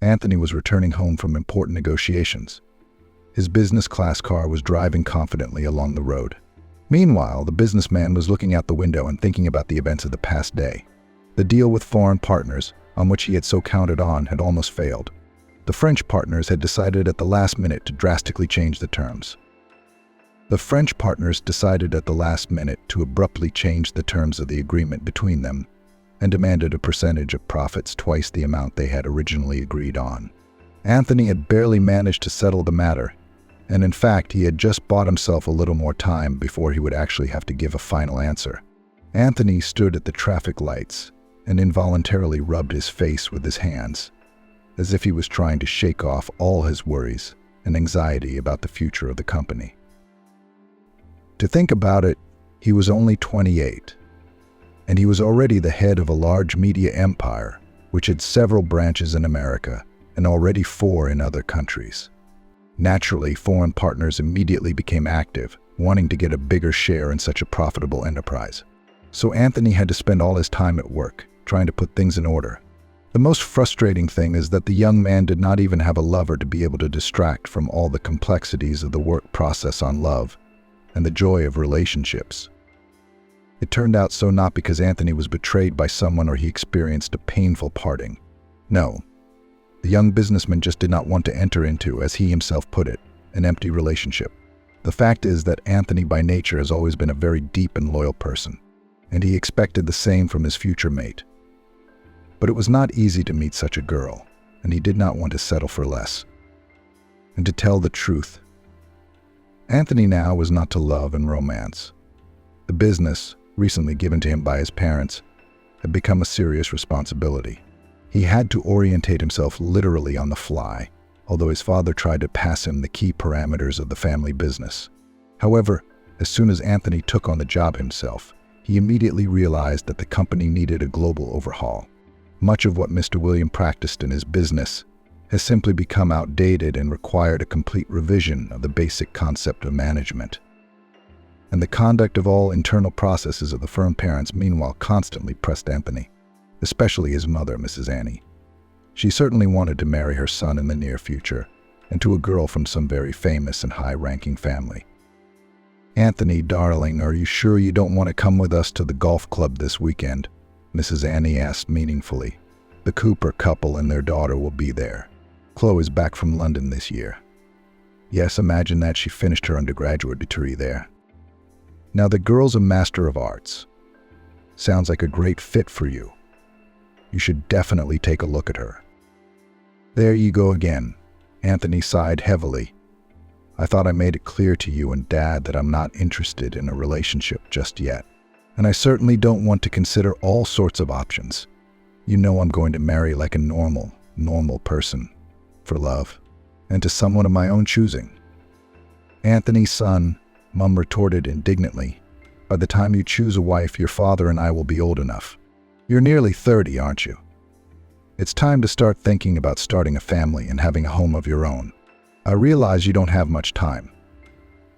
Anthony was returning home from important negotiations. His business class car was driving confidently along the road. Meanwhile, the businessman was looking out the window and thinking about the events of the past day. The deal with foreign partners, on which he had so counted on, had almost failed. The French partners had decided at the last minute to drastically change the terms. The French partners decided at the last minute to abruptly change the terms of the agreement between them and demanded a percentage of profits twice the amount they had originally agreed on. Anthony had barely managed to settle the matter, and in fact he had just bought himself a little more time before he would actually have to give a final answer. Anthony stood at the traffic lights and involuntarily rubbed his face with his hands, as if he was trying to shake off all his worries and anxiety about the future of the company. To think about it, he was only 28, and he was already the head of a large media empire which had several branches in America and already 4 in other countries. Naturally, foreign partners immediately became active, wanting to get a bigger share in such a profitable enterprise. So Anthony had to spend all his time at work, trying to put things in order. The most frustrating thing is that the young man did not even have a lover to be able to distract from all the complexities of the work process on love and the joy of relationships. It turned out so not because Anthony was betrayed by someone or he experienced a painful parting. No, the young businessman just did not want to enter into, as he himself put it, an empty relationship. The fact is that Anthony by nature has always been a very deep and loyal person, and he expected the same from his future mate. But it was not easy to meet such a girl, and he did not want to settle for less. And to tell the truth, Anthony now was not to love and romance. The business, recently given to him by his parents, had become a serious responsibility. He had to orientate himself literally on the fly, although his father tried to pass him the key parameters of the family business. However, as soon as Anthony took on the job himself, he immediately realized that the company needed a global overhaul. Much of what Mr. William practiced in his business has simply become outdated and required a complete revision of the basic concept of management. And the conduct of all internal processes of the firm parents meanwhile constantly pressed Anthony, especially his mother, Mrs. Annie. She certainly wanted to marry her son in the near future, and to a girl from some very famous and high-ranking family. "Anthony, darling, are you sure you don't want to come with us to the golf club this weekend?" Mrs. Annie asked meaningfully. "The Cooper couple and their daughter will be there. Chloe is back from London this year." Yes, imagine that, she finished her undergraduate degree there. Now the girl's a Master of Arts. Sounds like a great fit for you. You should definitely take a look at her. There you go again. Anthony sighed heavily. "I thought I made it clear to you and Dad that I'm not interested in a relationship just yet. And I certainly don't want to consider all sorts of options. You know I'm going to marry like a normal person. For love. And to someone of my own choosing." "Anthony's son," Mum retorted indignantly, "by the time you choose a wife, your father and I will be old enough. You're nearly 30, aren't you? It's time to start thinking about starting a family and having a home of your own. I realize you don't have much time.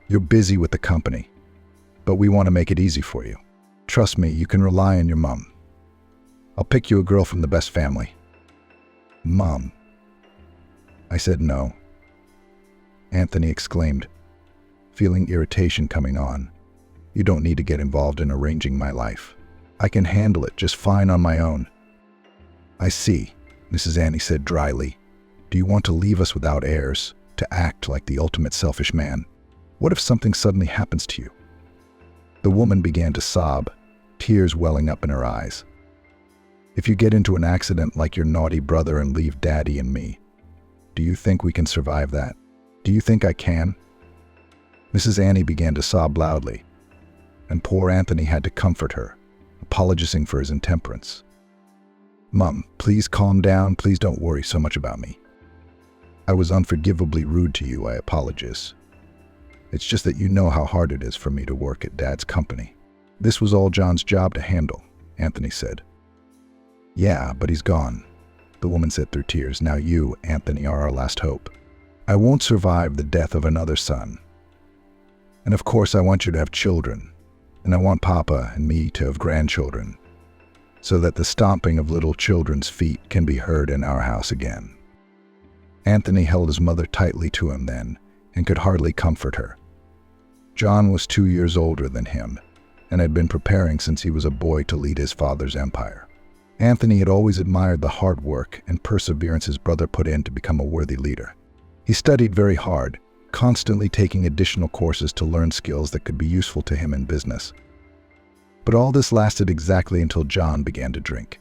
You're busy with the company, but we want to make it easy for you. Trust me, you can rely on your mum. I'll pick you a girl from the best family." "Mom." I said no. Anthony exclaimed, feeling irritation coming on. "You don't need to get involved in arranging my life. I can handle it just fine on my own." "I see," Mrs. Annie said dryly. "Do you want to leave us without heirs, to act like the ultimate selfish man? What if something suddenly happens to you?" The woman began to sob, tears welling up in her eyes. "If you get into an accident like your naughty brother and leave Daddy and me, do you think we can survive that? Do you think I can?" Mrs. Annie began to sob loudly, and poor Anthony had to comfort her, apologizing for his intemperance. "Mum, please calm down. Please don't worry so much about me. I was unforgivably rude to you. I apologize. It's just that you know how hard it is for me to work at Dad's company." "This was all John's job to handle," Anthony said. "Yeah, but he's gone," the woman said through tears. "Now you, Anthony, are our last hope. I won't survive the death of another son. And of course I want you to have children, and I want Papa and me to have grandchildren, so that the stomping of little children's feet can be heard in our house again." Anthony held his mother tightly to him then and could hardly comfort her. John was 2 years older than him and had been preparing since he was a boy to lead his father's empire. Anthony had always admired the hard work and perseverance his brother put in to become a worthy leader. He studied very hard, constantly taking additional courses to learn skills that could be useful to him in business. But all this lasted exactly until John began to drink.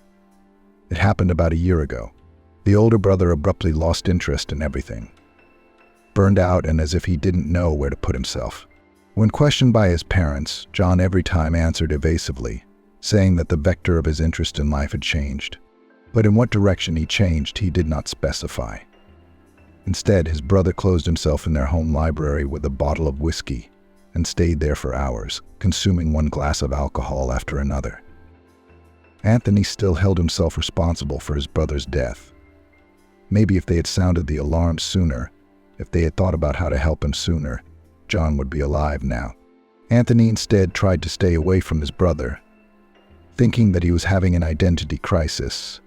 It happened about a year ago. The older brother abruptly lost interest in everything, burned out and as if he didn't know where to put himself. When questioned by his parents, John every time answered evasively, saying that the vector of his interest in life had changed. But in what direction he changed, he did not specify. Instead, his brother closed himself in their home library with a bottle of whiskey and stayed there for hours, consuming one glass of alcohol after another. Anthony still held himself responsible for his brother's death. Maybe if they had sounded the alarm sooner, if they had thought about how to help him sooner, John would be alive now. Anthony instead tried to stay away from his brother, thinking that he was having an identity crisis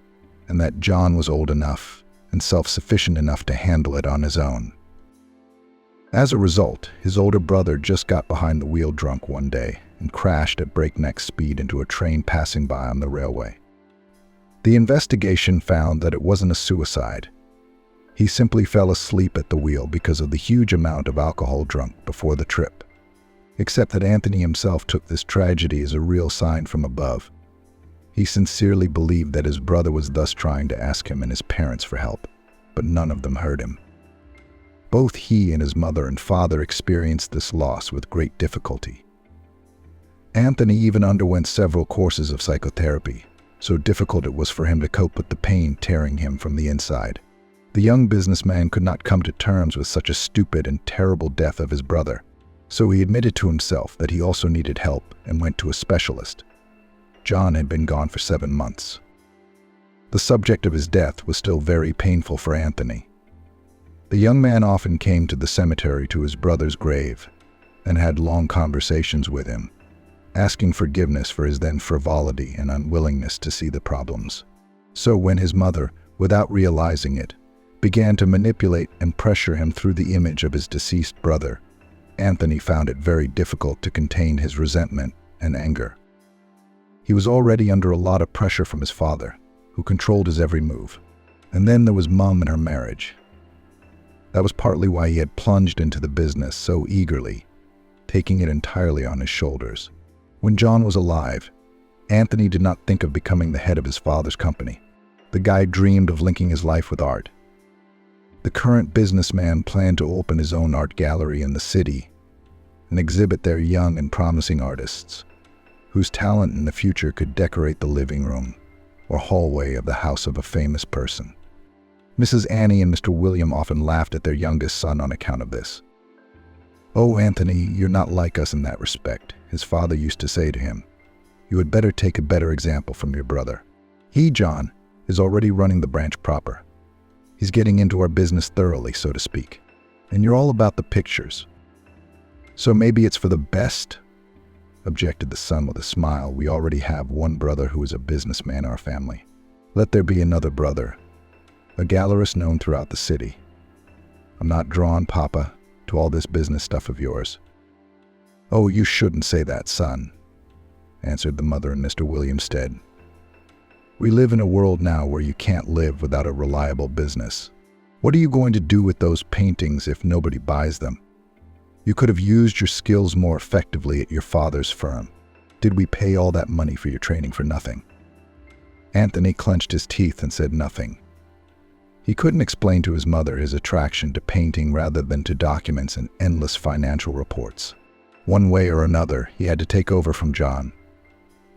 and that John was old enough and self-sufficient enough to handle it on his own. As a result, his older brother just got behind the wheel drunk one day and crashed at breakneck speed into a train passing by on the railway. The investigation found that it wasn't a suicide. He simply fell asleep at the wheel because of the huge amount of alcohol drunk before the trip. Except that Anthony himself took this tragedy as a real sign from above. He sincerely believed that his brother was thus trying to ask him and his parents for help, but none of them heard him. Both he and his mother and father experienced this loss with great difficulty. Anthony even underwent several courses of psychotherapy, so difficult it was for him to cope with the pain tearing him from the inside. The young businessman could not come to terms with such a stupid and terrible death of his brother, so he admitted to himself that he also needed help and went to a specialist. John had been gone for 7 months. The subject of his death was still very painful for Anthony. The young man often came to the cemetery to his brother's grave and had long conversations with him, asking forgiveness for his then frivolity and unwillingness to see the problems. So when his mother, without realizing it, began to manipulate and pressure him through the image of his deceased brother, Anthony found it very difficult to contain his resentment and anger. He was already under a lot of pressure from his father, who controlled his every move. And then there was Mum and her marriage. That was partly why he had plunged into the business so eagerly, taking it entirely on his shoulders. When John was alive, Anthony did not think of becoming the head of his father's company. The guy dreamed of linking his life with art. The current businessman planned to open his own art gallery in the city and exhibit their young and promising artists, whose talent in the future could decorate the living room or hallway of the house of a famous person. Mrs. Annie and Mr. William often laughed at their youngest son on account of this. "Oh, Anthony, you're not like us in that respect," his father used to say to him. "You had better take a better example from your brother. He, John, is already running the branch proper. He's getting into our business thoroughly, so to speak. And you're all about the pictures. So maybe it's for the best," objected the son with a smile. "We already have one brother who is a businessman in our family. Let there be another brother, a gallerist known throughout the city. I'm not drawn, Papa, to all this business stuff of yours." "Oh, you shouldn't say that, son," answered the mother in Mr. William's stead. "We live in a world now where you can't live without a reliable business. What are you going to do with those paintings if nobody buys them? You could have used your skills more effectively at your father's firm. Did we pay all that money for your training for nothing?" Anthony clenched his teeth and said nothing. He couldn't explain to his mother his attraction to painting rather than to documents and endless financial reports. One way or another, he had to take over from John.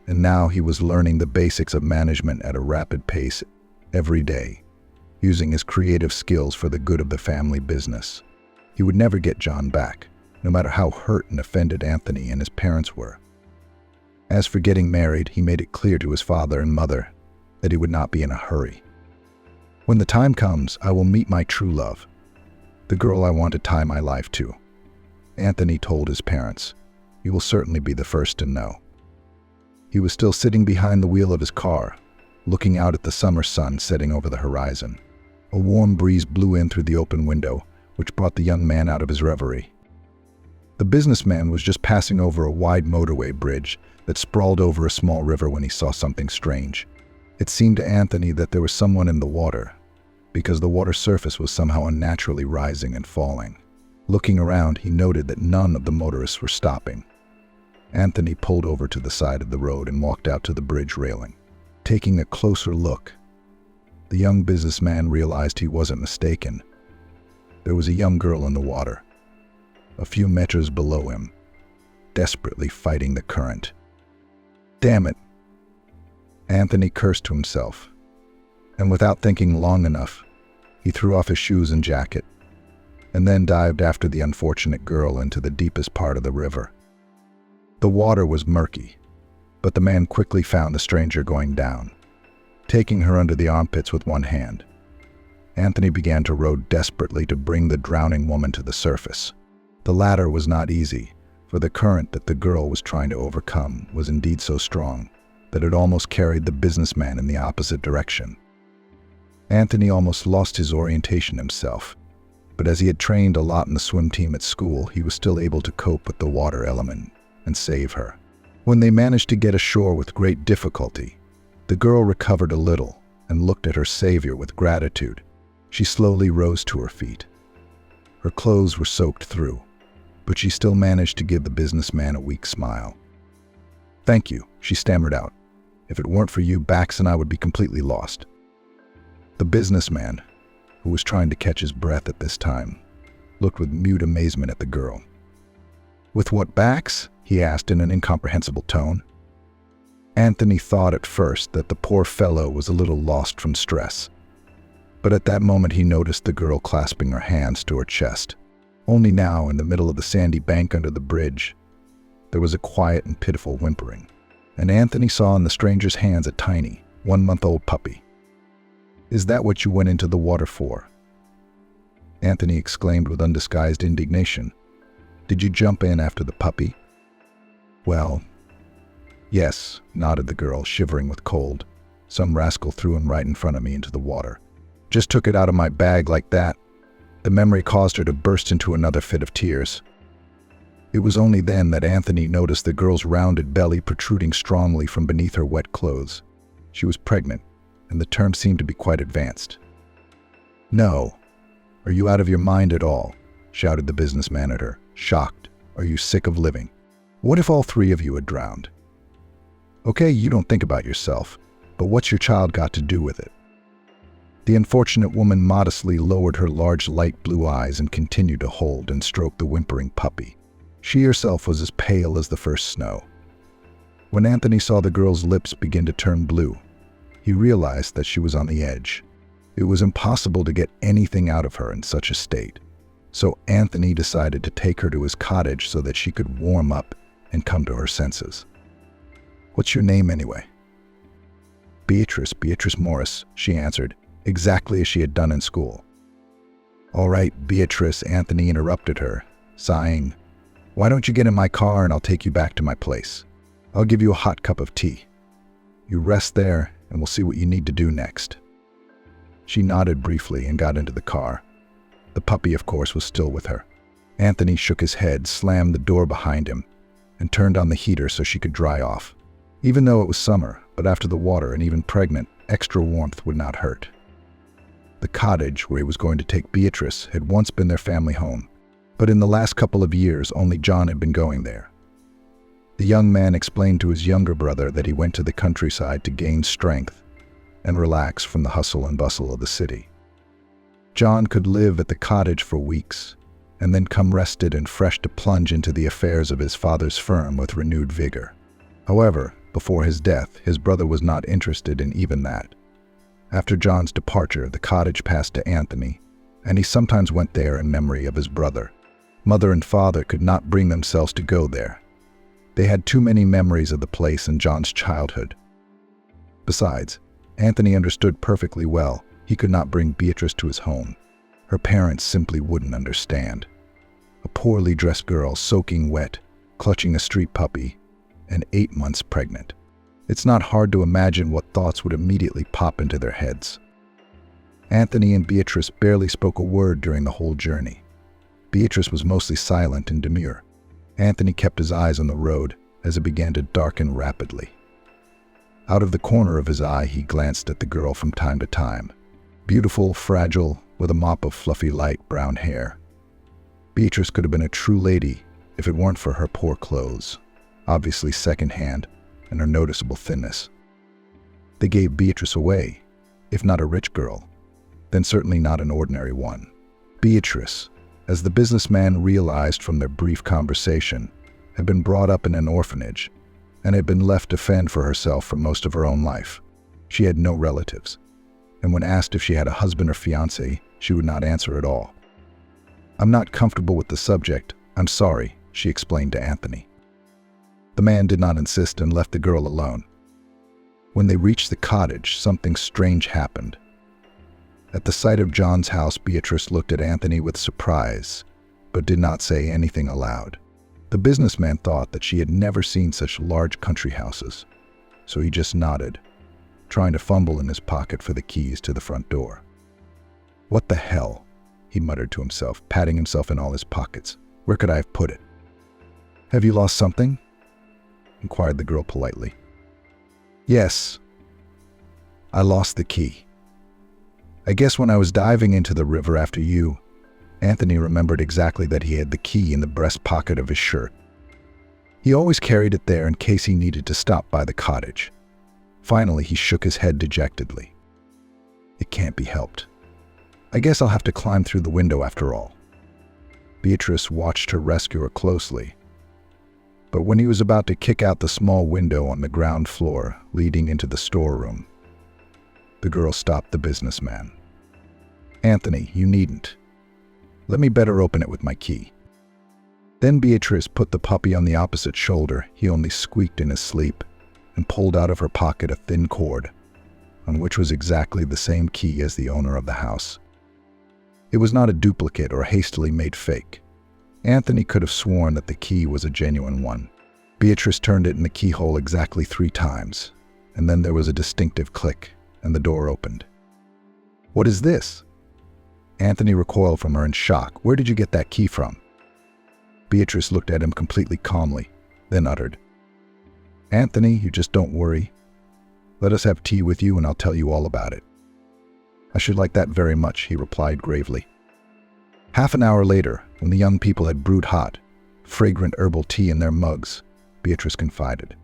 And now he was learning the basics of management at a rapid pace every day, using his creative skills for the good of the family business. He would never get John back, no matter how hurt and offended Anthony and his parents were. As for getting married, he made it clear to his father and mother that he would not be in a hurry. "When the time comes, I will meet my true love, the girl I want to tie my life to," Anthony told his parents. "You will certainly be the first to know." He was still sitting behind the wheel of his car, looking out at the summer sun setting over the horizon. A warm breeze blew in through the open window, which brought the young man out of his reverie. The businessman was just passing over a wide motorway bridge that sprawled over a small river when he saw something strange. It seemed to Anthony that there was someone in the water, because the water surface was somehow unnaturally rising and falling. Looking around, he noted that none of the motorists were stopping. Anthony pulled over to the side of the road and walked out to the bridge railing. Taking a closer look, the young businessman realized he wasn't mistaken. There was a young girl in the water, a few meters below him, desperately fighting the current. Damn it! Anthony cursed to himself, and without thinking long enough, he threw off his shoes and jacket, and then dived after the unfortunate girl into the deepest part of the river. The water was murky, but the man quickly found the stranger going down. Taking her under the armpits with one hand, Anthony began to row desperately to bring the drowning woman to the surface. The latter was not easy, for the current that the girl was trying to overcome was indeed so strong that it almost carried the businessman in the opposite direction. Anthony almost lost his orientation himself, but as he had trained a lot in the swim team at school, he was still able to cope with the water element and save her. When they managed to get ashore with great difficulty, the girl recovered a little and looked at her savior with gratitude. She slowly rose to her feet. Her clothes were soaked through, but she still managed to give the businessman a weak smile. "Thank you," she stammered out. "If it weren't for you, Bax and I would be completely lost." The businessman, who was trying to catch his breath at this time, looked with mute amazement at the girl. "With what, Bax?" he asked in an incomprehensible tone. Anthony thought at first that the poor fellow was a little lost from stress, but at that moment he noticed the girl clasping her hands to her chest. Only now, in the middle of the sandy bank under the bridge, there was a quiet and pitiful whimpering, and Anthony saw in the stranger's hands a tiny, 1-month-old puppy. "Is that what you went into the water for?" Anthony exclaimed with undisguised indignation. "Did you jump in after the puppy?" "Well, yes," nodded the girl, shivering with cold. "Some rascal threw him right in front of me into the water. Just took it out of my bag like that." The memory caused her to burst into another fit of tears. It was only then that Anthony noticed the girl's rounded belly protruding strongly from beneath her wet clothes. She was pregnant, and the term seemed to be quite advanced. "No. Are you out of your mind at all?" shouted the businessman at her, shocked. "Are you sick of living? What if all 3 of you had drowned? Okay, you don't think about yourself, but what's your child got to do with it?" The unfortunate woman modestly lowered her large light blue eyes and continued to hold and stroke the whimpering puppy. She herself was as pale as the first snow. When Anthony saw the girl's lips begin to turn blue, he realized that she was on the edge. It was impossible to get anything out of her in such a state, so Anthony decided to take her to his cottage so that she could warm up and come to her senses. "What's your name anyway?" Beatrice Morris," she answered, exactly as she had done in school. "All right, Beatrice," Anthony interrupted her, sighing. "Why don't you get in my car and I'll take you back to my place? I'll give you a hot cup of tea. You rest there and we'll see what you need to do next." She nodded briefly and got into the car. The puppy, of course, was still with her. Anthony shook his head, slammed the door behind him, and turned on the heater so she could dry off. Even though it was summer, but after the water and even pregnant, extra warmth would not hurt. The cottage where he was going to take Beatrice had once been their family home, but in the last couple of years only John had been going there. The young man explained to his younger brother that he went to the countryside to gain strength and relax from the hustle and bustle of the city. John could live at the cottage for weeks and then come rested and fresh to plunge into the affairs of his father's firm with renewed vigor. However, before his death, his brother was not interested in even that. After John's departure, the cottage passed to Anthony, and he sometimes went there in memory of his brother. Mother and father could not bring themselves to go there. They had too many memories of the place in John's childhood. Besides, Anthony understood perfectly well he could not bring Beatrice to his home. Her parents simply wouldn't understand. A poorly dressed girl soaking wet, clutching a street puppy, and 8 months pregnant. It's not hard to imagine what thoughts would immediately pop into their heads. Anthony and Beatrice barely spoke a word during the whole journey. Beatrice was mostly silent and demure. Anthony kept his eyes on the road as it began to darken rapidly. Out of the corner of his eye, he glanced at the girl from time to time. Beautiful, fragile, with a mop of fluffy light brown hair. Beatrice could have been a true lady if it weren't for her poor clothes, obviously second-hand, and her noticeable thinness. They gave Beatrice away. If not a rich girl, then certainly not an ordinary one. Beatrice, as the businessman realized from their brief conversation, had been brought up in an orphanage and had been left to fend for herself for most of her own life. She had no relatives, and when asked if she had a husband or fiancé, she would not answer at all. "I'm not comfortable with the subject. I'm sorry," she explained to Anthony. The man did not insist and left the girl alone. When they reached the cottage, something strange happened. At the sight of John's house, Beatrice looked at Anthony with surprise, but did not say anything aloud. The businessman thought that she had never seen such large country houses, so he just nodded, trying to fumble in his pocket for the keys to the front door. "What the hell?" he muttered to himself, patting himself in all his pockets. "Where could I have put it?" "Have you lost something?" inquired the girl politely. "Yes, I lost the key. I guess when I was diving into the river after you." Anthony remembered exactly that he had the key in the breast pocket of his shirt. He always carried it there in case he needed to stop by the cottage. Finally, he shook his head dejectedly. "It can't be helped. I guess I'll have to climb through the window after all." Beatrice watched her rescuer closely, but when he was about to kick out the small window on the ground floor leading into the storeroom, the girl stopped the businessman. "Anthony, you needn't. Let me better open it with my key." Then Beatrice put the puppy on the opposite shoulder. He only squeaked in his sleep, and pulled out of her pocket a thin cord, on which was exactly the same key as the owner of the house. It was not a duplicate or a hastily made fake. Anthony could have sworn that the key was a genuine one. Beatrice turned it in the keyhole exactly 3 times, and then there was a distinctive click, and the door opened. "What is this?" Anthony recoiled from her in shock. "Where did you get that key from?" Beatrice looked at him completely calmly, then uttered, "Anthony, you just don't worry. Let us have tea with you and I'll tell you all about it." "I should like that very much," he replied gravely. Half an hour later, when the young people had brewed hot, fragrant herbal tea in their mugs, Beatrice confided,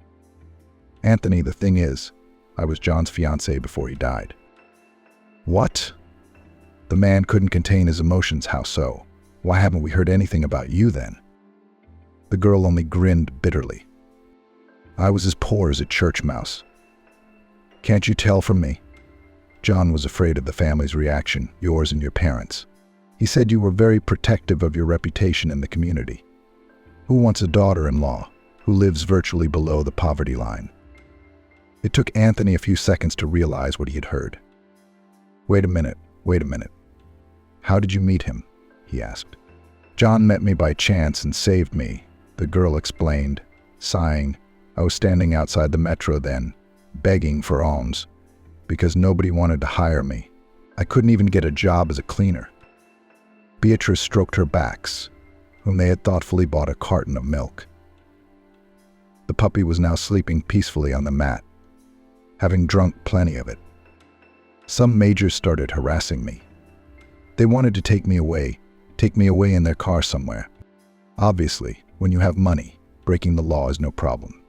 "Anthony, the thing is, I was John's fiancé before he died." "What?" The man couldn't contain his emotions. "How so? Why haven't we heard anything about you then?" The girl only grinned bitterly. "I was as poor as a church mouse. Can't you tell from me?" John was afraid of the family's reaction, yours and your parents'. He said you were very protective of your reputation in the community. Who wants a daughter-in-law who lives virtually below the poverty line? It took Anthony a few seconds to realize what he had heard. Wait a minute. How did you meet him?" he asked. "John met me by chance and saved me," the girl explained, sighing. "I was standing outside the metro then, begging for alms, because nobody wanted to hire me. I couldn't even get a job as a cleaner." Beatrice stroked her backs, whom they had thoughtfully bought a carton of milk. The puppy was now sleeping peacefully on the mat, having drunk plenty of it. "Some majors started harassing me. They wanted to take me away in their car somewhere. Obviously, when you have money, breaking the law is no problem."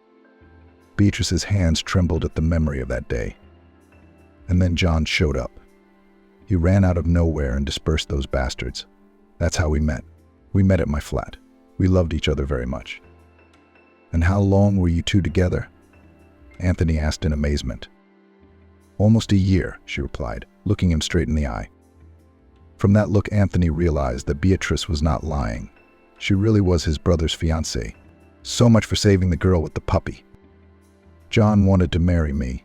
Beatrice's hands trembled at the memory of that day. And then John showed up. He ran out of nowhere and dispersed those bastards. That's how we met. We met at my flat. We loved each other very much. "And how long were you two together?" Anthony asked in amazement. "Almost a year," she replied, looking him straight in the eye. From that look, Anthony realized that Beatrice was not lying. She really was his brother's fiancée. So much for saving the girl with the puppy. "John wanted to marry me,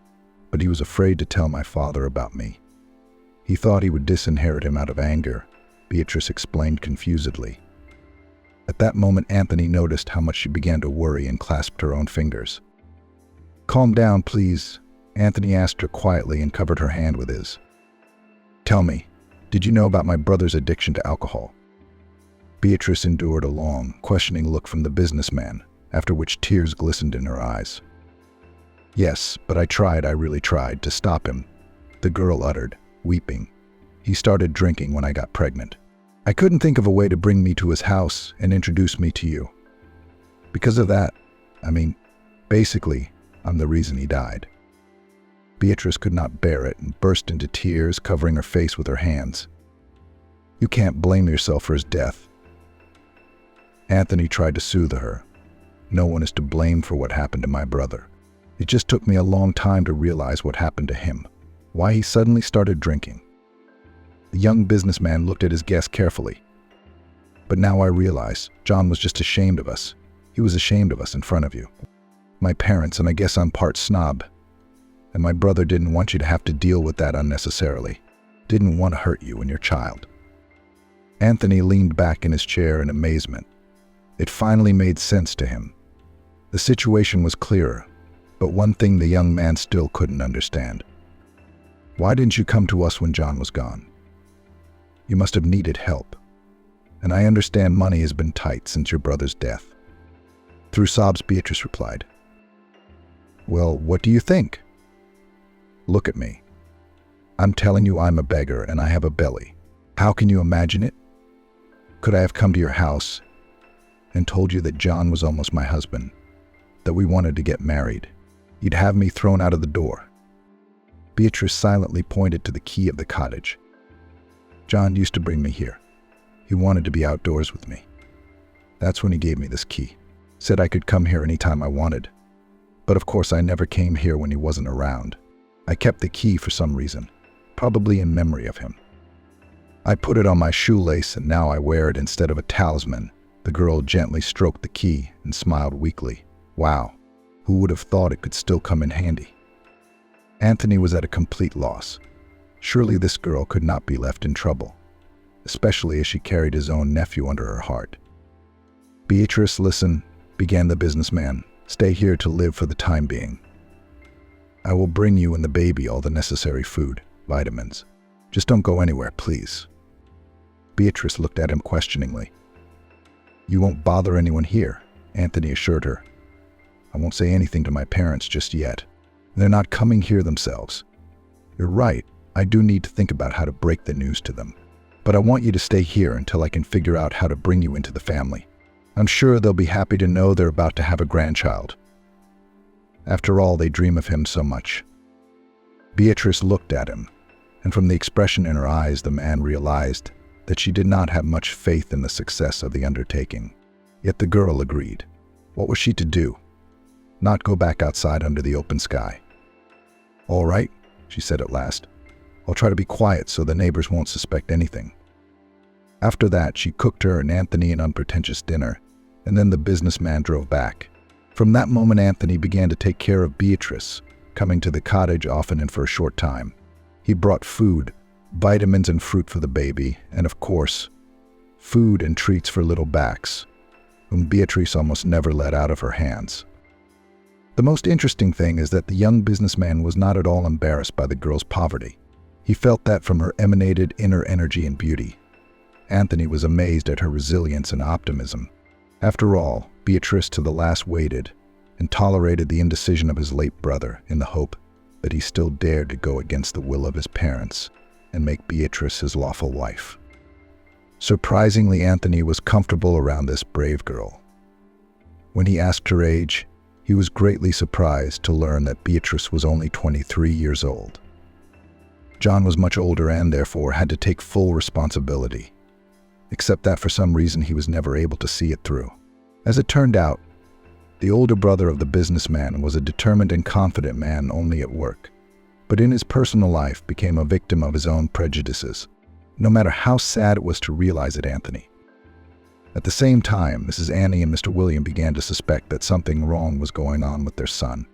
but he was afraid to tell my father about me. He thought he would disinherit him out of anger," Beatrice explained confusedly. At that moment, Anthony noticed how much she began to worry and clasped her own fingers. "Calm down, please," Anthony asked her quietly and covered her hand with his. Tell me, did you know about my brother's addiction to alcohol? Beatrice endured a long, questioning look from the businessman, after which tears glistened in her eyes. Yes, but I really tried to stop him, the girl uttered, weeping. He started drinking when I got pregnant. I couldn't think of a way to bring me to his house and introduce me to you. Because of that, basically, I'm the reason he died. Beatrice could not bear it and burst into tears, covering her face with her hands. You can't blame yourself for his death. Anthony tried to soothe her. No one is to blame for what happened to my brother. It just took me a long time to realize what happened to him, why he suddenly started drinking. The young businessman looked at his guest carefully. But now I realize John was just ashamed of us. He was ashamed of us in front of you. My parents, and I guess I'm part snob. And my brother didn't want you to have to deal with that unnecessarily. Didn't want to hurt you and your child. Anthony leaned back in his chair in amazement. It finally made sense to him. The situation was clearer, but one thing the young man still couldn't understand. Why didn't you come to us when John was gone? You must have needed help. And I understand money has been tight since your brother's death. Through sobs, Beatrice replied. Well, what do you think? Look at me. I'm telling you I'm a beggar and I have a belly. How can you imagine it? Could I have come to your house and told you that John was almost my husband, that we wanted to get married? You'd have me thrown out of the door. Beatrice silently pointed to the key of the cottage. John used to bring me here. He wanted to be outdoors with me. That's when he gave me this key. Said I could come here anytime I wanted. But of course I never came here when he wasn't around. I kept the key for some reason, probably in memory of him. I put it on my shoelace and now I wear it instead of a talisman. The girl gently stroked the key and smiled weakly. Wow, who would have thought it could still come in handy? Anthony was at a complete loss. Surely this girl could not be left in trouble, especially as she carried his own nephew under her heart. Beatrice, listen, began the businessman. Stay here to live for the time being. I will bring you and the baby all the necessary food, vitamins. Just don't go anywhere, please. Beatrice looked at him questioningly. You won't bother anyone here, Anthony assured her. I won't say anything to my parents just yet. They're not coming here themselves. You're right, I do need to think about how to break the news to them. But I want you to stay here until I can figure out how to bring you into the family. I'm sure they'll be happy to know they're about to have a grandchild. After all, they dream of him so much. Beatrice looked at him, and from the expression in her eyes, the man realized that she did not have much faith in the success of the undertaking. Yet the girl agreed. What was she to do? Not go back outside under the open sky. All right, she said at last. I'll try to be quiet so the neighbors won't suspect anything. After that, she cooked her and Anthony an unpretentious dinner, and then the businessman drove back. From that moment, Anthony began to take care of Beatrice, coming to the cottage often and for a short time. He brought food, vitamins and fruit for the baby, and of course, food and treats for little Bax, whom Beatrice almost never let out of her hands. The most interesting thing is that the young businessman was not at all embarrassed by the girl's poverty. He felt that from her emanated inner energy and beauty. Anthony was amazed at her resilience and optimism. After all, Beatrice to the last waited and tolerated the indecision of his late brother in the hope that he still dared to go against the will of his parents and make Beatrice his lawful wife. Surprisingly, Anthony was comfortable around this brave girl. When he asked her age, he was greatly surprised to learn that Beatrice was only 23 years old. John was much older and therefore had to take full responsibility, except that for some reason he was never able to see it through. As it turned out, the older brother of the businessman was a determined and confident man only at work, but in his personal life became a victim of his own prejudices, no matter how sad it was to realize it, Anthony. At the same time, Mrs. Annie and Mr. William began to suspect that something wrong was going on with their son.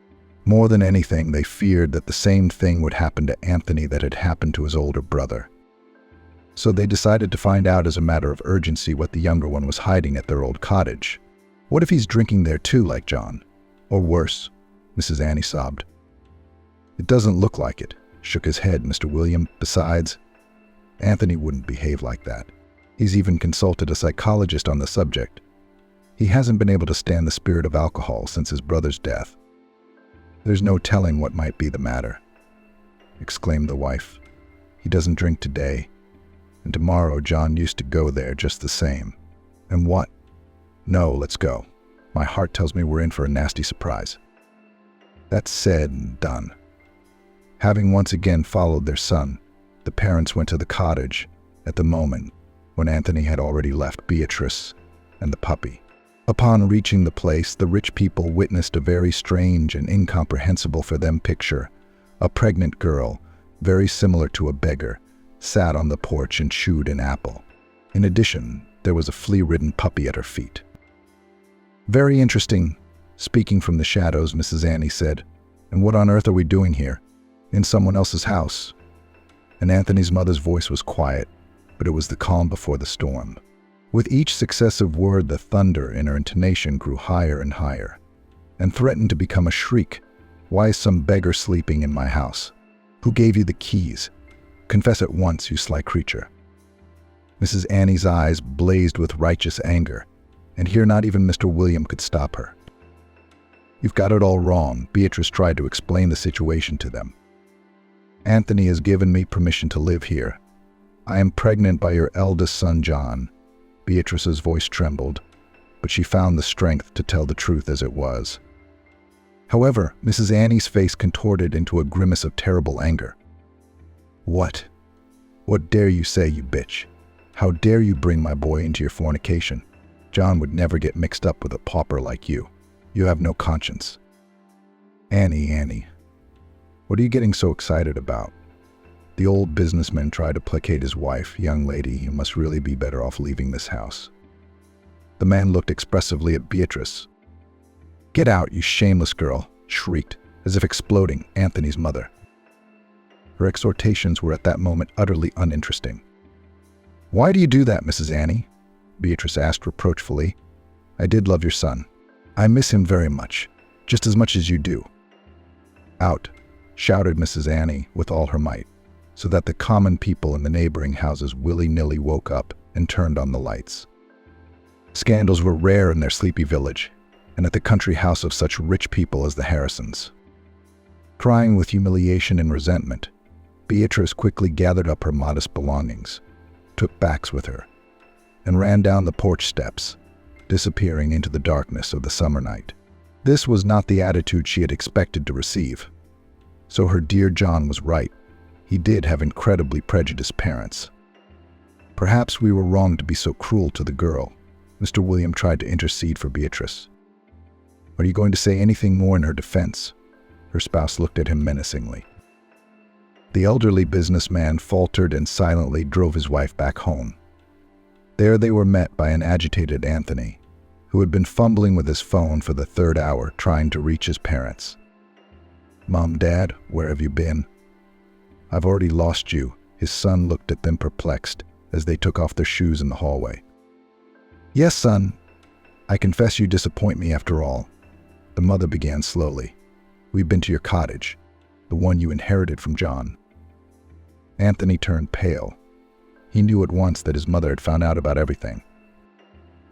More than anything, they feared that the same thing would happen to Anthony that had happened to his older brother. So they decided to find out as a matter of urgency what the younger one was hiding at their old cottage. What if he's drinking there too, like John? Or worse, Mrs. Annie sobbed. It doesn't look like it, shook his head Mr. William. Besides, Anthony wouldn't behave like that. He's even consulted a psychologist on the subject. He hasn't been able to stand the spirit of alcohol since his brother's death. There's no telling what might be the matter, exclaimed the wife. He doesn't drink today, and tomorrow John used to go there just the same. And what? No, let's go. My heart tells me we're in for a nasty surprise. That's said and done. Having once again followed their son, the parents went to the cottage at the moment when Anthony had already left Beatrice and the puppy. Upon reaching the place, the rich people witnessed a very strange and incomprehensible for them picture. A pregnant girl, very similar to a beggar, sat on the porch and chewed an apple. In addition, there was a flea-ridden puppy at her feet. Very interesting. Speaking from the shadows, Mrs. Annie said, "And what on earth are we doing here? In someone else's house?" And Anthony's mother's voice was quiet, but it was the calm before the storm. With each successive word, the thunder in her intonation grew higher and higher, and threatened to become a shriek. "Why is some beggar sleeping in my house? Who gave you the keys? Confess at once, you sly creature." Mrs. Annie's eyes blazed with righteous anger, and here not even Mr. William could stop her. "You've got it all wrong," Beatrice tried to explain the situation to them. "Anthony has given me permission to live here. I am pregnant by your eldest son, John." Beatrice's voice trembled, but she found the strength to tell the truth as it was. However, Mrs. Annie's face contorted into a grimace of terrible anger. "What? What dare you say, you bitch? How dare you bring my boy into your fornication? John would never get mixed up with a pauper like you. You have no conscience." Annie, what are you getting so excited about?" The old businessman tried to placate his wife. "Young lady, you must really be better off leaving this house." The man looked expressively at Beatrice. "Get out, you shameless girl," shrieked, as if exploding, Anthony's mother. Her exhortations were at that moment utterly uninteresting. "Why do you do that, Mrs. Annie?" Beatrice asked reproachfully. "I did love your son. I miss him very much, just as much as you do." "Out," shouted Mrs. Annie with all her might, so that the common people in the neighboring houses willy-nilly woke up and turned on the lights. Scandals were rare in their sleepy village, and at the country house of such rich people as the Harrisons. Crying with humiliation and resentment, Beatrice quickly gathered up her modest belongings, took Bax with her, and ran down the porch steps, disappearing into the darkness of the summer night. This was not the attitude she had expected to receive. So her dear John was right. He did have incredibly prejudiced parents. "Perhaps we were wrong to be so cruel to the girl." Mr. William tried to intercede for Beatrice. "Are you going to say anything more in her defense?" Her spouse looked at him menacingly. The elderly businessman faltered and silently drove his wife back home. There they were met by an agitated Anthony, who had been fumbling with his phone for the third hour trying to reach his parents. "Mom, Dad, where have you been?" "I've already lost you." His son looked at them perplexed as they took off their shoes in the hallway. "Yes, son. I confess you disappoint me after all." The mother began slowly. "We've been to your cottage, the one you inherited from John." Anthony turned pale. He knew at once that his mother had found out about everything.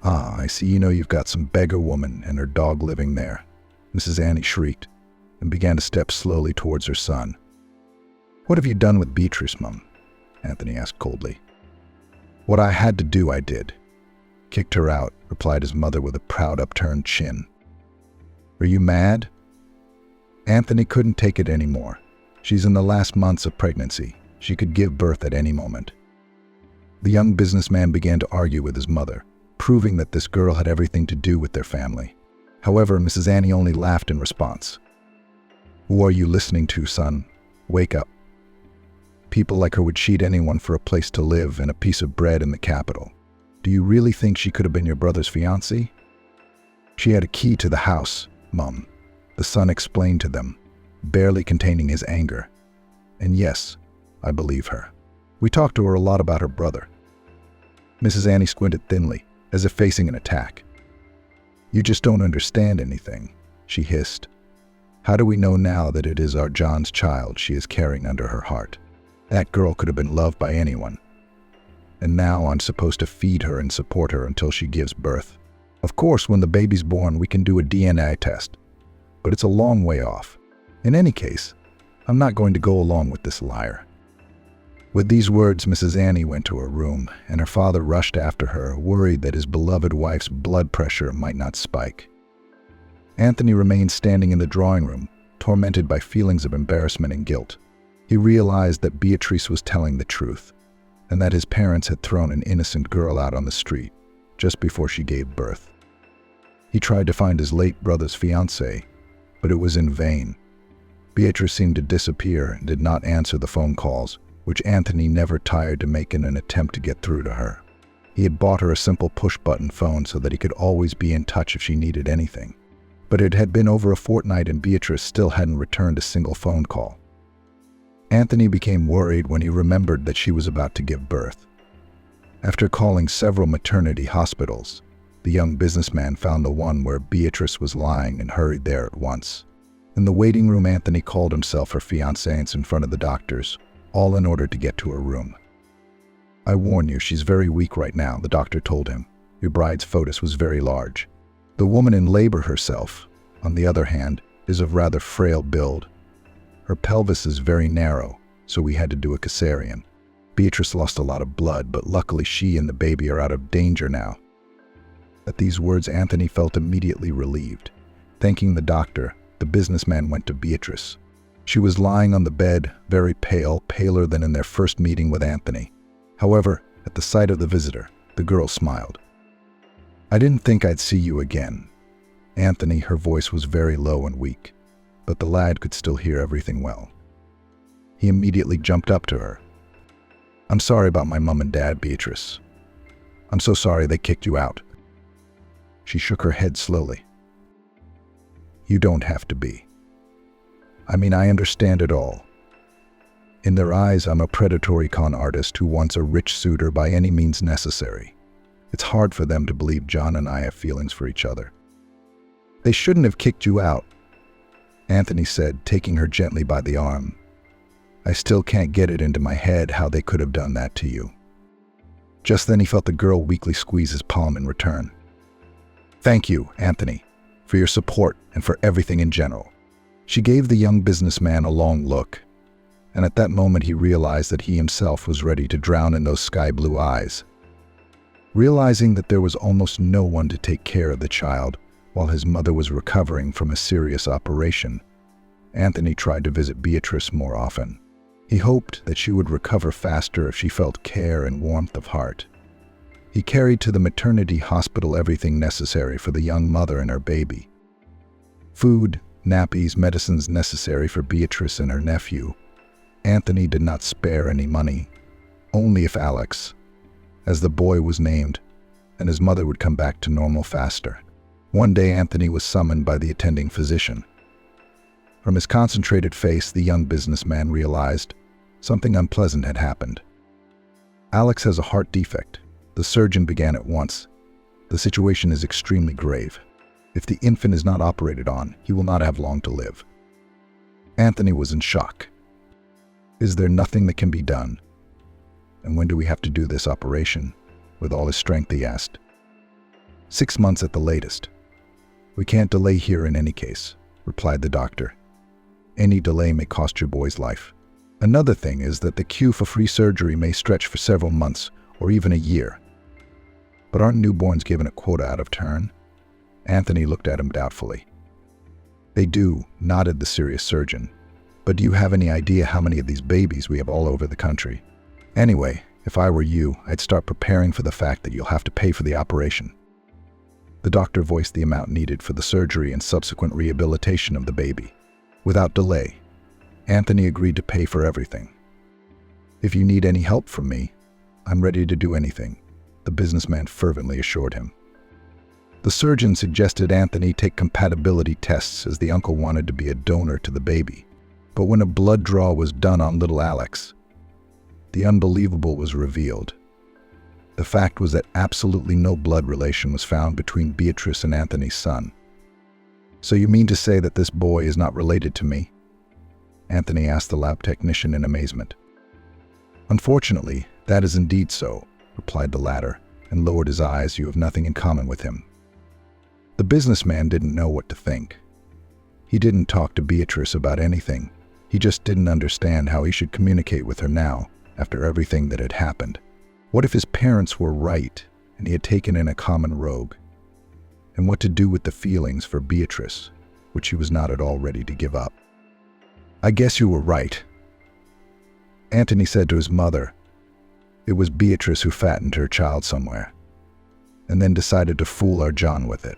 "Ah, I see you've got some beggar woman and her dog living there," Mrs. Annie shrieked, and began to step slowly towards her son. "What have you done with Beatrice, Mum?" Anthony asked coldly. "What I had to do, I did. Kicked her out," replied his mother with a proud upturned chin. "Are you mad?" Anthony couldn't take it anymore. "She's in the last months of pregnancy. She could give birth at any moment." The young businessman began to argue with his mother, proving that this girl had everything to do with their family. However, Mrs. Annie only laughed in response. "Who are you listening to, son? Wake up. People like her would cheat anyone for a place to live and a piece of bread in the capital. Do you really think she could have been your brother's fiancée?" "She had a key to the house, Mum," the son explained to them, barely containing his anger. "And yes, I believe her. We talked to her a lot about her brother." Mrs. Annie squinted thinly, as if facing an attack. "You just don't understand anything," she hissed. "How do we know now that it is our John's child she is carrying under her heart? That girl could have been loved by anyone, and now I'm supposed to feed her and support her until she gives birth. Of course, when the baby's born, we can do a DNA test, but it's a long way off. In any case, I'm not going to go along with this liar." With these words, Mrs. Annie went to her room, and her father rushed after her, worried that his beloved wife's blood pressure might not spike. Anthony remained standing in the drawing room, tormented by feelings of embarrassment and guilt. He realized that Beatrice was telling the truth, and that his parents had thrown an innocent girl out on the street just before she gave birth. He tried to find his late brother's fiancée, but it was in vain. Beatrice seemed to disappear and did not answer the phone calls, which Anthony never tired to make in an attempt to get through to her. He had bought her a simple push-button phone so that he could always be in touch if she needed anything. But it had been over a fortnight and Beatrice still hadn't returned a single phone call. Anthony became worried when he remembered that she was about to give birth. After calling several maternity hospitals, the young businessman found the one where Beatrice was lying and hurried there at once. In the waiting room, Anthony called himself her fiancé in front of the doctors, all in order to get to her room. "I warn you, she's very weak right now," the doctor told him. "Your bride's fetus was very large. The woman in labor herself, on the other hand, is of rather frail build. Her pelvis is very narrow, so we had to do a cesarean. Beatrice lost a lot of blood, but luckily she and the baby are out of danger now." At these words, Anthony felt immediately relieved. Thanking the doctor, the businessman went to Beatrice. She was lying on the bed, very pale, paler than in their first meeting with Anthony. However, at the sight of the visitor, the girl smiled. "I didn't think I'd see you again." Anthony, her voice was very low and weak, but the lad could still hear everything well. He immediately jumped up to her. "I'm sorry about my mom and dad, Beatrice. I'm so sorry they kicked you out." She shook her head slowly. "You don't have to be. I mean, I understand it all. In their eyes, I'm a predatory con artist who wants a rich suitor by any means necessary. It's hard for them to believe John and I have feelings for each other." "They shouldn't have kicked you out," Anthony said, taking her gently by the arm. "I still can't get it into my head how they could have done that to you." Just then he felt the girl weakly squeeze his palm in return. "Thank you, Anthony, for your support and for everything in general." She gave the young businessman a long look, and at that moment he realized that he himself was ready to drown in those sky-blue eyes. Realizing that there was almost no one to take care of the child while his mother was recovering from a serious operation, Anthony tried to visit Beatrice more often. He hoped that she would recover faster if she felt care and warmth of heart. He carried to the maternity hospital everything necessary for the young mother and her baby. Food, nappies, medicines necessary for Beatrice and her nephew. Anthony did not spare any money, only if Alex, as the boy was named, and his mother would come back to normal faster. One day Anthony was summoned by the attending physician. From his concentrated face, the young businessman realized something unpleasant had happened. "Alex has a heart defect," the surgeon began at once. "The situation is extremely grave. If the infant is not operated on, he will not have long to live." Anthony was in shock. "Is there nothing that can be done? And when do we have to do this operation?" With all his strength, he asked. 6 months at the latest. "We can't delay here in any case," replied the doctor. "Any delay may cost your boy's life. Another thing is that the queue for free surgery may stretch for several months or even a year." "But aren't newborns given a quota out of turn?" Anthony looked at him doubtfully. "They do," nodded the serious surgeon. "But do you have any idea how many of these babies we have all over the country? Anyway, if I were you, I'd start preparing for the fact that you'll have to pay for the operation." The doctor voiced the amount needed for the surgery and subsequent rehabilitation of the baby. Without delay, Anthony agreed to pay for everything. "If you need any help from me, I'm ready to do anything," the businessman fervently assured him. The surgeon suggested Anthony take compatibility tests as the uncle wanted to be a donor to the baby. But when a blood draw was done on little Alex, the unbelievable was revealed. The fact was that absolutely no blood relation was found between Beatrice and Anthony's son. "So you mean to say that this boy is not related to me?" Anthony asked the lab technician in amazement. "Unfortunately, that is indeed so," replied the latter, and lowered his eyes. You have nothing in common with him. The businessman didn't know what to think. He didn't talk to Beatrice about anything. He just didn't understand how he should communicate with her now, after everything that had happened. What if his parents were right, and he had taken in a common rogue? And what to do with the feelings for Beatrice, which he was not at all ready to give up? I guess you were right, Anthony said to his mother. It was Beatrice who fattened her child somewhere, and then decided to fool our John with it.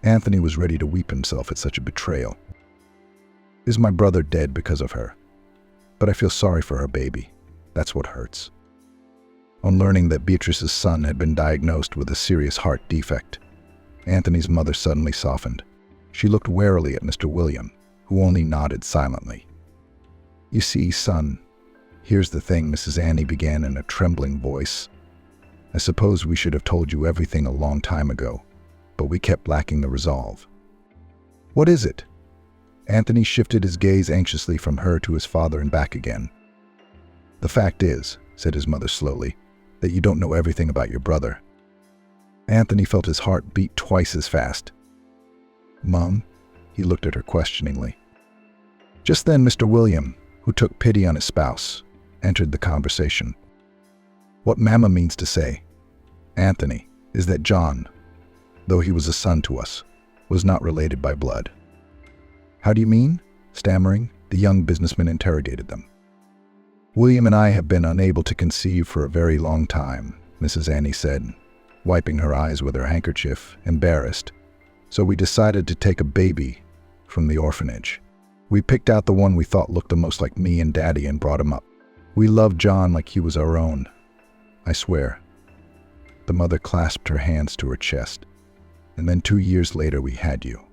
Anthony was ready to weep himself at such a betrayal. Is my brother dead because of her? But I feel sorry for her baby. That's what hurts. On learning that Beatrice's son had been diagnosed with a serious heart defect, Anthony's mother suddenly softened. She looked warily at Mr. William, who only nodded silently. You see, son, here's the thing, Mrs. Annie began in a trembling voice. I suppose we should have told you everything a long time ago, but we kept lacking the resolve. What is it? Anthony shifted his gaze anxiously from her to his father and back again. The fact is, said his mother slowly, that you don't know everything about your brother. Anthony felt his heart beat twice as fast. Mom? He looked at her questioningly. Just then Mr. William, who took pity on his spouse, entered the conversation. What Mama means to say, Anthony, is that John, though he was a son to us, was not related by blood. How do you mean? Stammering, the young businessman interrogated them. William and I have been unable to conceive for a very long time, Mrs. Annie said, wiping her eyes with her handkerchief, embarrassed. So we decided to take a baby from the orphanage. We picked out the one we thought looked the most like me and Daddy and brought him up. We loved John like he was our own. I swear. The mother clasped her hands to her chest. And then 2 years later we had you.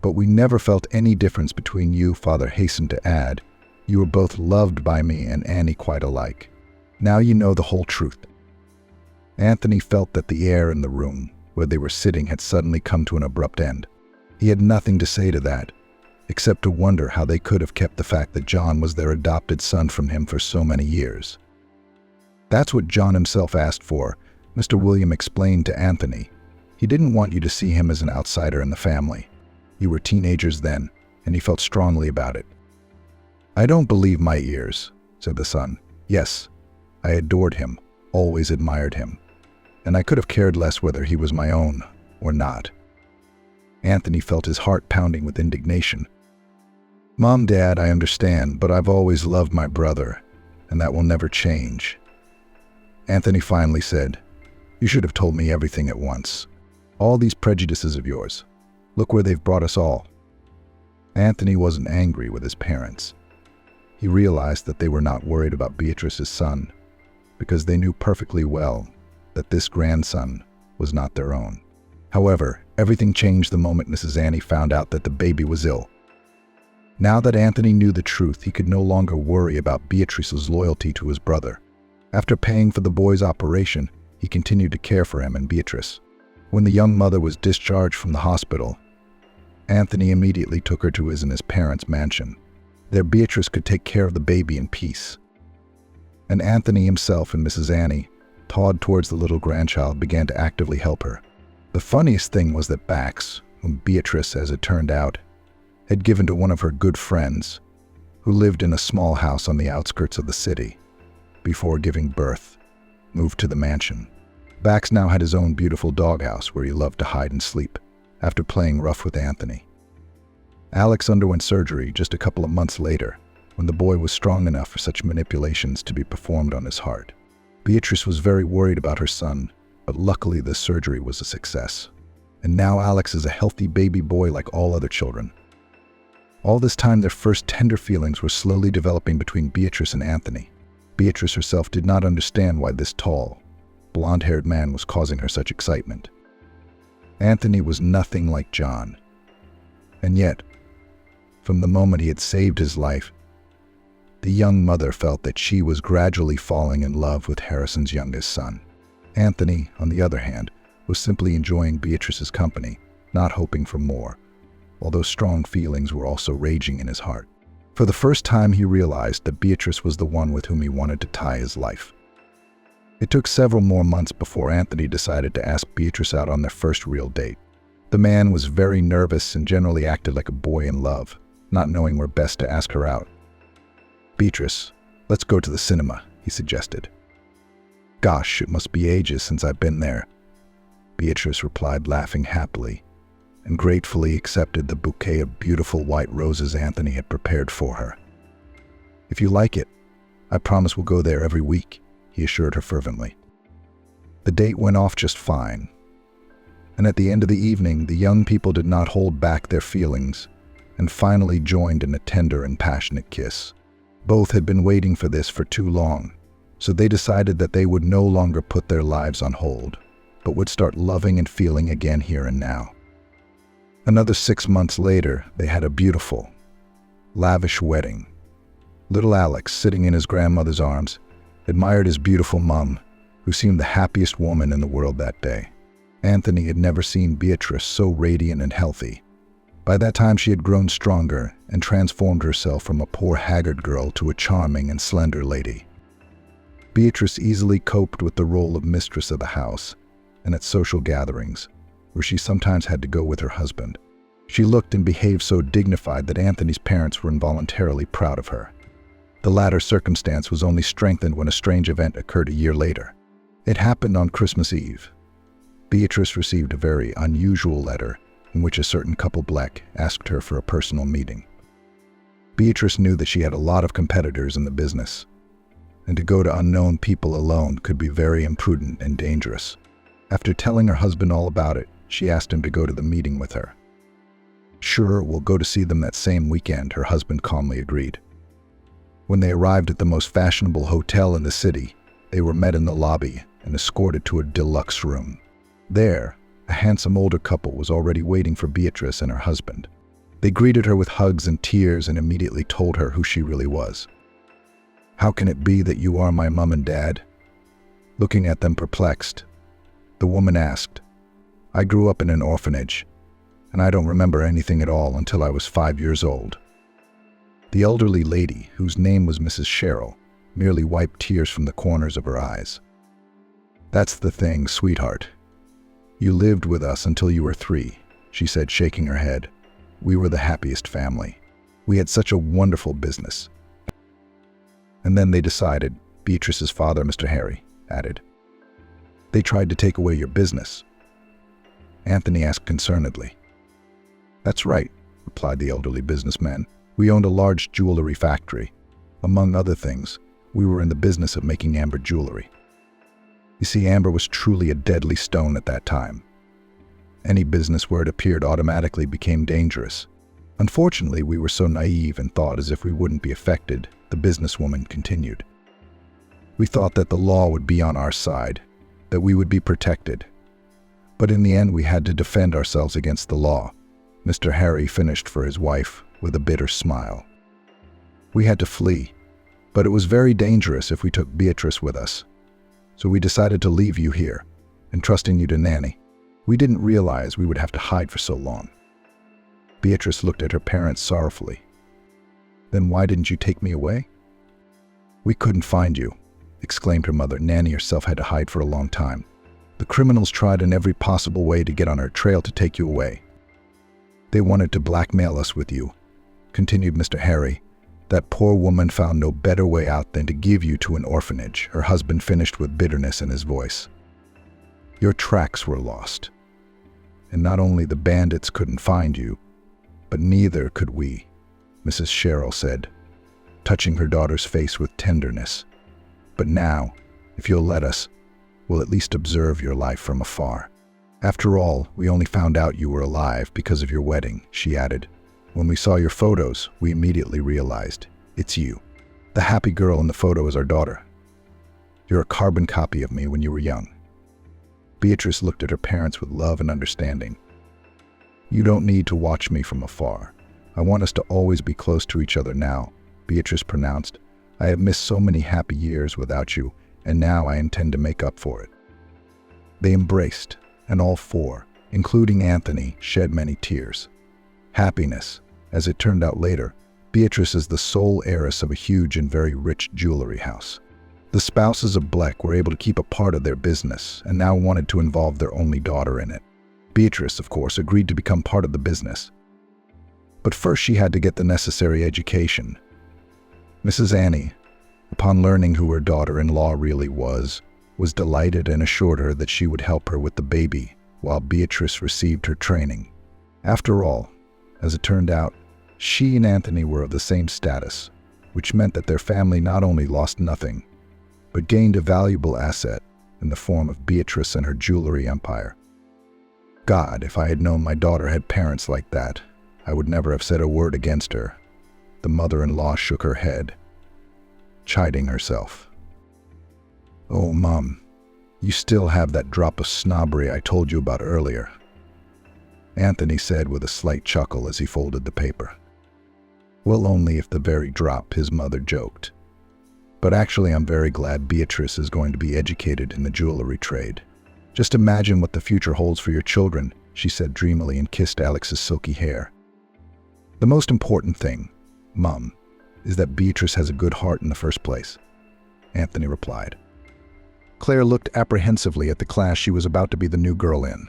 But we never felt any difference between you, Father hastened to add. You were both loved by me and Annie quite alike. Now you know the whole truth. Anthony felt that the air in the room where they were sitting had suddenly come to an abrupt end. He had nothing to say to that, except to wonder how they could have kept the fact that John was their adopted son from him for so many years. That's what John himself asked for, Mr. William explained to Anthony. He didn't want you to see him as an outsider in the family. You were teenagers then, and he felt strongly about it. I don't believe my ears, said the son. Yes, I adored him, always admired him, and I could have cared less whether he was my own or not. Anthony felt his heart pounding with indignation. Mom, Dad, I understand, but I've always loved my brother, and that will never change. Anthony finally said, You should have told me everything at once. All these prejudices of yours. Look where they've brought us all. Anthony wasn't angry with his parents. He realized that they were not worried about Beatrice's son, because they knew perfectly well that this grandson was not their own. However, everything changed the moment Mrs. Annie found out that the baby was ill. Now that Anthony knew the truth, he could no longer worry about Beatrice's loyalty to his brother. After paying for the boy's operation, he continued to care for him and Beatrice. When the young mother was discharged from the hospital, Anthony immediately took her to his and his parents' mansion. There Beatrice could take care of the baby in peace. And Anthony himself and Mrs. Annie, tawed towards the little grandchild, began to actively help her. The funniest thing was that Bax, whom Beatrice, as it turned out, had given to one of her good friends, who lived in a small house on the outskirts of the city, before giving birth, moved to the mansion. Bax now had his own beautiful doghouse where he loved to hide and sleep, after playing rough with Anthony. Alex underwent surgery just a couple of months later, when the boy was strong enough for such manipulations to be performed on his heart. Beatrice was very worried about her son, but luckily the surgery was a success. And now Alex is a healthy baby boy like all other children. All this time their first tender feelings were slowly developing between Beatrice and Anthony. Beatrice herself did not understand why this tall, blonde-haired man was causing her such excitement. Anthony was nothing like John. And yet, from the moment he had saved his life, the young mother felt that she was gradually falling in love with Harrison's youngest son. Anthony, on the other hand, was simply enjoying Beatrice's company, not hoping for more, although strong feelings were also raging in his heart. For the first time he realized that Beatrice was the one with whom he wanted to tie his life. It took several more months before Anthony decided to ask Beatrice out on their first real date. The man was very nervous and generally acted like a boy in love, not knowing where best to ask her out. "Beatrice, let's go to the cinema," he suggested. "Gosh, it must be ages since I've been there," Beatrice replied, laughing happily, and gratefully accepted the bouquet of beautiful white roses Anthony had prepared for her. "If you like it, I promise we'll go there every week," he assured her fervently. The date went off just fine, and at the end of the evening, the young people did not hold back their feelings and finally joined in a tender and passionate kiss. Both had been waiting for this for too long, so they decided that they would no longer put their lives on hold, but would start loving and feeling again here and now. Another 6 months later, they had a beautiful, lavish wedding. Little Alex, sitting in his grandmother's arms, admired his beautiful mum, who seemed the happiest woman in the world that day. Anthony had never seen Beatrice so radiant and healthy. By that time, she had grown stronger and transformed herself from a poor haggard girl to a charming and slender lady. Beatrice easily coped with the role of mistress of the house and at social gatherings, where she sometimes had to go with her husband. She looked and behaved so dignified that Anthony's parents were involuntarily proud of her. The latter circumstance was only strengthened when a strange event occurred a year later. It happened on Christmas Eve. Beatrice received a very unusual letter in which a certain couple Bleck asked her for a personal meeting. Beatrice knew that she had a lot of competitors in the business, and to go to unknown people alone could be very imprudent and dangerous. After telling her husband all about it, she asked him to go to the meeting with her. "Sure, we'll go to see them that same weekend," her husband calmly agreed. When they arrived at the most fashionable hotel in the city, they were met in the lobby and escorted to a deluxe room. There, a handsome older couple was already waiting for Beatrice and her husband. They greeted her with hugs and tears and immediately told her who she really was. "How can it be that you are my mom and dad?" Looking at them perplexed, the woman asked, "I grew up in an orphanage, and I don't remember anything at all until I was 5 years old." The elderly lady, whose name was Mrs. Sherrill, merely wiped tears from the corners of her eyes. "That's the thing, sweetheart. You lived with us until you were 3, she said, shaking her head. "We were the happiest family. We had such a wonderful business." And then they decided, Beatrice's father, Mr. Harry, added, "They tried to take away your business." Anthony asked concernedly. "That's right," replied the elderly businessman. "We owned a large jewelry factory. Among other things, we were in the business of making amber jewelry. You see, amber was truly a deadly stone at that time. Any business where it appeared automatically became dangerous. Unfortunately, we were so naive and thought as if we wouldn't be affected," the businesswoman continued. "We thought that the law would be on our side, that we would be protected. But in the end, we had to defend ourselves against the law," Mr. Harry finished for his wife with a bitter smile. "We had to flee, but it was very dangerous if we took Beatrice with us. So we decided to leave you here, entrusting you to Nanny. We didn't realize we would have to hide for so long." Beatrice looked at her parents sorrowfully. "Then why didn't you take me away?" "We couldn't find you," exclaimed her mother. "Nanny herself had to hide for a long time. The criminals tried in every possible way to get on our trail to take you away. They wanted to blackmail us with you," continued Mr. Harry. "That poor woman found no better way out than to give you to an orphanage," her husband finished with bitterness in his voice. "Your tracks were lost. And not only the bandits couldn't find you, but neither could we," Mrs. Sherrill said, touching her daughter's face with tenderness. "But now, if you'll let us, we'll at least observe your life from afar. After all, we only found out you were alive because of your wedding," she added. "When we saw your photos, we immediately realized it's you. The happy girl in the photo is our daughter. You're a carbon copy of me when you were young." Beatrice looked at her parents with love and understanding. "You don't need to watch me from afar. I want us to always be close to each other now," Beatrice pronounced. "I have missed so many happy years without you, and now I intend to make up for it." They embraced, and all four, including Anthony, shed many tears. Happiness, as it turned out later, Beatrice is the sole heiress of a huge and very rich jewelry house. The spouses of Bleck were able to keep a part of their business and now wanted to involve their only daughter in it. Beatrice, of course, agreed to become part of the business. But first she had to get the necessary education. Mrs. Annie, upon learning who her daughter-in-law really was delighted and assured her that she would help her with the baby while Beatrice received her training. After all, as it turned out, she and Anthony were of the same status, which meant that their family not only lost nothing, but gained a valuable asset in the form of Beatrice and her jewelry empire. God, if I had known my daughter had parents like that, I would never have said a word against her. The mother-in-law shook her head, chiding herself. Oh, Mom, you still have that drop of snobbery I told you about earlier, Anthony said with a slight chuckle as he folded the paper. Well, only if the very drop, his mother joked. But actually, I'm very glad Beatrice is going to be educated in the jewelry trade. Just imagine what the future holds for your children, she said dreamily and kissed Alex's silky hair. The most important thing, Mom, is that Beatrice has a good heart in the first place, Anthony replied. Claire looked apprehensively at the class she was about to be the new girl in.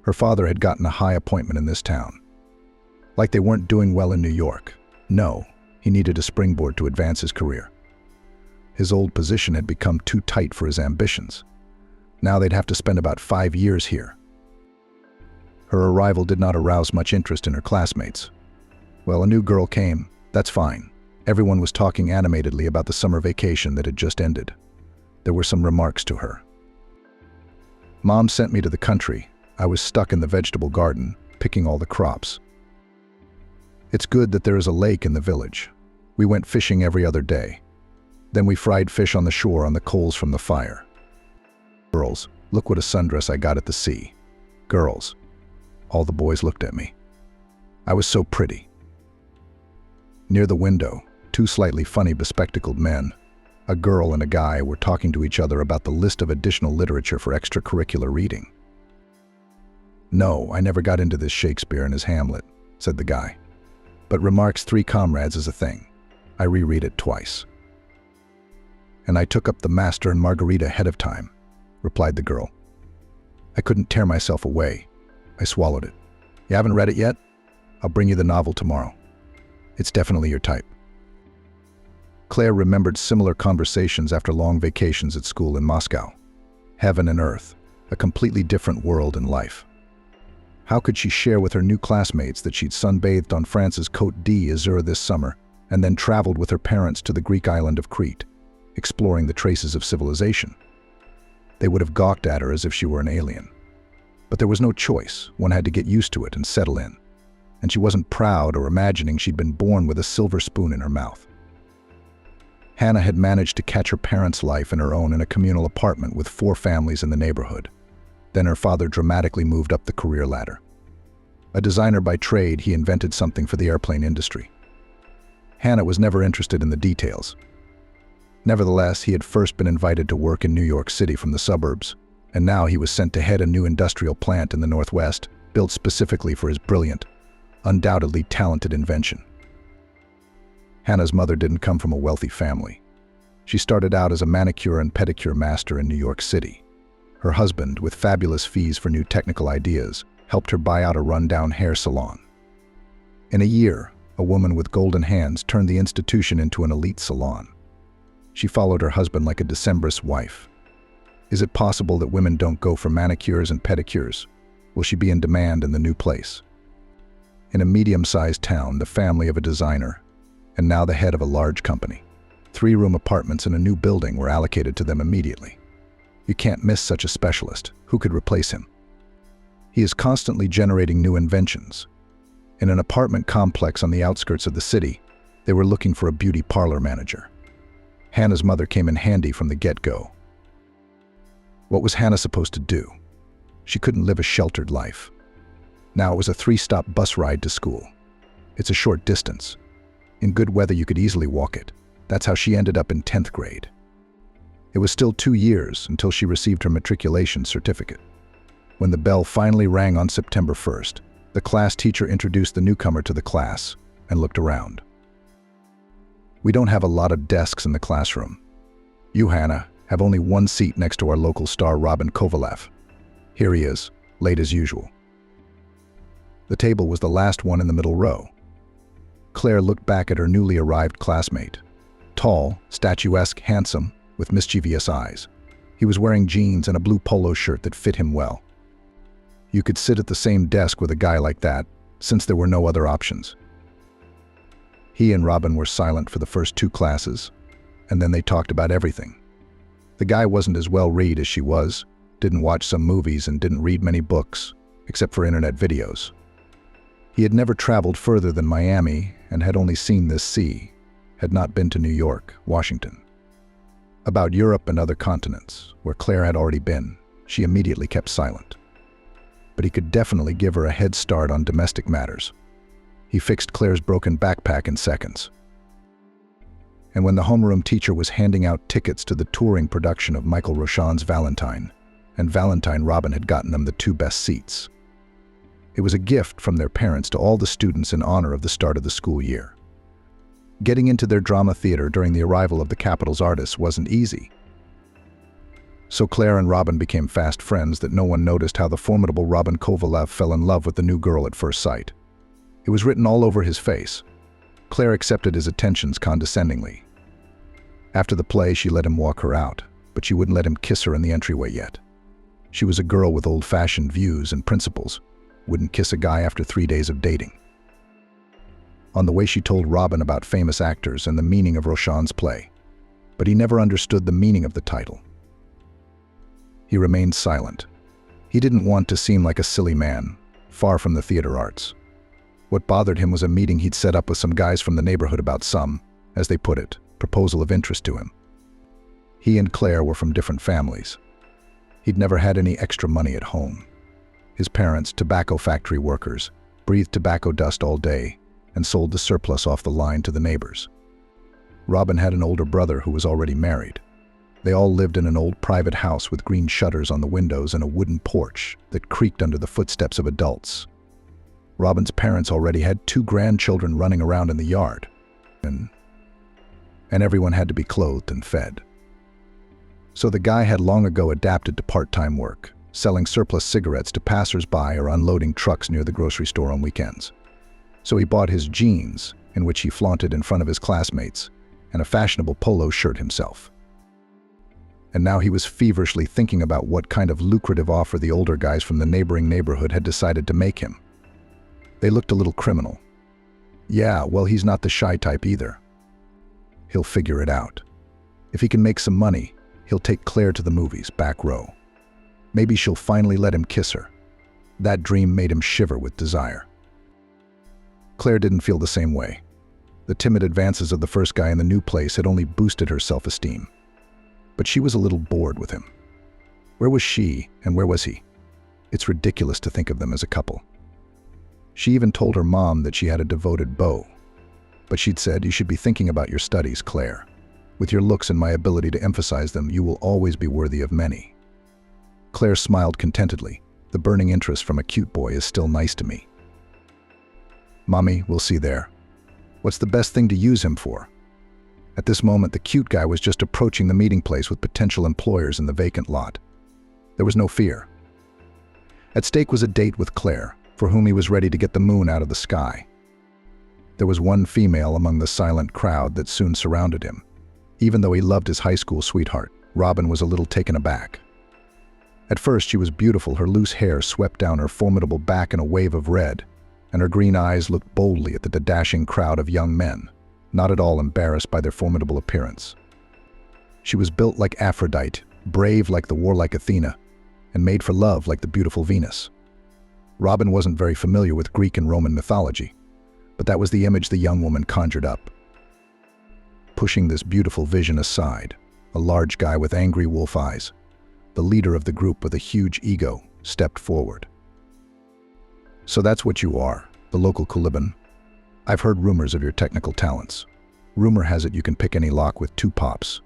Her father had gotten a high appointment in this town. Like they weren't doing well in New York. No, he needed a springboard to advance his career. His old position had become too tight for his ambitions. Now they'd have to spend about 5 years here. Her arrival did not arouse much interest in her classmates. Well, a new girl came, that's fine. Everyone was talking animatedly about the summer vacation that had just ended. There were some remarks to her. Mom sent me to the country. I was stuck in the vegetable garden, picking all the crops. It's good that there is a lake in the village. We went fishing every other day. Then we fried fish on the shore on the coals from the fire. Girls, look what a sundress I got at the sea. Girls. All the boys looked at me. I was so pretty. Near the window, 2 slightly funny bespectacled men, a girl and a guy, were talking to each other about the list of additional literature for extracurricular reading. No, I never got into this Shakespeare and his Hamlet, said the guy. But Remarque's Three Comrades is a thing. I reread it twice. And I took up the Master and Margarita ahead of time, replied the girl. I couldn't tear myself away. I swallowed it. You haven't read it yet? I'll bring you the novel tomorrow. It's definitely your type. Claire remembered similar conversations after long vacations at school in Moscow. Heaven and earth, a completely different world and life. How could she share with her new classmates that she'd sunbathed on France's Côte d'Azur this summer and then traveled with her parents to the Greek island of Crete, exploring the traces of civilization? They would have gawked at her as if she were an alien. But there was no choice. One had to get used to it and settle in. And she wasn't proud or imagining she'd been born with a silver spoon in her mouth. Hannah had managed to catch her parents' life and her own in a communal apartment with 4 families in the neighborhood. Then her father dramatically moved up the career ladder. A designer by trade, he invented something for the airplane industry. Hannah was never interested in the details. Nevertheless, he had first been invited to work in New York City from the suburbs, and now he was sent to head a new industrial plant in the Northwest, built specifically for his brilliant, undoubtedly talented invention. Hannah's mother didn't come from a wealthy family. She started out as a manicure and pedicure master in New York City. Her husband, with fabulous fees for new technical ideas, helped her buy out a rundown hair salon. In a year, a woman with golden hands turned the institution into an elite salon. She followed her husband like a Decembrist wife. Is it possible that women don't go for manicures and pedicures? Will she be in demand in the new place? In a medium-sized town, the family of a designer, and now the head of a large company. 3-room apartments in a new building were allocated to them immediately. You can't miss such a specialist. Who could replace him? He is constantly generating new inventions. In an apartment complex on the outskirts of the city, they were looking for a beauty parlor manager. Hannah's mother came in handy from the get-go. What was Hannah supposed to do? She couldn't live a sheltered life. Now it was a 3-stop bus ride to school. It's a short distance. In good weather you could easily walk it. That's how she ended up in 10th grade. It was still 2 years until she received her matriculation certificate. When the bell finally rang on September 1st, the class teacher introduced the newcomer to the class and looked around. We don't have a lot of desks in the classroom. You, Hannah, have only one seat next to our local star Robin Kovalev. Here he is, late as usual. The table was the last one in the middle row. Claire looked back at her newly arrived classmate. Tall, statuesque, handsome, with mischievous eyes. He was wearing jeans and a blue polo shirt that fit him well. You could sit at the same desk with a guy like that, since there were no other options. He and Robin were silent for the first 2 classes, and then they talked about everything. The guy wasn't as well-read as she was, didn't watch some movies and didn't read many books, except for internet videos. He had never traveled further than Miami and had only seen this sea, had not been to New York, Washington. About Europe and other continents, where Claire had already been, she immediately kept silent. But he could definitely give her a head start on domestic matters. He fixed Claire's broken backpack in seconds. And when the homeroom teacher was handing out tickets to the touring production of Michael Rochan's Valentine, and Valentine Robin had gotten them the 2 best seats. It was a gift from their parents to all the students in honor of the start of the school year. Getting into their drama theater during the arrival of the capital's artists wasn't easy. So Claire and Robin became fast friends that no one noticed how the formidable Robin Kovalev fell in love with the new girl at first sight. It was written all over his face. Claire accepted his attentions condescendingly. After the play, she let him walk her out, but she wouldn't let him kiss her in the entryway yet. She was a girl with old-fashioned views and principles, wouldn't kiss a guy after 3 days of dating. On the way, she told Robin about famous actors and the meaning of Rochan's play, but he never understood the meaning of the title. He remained silent. He didn't want to seem like a silly man, far from the theater arts. What bothered him was a meeting he'd set up with some guys from the neighborhood about some, as they put it, proposal of interest to him. He and Claire were from different families. He'd never had any extra money at home. His parents, tobacco factory workers, breathed tobacco dust all day and sold the surplus off the line to the neighbors. Robin had an older brother who was already married. They all lived in an old private house with green shutters on the windows and a wooden porch that creaked under the footsteps of adults. Robin's parents already had 2 grandchildren running around in the yard, and everyone had to be clothed and fed. So the guy had long ago adapted to part-time work, selling surplus cigarettes to passers-by or unloading trucks near the grocery store on weekends. So he bought his jeans, in which he flaunted in front of his classmates, and a fashionable polo shirt himself. And now he was feverishly thinking about what kind of lucrative offer the older guys from the neighboring neighborhood had decided to make him. They looked a little criminal. Yeah, well, he's not the shy type either. He'll figure it out. If he can make some money, he'll take Claire to the movies, back row. Maybe she'll finally let him kiss her. That dream made him shiver with desire. Claire didn't feel the same way. The timid advances of the first guy in the new place had only boosted her self-esteem. But she was a little bored with him. Where was she and where was he? It's ridiculous to think of them as a couple. She even told her mom that she had a devoted beau. But she'd said, "You should be thinking about your studies, Claire. With your looks and my ability to emphasize them, you will always be worthy of many." Claire smiled contentedly. The burning interest from a cute boy is still nice to me. Mommy, we'll see there. What's the best thing to use him for? At this moment, the cute guy was just approaching the meeting place with potential employers in the vacant lot. There was no fear. At stake was a date with Claire, for whom he was ready to get the moon out of the sky. There was one female among the silent crowd that soon surrounded him. Even though he loved his high school sweetheart, Robin was a little taken aback. At first, she was beautiful. Her loose hair swept down her formidable back in a wave of red, and her green eyes looked boldly at the dashing crowd of young men, not at all embarrassed by their formidable appearance. She was built like Aphrodite, brave like the warlike Athena, and made for love like the beautiful Venus. Robin wasn't very familiar with Greek and Roman mythology, but that was the image the young woman conjured up. Pushing this beautiful vision aside, a large guy with angry wolf eyes, the leader of the group with a huge ego, stepped forward. "So that's what you are, the local Caliban. I've heard rumors of your technical talents. Rumor has it you can pick any lock with 2 pops.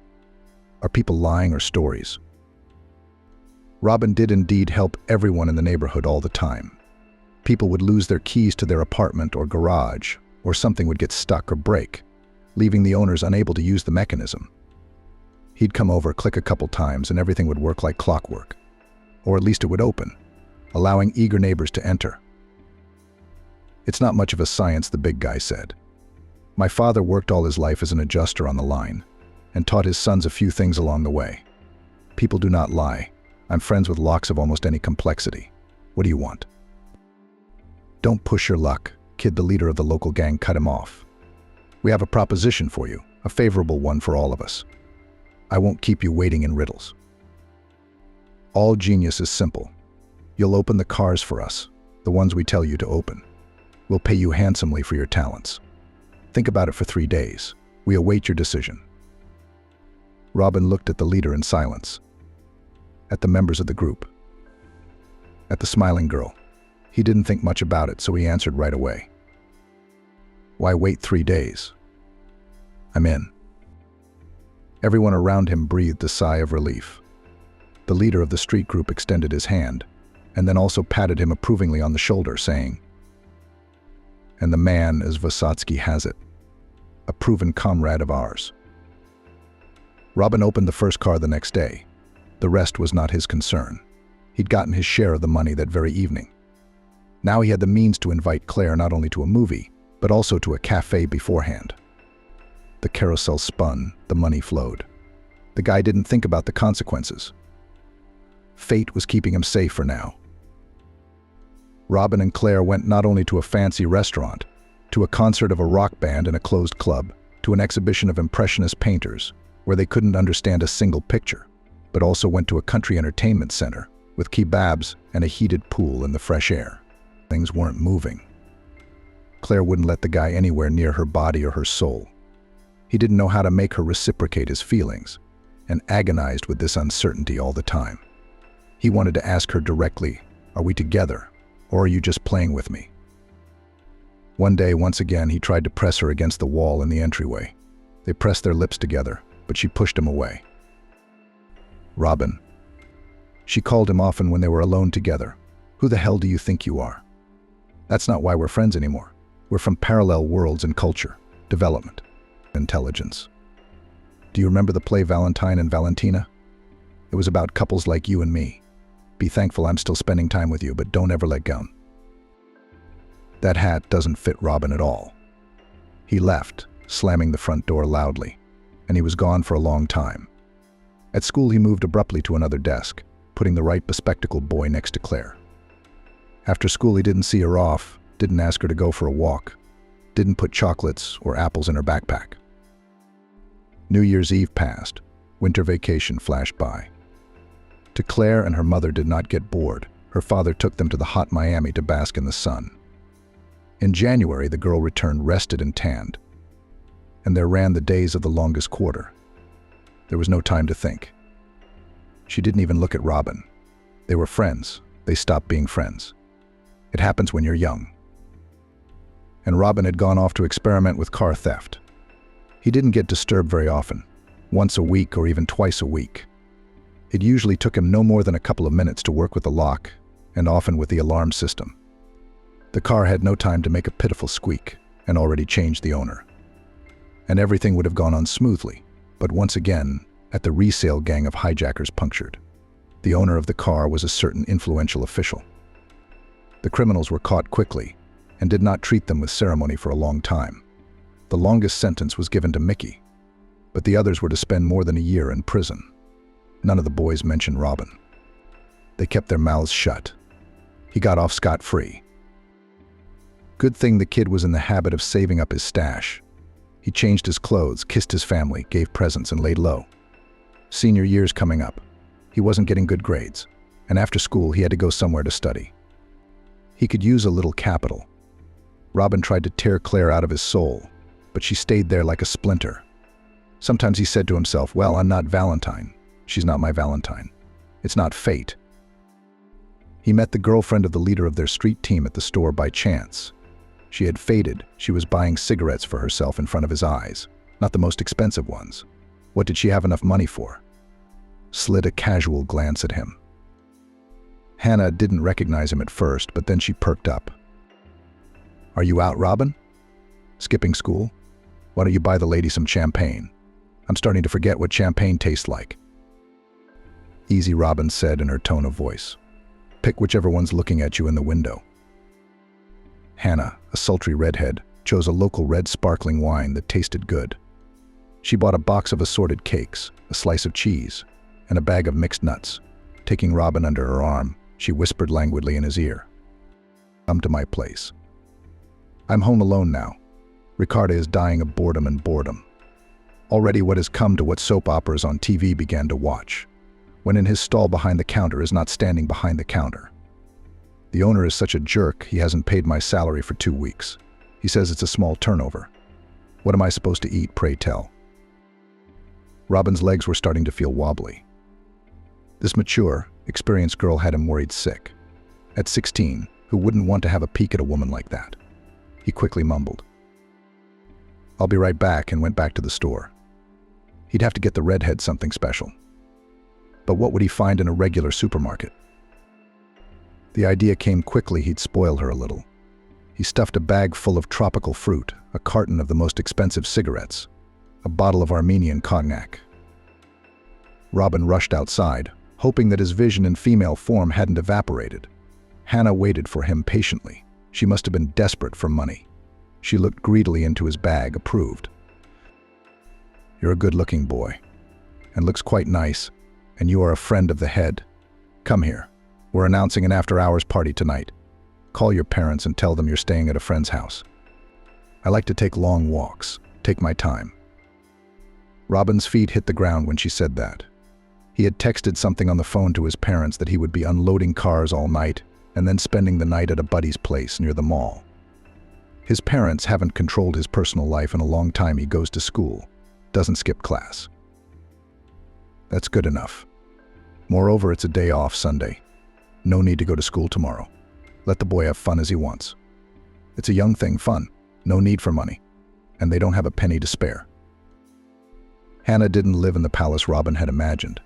Are people lying or stories?" Robin did indeed help everyone in the neighborhood all the time. People would lose their keys to their apartment or garage, or something would get stuck or break, leaving the owners unable to use the mechanism. He'd come over, click a couple times, and everything would work like clockwork. Or at least it would open, allowing eager neighbors to enter. "It's not much of a science," the big guy said. "My father worked all his life as an adjuster on the line and taught his sons a few things along the way. People do not lie. I'm friends with locks of almost any complexity. What do you want?" "Don't push your luck," Kid, the leader of the local gang, cut him off. "We have a proposition for you, a favorable one for all of us. I won't keep you waiting in riddles. All genius is simple. You'll open the cars for us, the ones we tell you to open. We'll pay you handsomely for your talents. Think about it for 3 days. We await your decision." Robin looked at the leader in silence, at the members of the group, at the smiling girl. He didn't think much about it, so he answered right away. "Why wait 3 days? I'm in." Everyone around him breathed a sigh of relief. The leader of the street group extended his hand, and then also patted him approvingly on the shoulder, saying, "And the man, as Vysotsky has it, a proven comrade of ours." Robin opened the first car the next day. The rest was not his concern. He'd gotten his share of the money that very evening. Now he had the means to invite Claire not only to a movie, but also to a cafe beforehand. The carousel spun, the money flowed. The guy didn't think about the consequences. Fate was keeping him safe for now. Robin and Claire went not only to a fancy restaurant, to a concert of a rock band in a closed club, to an exhibition of impressionist painters, where they couldn't understand a single picture, but also went to a country entertainment center with kebabs and a heated pool in the fresh air. Things weren't moving. Claire wouldn't let the guy anywhere near her body or her soul. He didn't know how to make her reciprocate his feelings, and agonized with this uncertainty all the time. He wanted to ask her directly, "Are we together, or are you just playing with me?" One day, once again, he tried to press her against the wall in the entryway. They pressed their lips together, but she pushed him away. "Robin." She called him often when they were alone together. "Who the hell do you think you are? That's not why we're friends anymore. We're from parallel worlds in culture, development, intelligence. Do you remember the play Valentine and Valentina? It was about couples like you and me. Be thankful I'm still spending time with you, but don't ever let go." That hat doesn't fit Robin at all. He left, slamming the front door loudly, and he was gone for a long time. At school, he moved abruptly to another desk, putting the right bespectacled boy next to Claire. After school, he didn't see her off, didn't ask her to go for a walk, didn't put chocolates or apples in her backpack. New Year's Eve passed. Winter vacation flashed by. To Claire and her mother did not get bored. Her father took them to the hot Miami to bask in the sun. In January, the girl returned rested and tanned, and there ran the days of the longest quarter. There was no time to think. She didn't even look at Robin. They were friends. They stopped being friends. It happens when you're young. And Robin had gone off to experiment with car theft. He didn't get disturbed very often, once a week or even twice a week. It usually took him no more than a couple of minutes to work with the lock, and often with the alarm system. The car had no time to make a pitiful squeak, and already changed the owner. And everything would have gone on smoothly, but once again, at the resale gang of hijackers punctured. The owner of the car was a certain influential official. The criminals were caught quickly, and did not treat them with ceremony for a long time. The longest sentence was given to Mickey, but the others were to spend more than a year in prison. None of the boys mentioned Robin. They kept their mouths shut. He got off scot-free. Good thing the kid was in the habit of saving up his stash. He changed his clothes, kissed his family, gave presents, and laid low. Senior year's coming up. He wasn't getting good grades, and after school he had to go somewhere to study. He could use a little capital. Robin tried to tear Claire out of his soul, but she stayed there like a splinter. Sometimes he said to himself, "Well, I'm not Valentine. She's not my Valentine. It's not fate." He met the girlfriend of the leader of their street team at the store by chance. She had faded. She was buying cigarettes for herself in front of his eyes, not the most expensive ones. What did she have enough money for? Slid a casual glance at him. Hannah didn't recognize him at first, but then she perked up. "Are you out, Robin? Skipping school? Why don't you buy the lady some champagne? I'm starting to forget what champagne tastes like. Easy, Robin said in her tone of voice. Pick whichever one's looking at you in the window. Hannah, a sultry redhead, chose a local red sparkling wine that tasted good. She bought a box of assorted cakes, a slice of cheese, and a bag of mixed nuts. Taking Robin under her arm, she whispered languidly in his ear. Come to my place. I'm home alone now. Ricardo is dying of boredom and boredom. Already what has come to what soap operas on TV began to watch, when in his stall behind the counter is not standing behind the counter. The owner is such a jerk, he hasn't paid my salary for 2 weeks. He says it's a small turnover. What am I supposed to eat, pray tell? Robin's legs were starting to feel wobbly. This mature, experienced girl had him worried sick. At 16, who wouldn't want to have a peek at a woman like that? He quickly mumbled. I'll be right back, and went back to the store. He'd have to get the redhead something special. But what would he find in a regular supermarket? The idea came quickly he'd spoil her a little. He stuffed a bag full of tropical fruit, a carton of the most expensive cigarettes, a bottle of Armenian cognac. Robin rushed outside, hoping that his vision in female form hadn't evaporated. Hannah waited for him patiently. She must have been desperate for money. She looked greedily into his bag, approved. You're a good-looking boy, and looks quite nice, and you are a friend of the head. Come here. We're announcing an after-hours party tonight. Call your parents and tell them you're staying at a friend's house. I like to take long walks. Take my time. Robin's feet hit the ground when she said that. He had texted something on the phone to his parents that he would be unloading cars all night and then spending the night at a buddy's place near the mall. His parents haven't controlled his personal life in a long time. He goes to school, doesn't skip class. That's good enough. Moreover, it's a day off Sunday. No need to go to school tomorrow. Let the boy have fun as he wants. It's a young thing, fun, no need for money, and they don't have a penny to spare. Hannah didn't live in the palace Robin had imagined.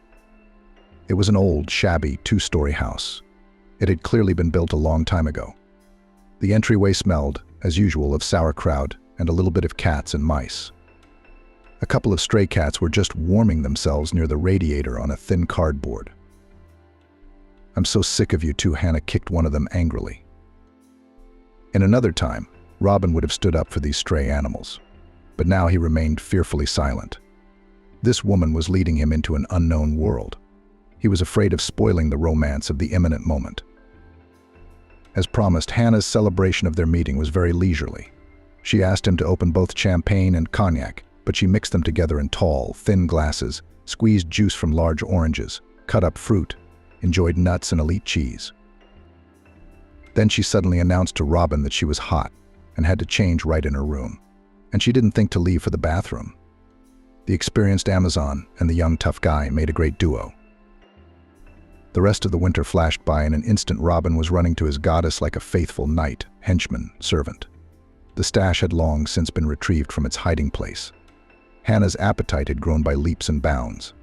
It was an old, shabby, 2-story house. It had clearly been built a long time ago. The entryway smelled, as usual, of sauerkraut and a little bit of cats and mice. A couple of stray cats were just warming themselves near the radiator on a thin cardboard. I'm so sick of you two, Hannah kicked one of them angrily. In another time, Robin would have stood up for these stray animals, but now he remained fearfully silent. This woman was leading him into an unknown world. He was afraid of spoiling the romance of the imminent moment. As promised, Hannah's celebration of their meeting was very leisurely. She asked him to open both champagne and cognac, but she mixed them together in tall, thin glasses, squeezed juice from large oranges, cut up fruit, enjoyed nuts and elite cheese. Then she suddenly announced to Robin that she was hot and had to change right in her room, and she didn't think to leave for the bathroom. The experienced Amazon and the young tough guy made a great duo. The rest of the winter flashed by. In an instant, Robin was running to his goddess like a faithful knight, henchman, servant. The stash had long since been retrieved from its hiding place. Hannah's appetite had grown by leaps and bounds.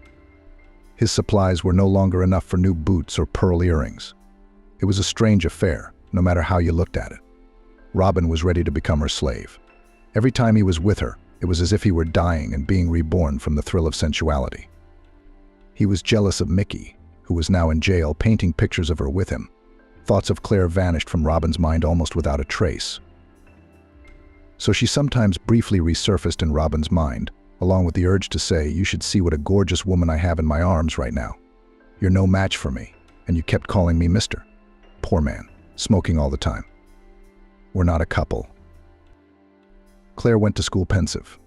His supplies were no longer enough for new boots or pearl earrings. It was a strange affair, no matter how you looked at it. Robin was ready to become her slave. Every time he was with her, it was as if he were dying and being reborn from the thrill of sensuality. He was jealous of Mickey, who was now in jail, painting pictures of her with him. Thoughts of Claire vanished from Robin's mind almost without a trace. So she sometimes briefly resurfaced in Robin's mind, along with the urge to say, "You should see what a gorgeous woman I have in my arms right now. You're no match for me, and you kept calling me Mr. Poor man, smoking all the time. We're not a couple." Claire went to school pensive.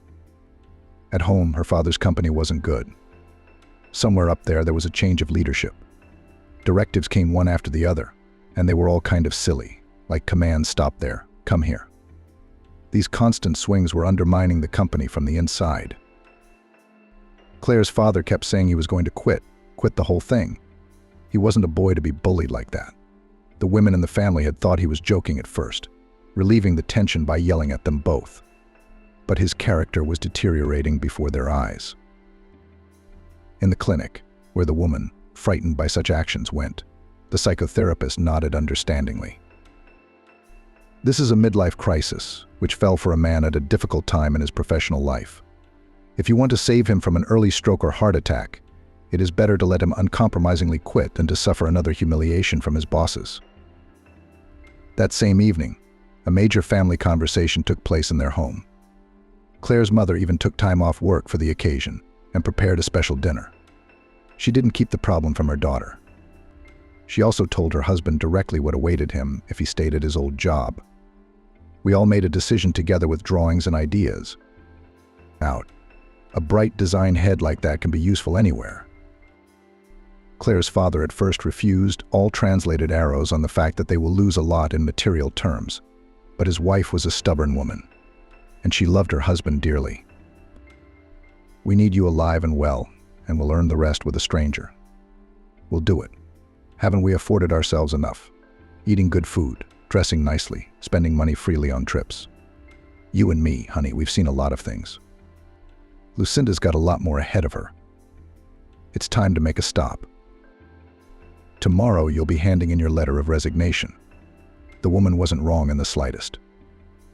At home, her father's company wasn't good. Somewhere up there was a change of leadership. Directives came one after the other, and they were all kind of silly, like commands: stop there, come here. These constant swings were undermining the company from the inside. Claire's father kept saying he was going to quit the whole thing. He wasn't a boy to be bullied like that. The women in the family had thought he was joking at first, relieving the tension by yelling at them both. But his character was deteriorating before their eyes. In the clinic, where the woman, frightened by such actions, went, the psychotherapist nodded understandingly. This is a midlife crisis, which fell for a man at a difficult time in his professional life. If you want to save him from an early stroke or heart attack, it is better to let him uncompromisingly quit than to suffer another humiliation from his bosses. That same evening, a major family conversation took place in their home. Claire's mother even took time off work for the occasion and prepared a special dinner. She didn't keep the problem from her daughter. She also told her husband directly what awaited him if he stayed at his old job. We all made a decision together with drawings and ideas. Out. A bright design head like that can be useful anywhere. Claire's father at first refused all translated arrows on the fact that they will lose a lot in material terms, but his wife was a stubborn woman, and she loved her husband dearly. We need you alive and well, and we'll earn the rest with a stranger. We'll do it. Haven't we afforded ourselves enough? Eating good food, dressing nicely, spending money freely on trips. You and me, honey, we've seen a lot of things. Lucinda's got a lot more ahead of her. It's time to make a stop. Tomorrow you'll be handing in your letter of resignation. The woman wasn't wrong in the slightest.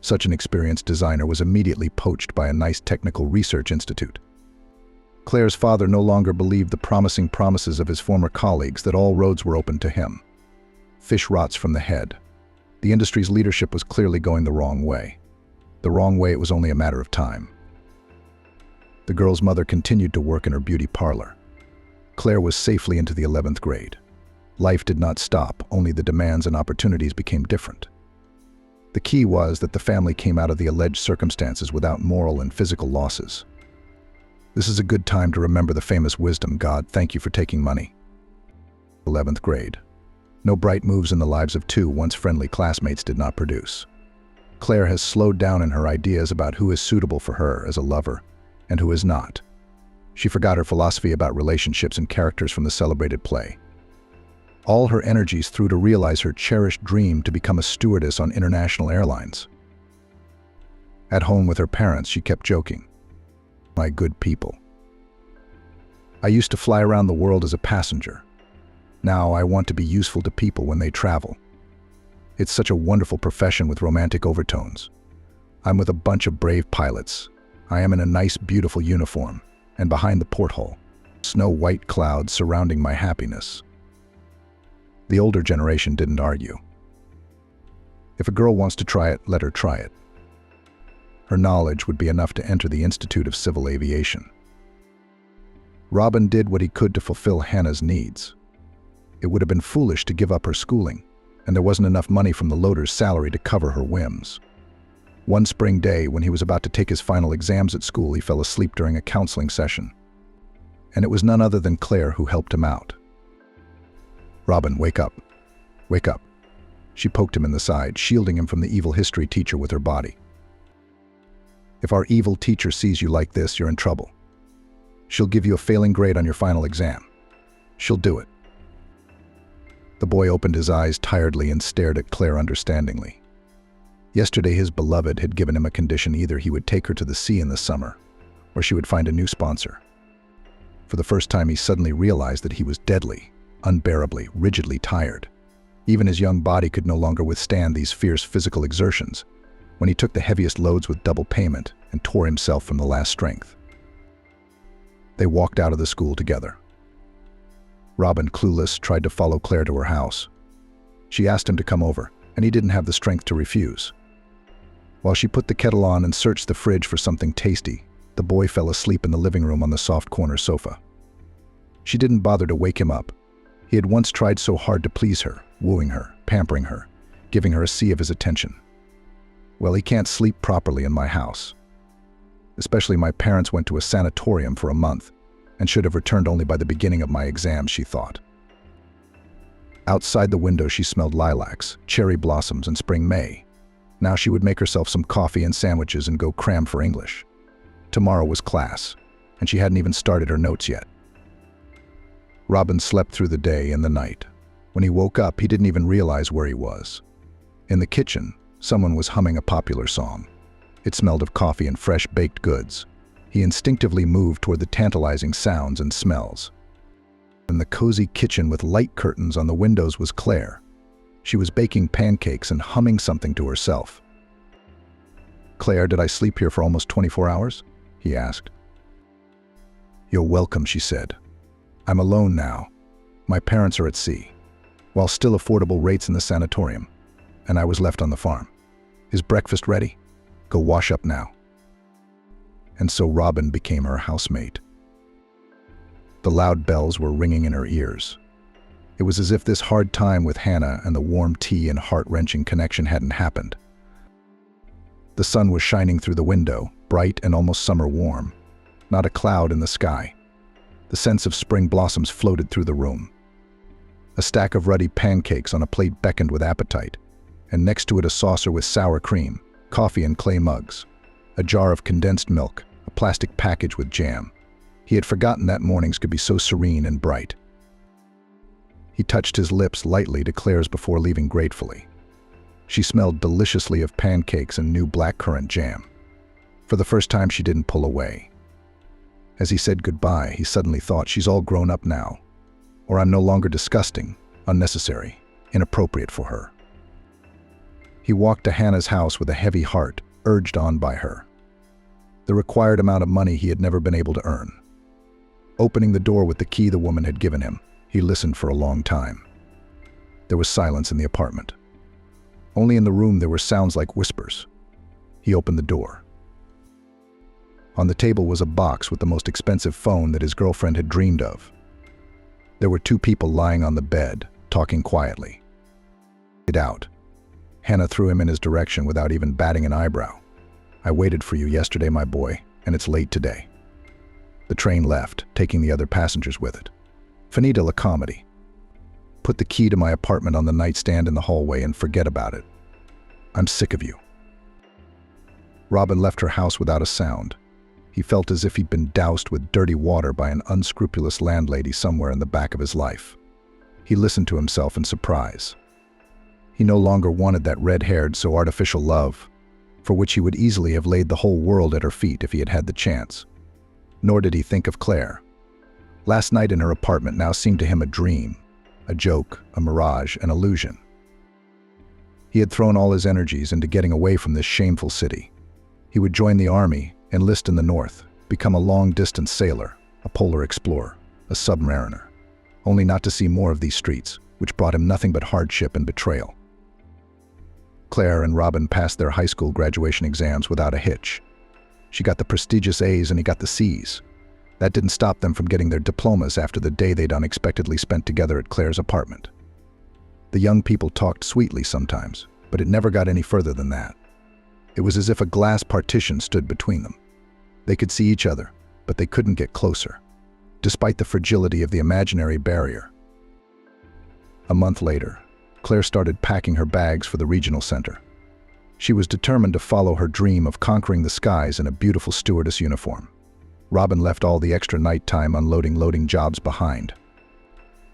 Such an experienced designer was immediately poached by a nice technical research institute. Claire's father no longer believed the promising promises of his former colleagues that all roads were open to him. Fish rots from the head. The industry's leadership was clearly going the wrong way. The wrong way it was only a matter of time. The girl's mother continued to work in her beauty parlor. Claire was safely into the 11th grade. Life did not stop, only the demands and opportunities became different. The key was that the family came out of the alleged circumstances without moral and physical losses. This is a good time to remember the famous wisdom, God, thank you for taking money. 11th grade. No bright moves in the lives of two once friendly classmates did not produce. Claire has slowed down in her ideas about who is suitable for her as a lover and who is not. She forgot her philosophy about relationships and characters from the celebrated play. All her energies threw to realize her cherished dream to become a stewardess on international airlines. At home with her parents, she kept joking. My good people. I used to fly around the world as a passenger. Now I want to be useful to people when they travel. It's such a wonderful profession with romantic overtones. I'm with a bunch of brave pilots. I am in a nice, beautiful uniform, and behind the porthole, snow-white clouds surrounding my happiness. The older generation didn't argue. If a girl wants to try it, let her try it. Her knowledge would be enough to enter the Institute of Civil Aviation. Robin did what he could to fulfill Hannah's needs. It would have been foolish to give up her schooling, and there wasn't enough money from the loader's salary to cover her whims. One spring day, when he was about to take his final exams at school, he fell asleep during a counseling session. And it was none other than Claire who helped him out. Robin, wake up. Wake up. She poked him in the side, shielding him from the evil history teacher with her body. If our evil teacher sees you like this, you're in trouble. She'll give you a failing grade on your final exam. She'll do it. The boy opened his eyes tiredly and stared at Claire understandingly. Yesterday his beloved had given him a condition: either he would take her to the sea in the summer, or she would find a new sponsor. For the first time he suddenly realized that he was deadly, unbearably, rigidly tired. Even his young body could no longer withstand these fierce physical exertions, when he took the heaviest loads with double payment and tore himself from the last strength. They walked out of the school together. Robin, clueless, tried to follow Claire to her house. She asked him to come over, and he didn't have the strength to refuse. While she put the kettle on and searched the fridge for something tasty, the boy fell asleep in the living room on the soft corner sofa. She didn't bother to wake him up. He had once tried so hard to please her, wooing her, pampering her, giving her a sea of his attention. Well, he can't sleep properly in my house. Especially my parents went to a sanatorium for a month and should have returned only by the beginning of my exams, she thought. Outside the window she smelled lilacs, cherry blossoms, and spring May. Now she would make herself some coffee and sandwiches and go cram for English. Tomorrow was class, and she hadn't even started her notes yet. Robin slept through the day and the night. When he woke up, he didn't even realize where he was. In the kitchen, someone was humming a popular song. It smelled of coffee and fresh baked goods. He instinctively moved toward the tantalizing sounds and smells. In the cozy kitchen with light curtains on the windows was Claire. She was baking pancakes and humming something to herself. "Claire, did I sleep here for almost 24 hours?" he asked. "You're welcome," she said. "I'm alone now. My parents are at sea, while still affordable rates in the sanatorium, and I was left on the farm. Is breakfast ready? Go wash up now." And so Robin became her housemate. The loud bells were ringing in her ears. It was as if this hard time with Hannah and the warm tea and heart-wrenching connection hadn't happened. The sun was shining through the window, bright and almost summer warm. Not a cloud in the sky. The sense of spring blossoms floated through the room. A stack of ruddy pancakes on a plate beckoned with appetite, and next to it a saucer with sour cream, coffee in clay mugs, a jar of condensed milk, a plastic package with jam. He had forgotten that mornings could be so serene and bright. He touched his lips lightly to Claire's before leaving gratefully. She smelled deliciously of pancakes and new blackcurrant jam. For the first time, she didn't pull away. As he said goodbye, he suddenly thought, she's all grown up now, or I'm no longer disgusting, unnecessary, inappropriate for her. He walked to Hannah's house with a heavy heart, urged on by her. The required amount of money he had never been able to earn. Opening the door with the key the woman had given him, he listened for a long time. There was silence in the apartment. Only in the room there were sounds like whispers. He opened the door. On the table was a box with the most expensive phone that his girlfriend had dreamed of. There were two people lying on the bed, talking quietly. "Get out." Hannah threw him in his direction without even batting an eyebrow. "I waited for you yesterday, my boy, and it's late today." The train left, taking the other passengers with it. Finita la comedy. "Put the key to my apartment on the nightstand in the hallway and forget about it. I'm sick of you." Robin left her house without a sound. He felt as if he'd been doused with dirty water by an unscrupulous landlady somewhere in the back of his life. He listened to himself in surprise. He no longer wanted that red-haired, so artificial love, for which he would easily have laid the whole world at her feet if he had had the chance. Nor did he think of Claire. Last night in her apartment now seemed to him a dream, a joke, a mirage, an illusion. He had thrown all his energies into getting away from this shameful city. He would join the army, enlist in the north, become a long-distance sailor, a polar explorer, a submariner, only not to see more of these streets, which brought him nothing but hardship and betrayal. Claire and Robin passed their high school graduation exams without a hitch. She got the prestigious A's and he got the C's. That didn't stop them from getting their diplomas after the day they'd unexpectedly spent together at Claire's apartment. The young people talked sweetly sometimes, but it never got any further than that. It was as if a glass partition stood between them. They could see each other, but they couldn't get closer, despite the fragility of the imaginary barrier. A month later, Claire started packing her bags for the regional center. She was determined to follow her dream of conquering the skies in a beautiful stewardess uniform. Robin left all the extra nighttime loading jobs behind.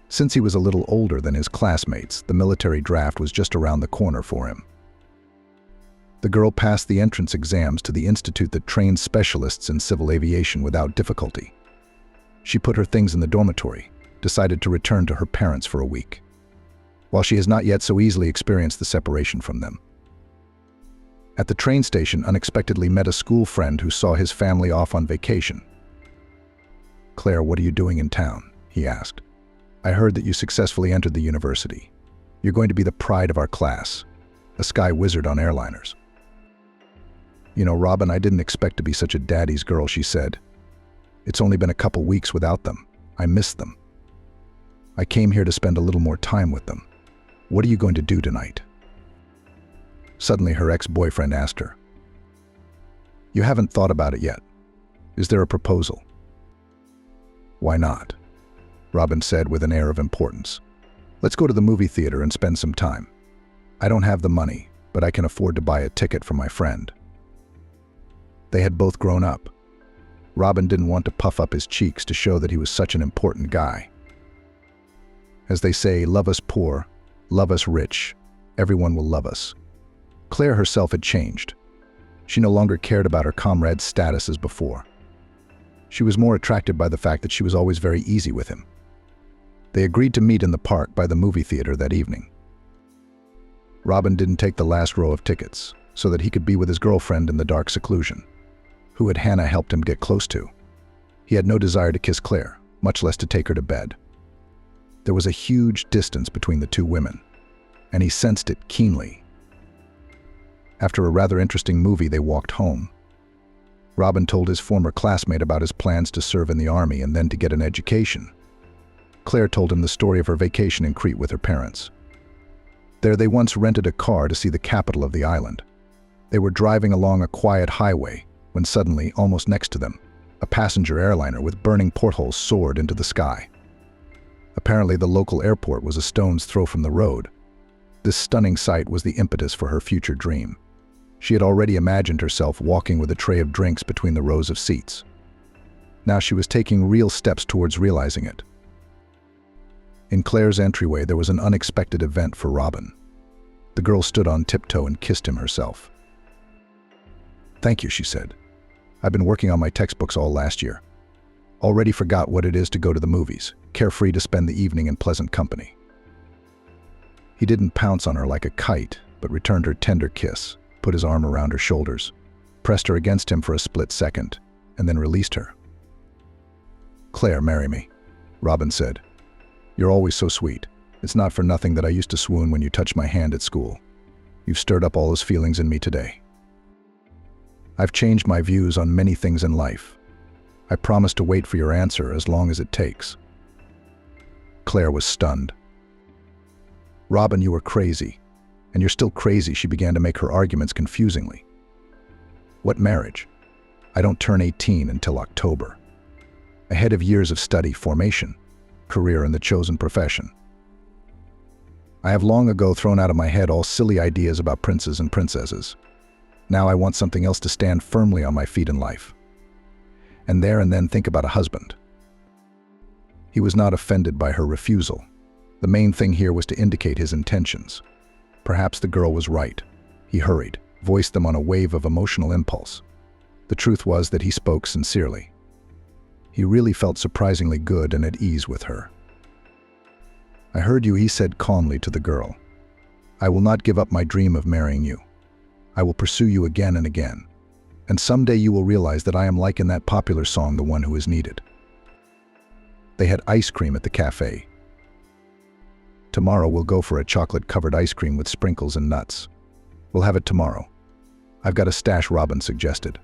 Since he was a little older than his classmates, the military draft was just around the corner for him. The girl passed the entrance exams to the institute that trains specialists in civil aviation without difficulty. She put her things in the dormitory, decided to return to her parents for a week, while she has not yet so easily experienced the separation from them. At the train station, unexpectedly met a school friend who saw his family off on vacation. "Claire, what are you doing in town?" he asked. "I heard that you successfully entered the university. You're going to be the pride of our class, a sky wizard on airliners." "You know, Robin, I didn't expect to be such a daddy's girl," she said. "It's only been a couple weeks without them. I miss them. I came here to spend a little more time with them. What are you going to do tonight?" Suddenly, her ex-boyfriend asked her. "You haven't thought about it yet. Is there a proposal?" "Why not?" Robin said with an air of importance. "Let's go to the movie theater and spend some time. I don't have the money, but I can afford to buy a ticket for my friend." They had both grown up. Robin didn't want to puff up his cheeks to show that he was such an important guy. As they say, love us poor, love us rich, everyone will love us. Claire herself had changed. She no longer cared about her comrade's status as before. She was more attracted by the fact that she was always very easy with him. They agreed to meet in the park by the movie theater that evening. Robin didn't take the last row of tickets, so that he could be with his girlfriend in the dark seclusion, who had Hannah helped him get close to. He had no desire to kiss Claire, much less to take her to bed. There was a huge distance between the two women, and he sensed it keenly. After a rather interesting movie, they walked home. Robin told his former classmate about his plans to serve in the army and then to get an education. Claire told him the story of her vacation in Crete with her parents. There they once rented a car to see the capital of the island. They were driving along a quiet highway when suddenly, almost next to them, a passenger airliner with burning portholes soared into the sky. Apparently, the local airport was a stone's throw from the road. This stunning sight was the impetus for her future dream. She had already imagined herself walking with a tray of drinks between the rows of seats. Now she was taking real steps towards realizing it. In Claire's entryway, there was an unexpected event for Robin. The girl stood on tiptoe and kissed him herself. "Thank you," she said. "I've been working on my textbooks all last year. Already forgot what it is to go to the movies, carefree to spend the evening in pleasant company." He didn't pounce on her like a kite, but returned her tender kiss, put his arm around her shoulders, pressed her against him for a split second, and then released her. "Claire, marry me," Robin said. "You're always so sweet. It's not for nothing that I used to swoon when you touched my hand at school. You've stirred up all those feelings in me today. I've changed my views on many things in life. I promise to wait for your answer as long as it takes." Claire was stunned. "Robin, you were crazy. And you're still crazy," she began to make her arguments confusingly. "What marriage? I don't turn 18 until October. Ahead of years of study, formation, career in the chosen profession. I have long ago thrown out of my head all silly ideas about princes and princesses. Now I want something else to stand firmly on my feet in life. And there and then think about a husband." He was not offended by her refusal. The main thing here was to indicate his intentions. Perhaps the girl was right. He hurried, voiced them on a wave of emotional impulse. The truth was that he spoke sincerely. He really felt surprisingly good and at ease with her. "I heard you," he said calmly to the girl. "I will not give up my dream of marrying you. I will pursue you again and again. And someday you will realize that I am like in that popular song, The One Who Is Needed." They had ice cream at the cafe. "Tomorrow we'll go for a chocolate-covered ice cream with sprinkles and nuts. We'll have it tomorrow. I've got a stash," Robin suggested.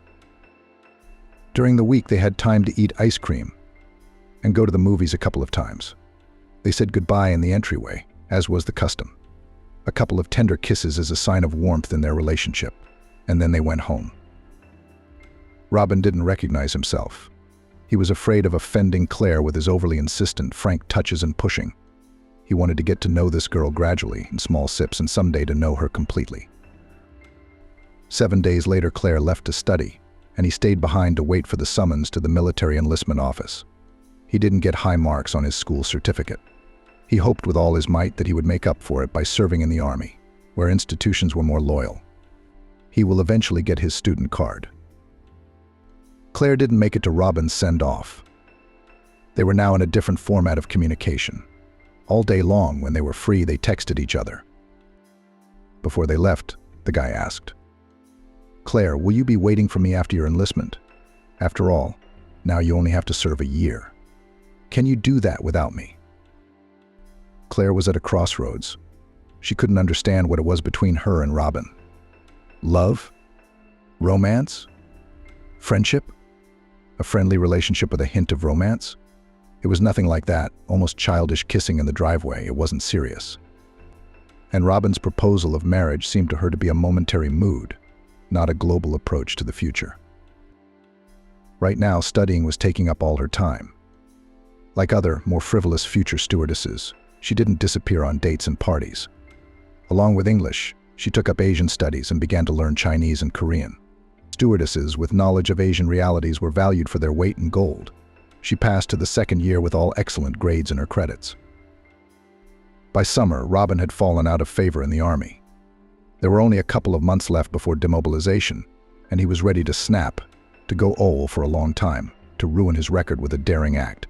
During the week, they had time to eat ice cream and go to the movies a couple of times. They said goodbye in the entryway, as was the custom. A couple of tender kisses as a sign of warmth in their relationship, and then they went home. Robin didn't recognize himself. He was afraid of offending Claire with his overly insistent, frank touches and pushing. He wanted to get to know this girl gradually, in small sips, and someday to know her completely. 7 days later, Claire left to study, and he stayed behind to wait for the summons to the military enlistment office. He didn't get high marks on his school certificate. He hoped with all his might that he would make up for it by serving in the army, where institutions were more loyal. He will eventually get his student card. Claire didn't make it to Robin's send-off. They were now in a different format of communication. All day long, when they were free, they texted each other. Before they left, the guy asked, "Claire, will you be waiting for me after your enlistment? After all, now you only have to serve a year. Can you do that without me?" Claire was at a crossroads. She couldn't understand what it was between her and Robin. Love? Romance? Friendship? A friendly relationship with a hint of romance? It was nothing like that, almost childish kissing in the driveway. It wasn't serious. And Robin's proposal of marriage seemed to her to be a momentary mood, not a global approach to the future. Right now, studying was taking up all her time. Like other, more frivolous future stewardesses, she didn't disappear on dates and parties. Along with English, she took up Asian studies and began to learn Chinese and Korean. Stewardesses with knowledge of Asian realities were valued for their weight in gold. She passed to the second year with all excellent grades in her credits. By summer, Robin had fallen out of favor in the army. There were only a couple of months left before demobilization, and he was ready to snap, to go OL for a long time, to ruin his record with a daring act.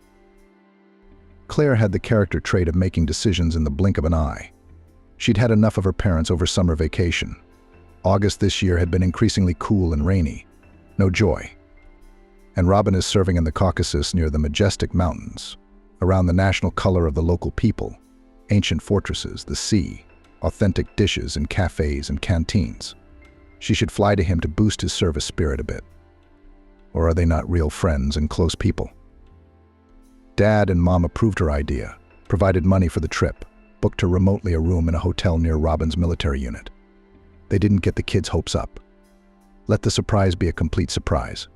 Claire had the character trait of making decisions in the blink of an eye. She'd had enough of her parents over summer vacation. August this year had been increasingly cool and rainy. No joy. And Robin is serving in the Caucasus near the majestic mountains, around the national color of the local people, ancient fortresses, the sea, authentic dishes in cafes and canteens. She should fly to him to boost his service spirit a bit. Or are they not real friends and close people? Dad and Mom approved her idea, provided money for the trip, booked her remotely a room in a hotel near Robin's military unit. They didn't get the kids' hopes up. Let the surprise be a complete surprise.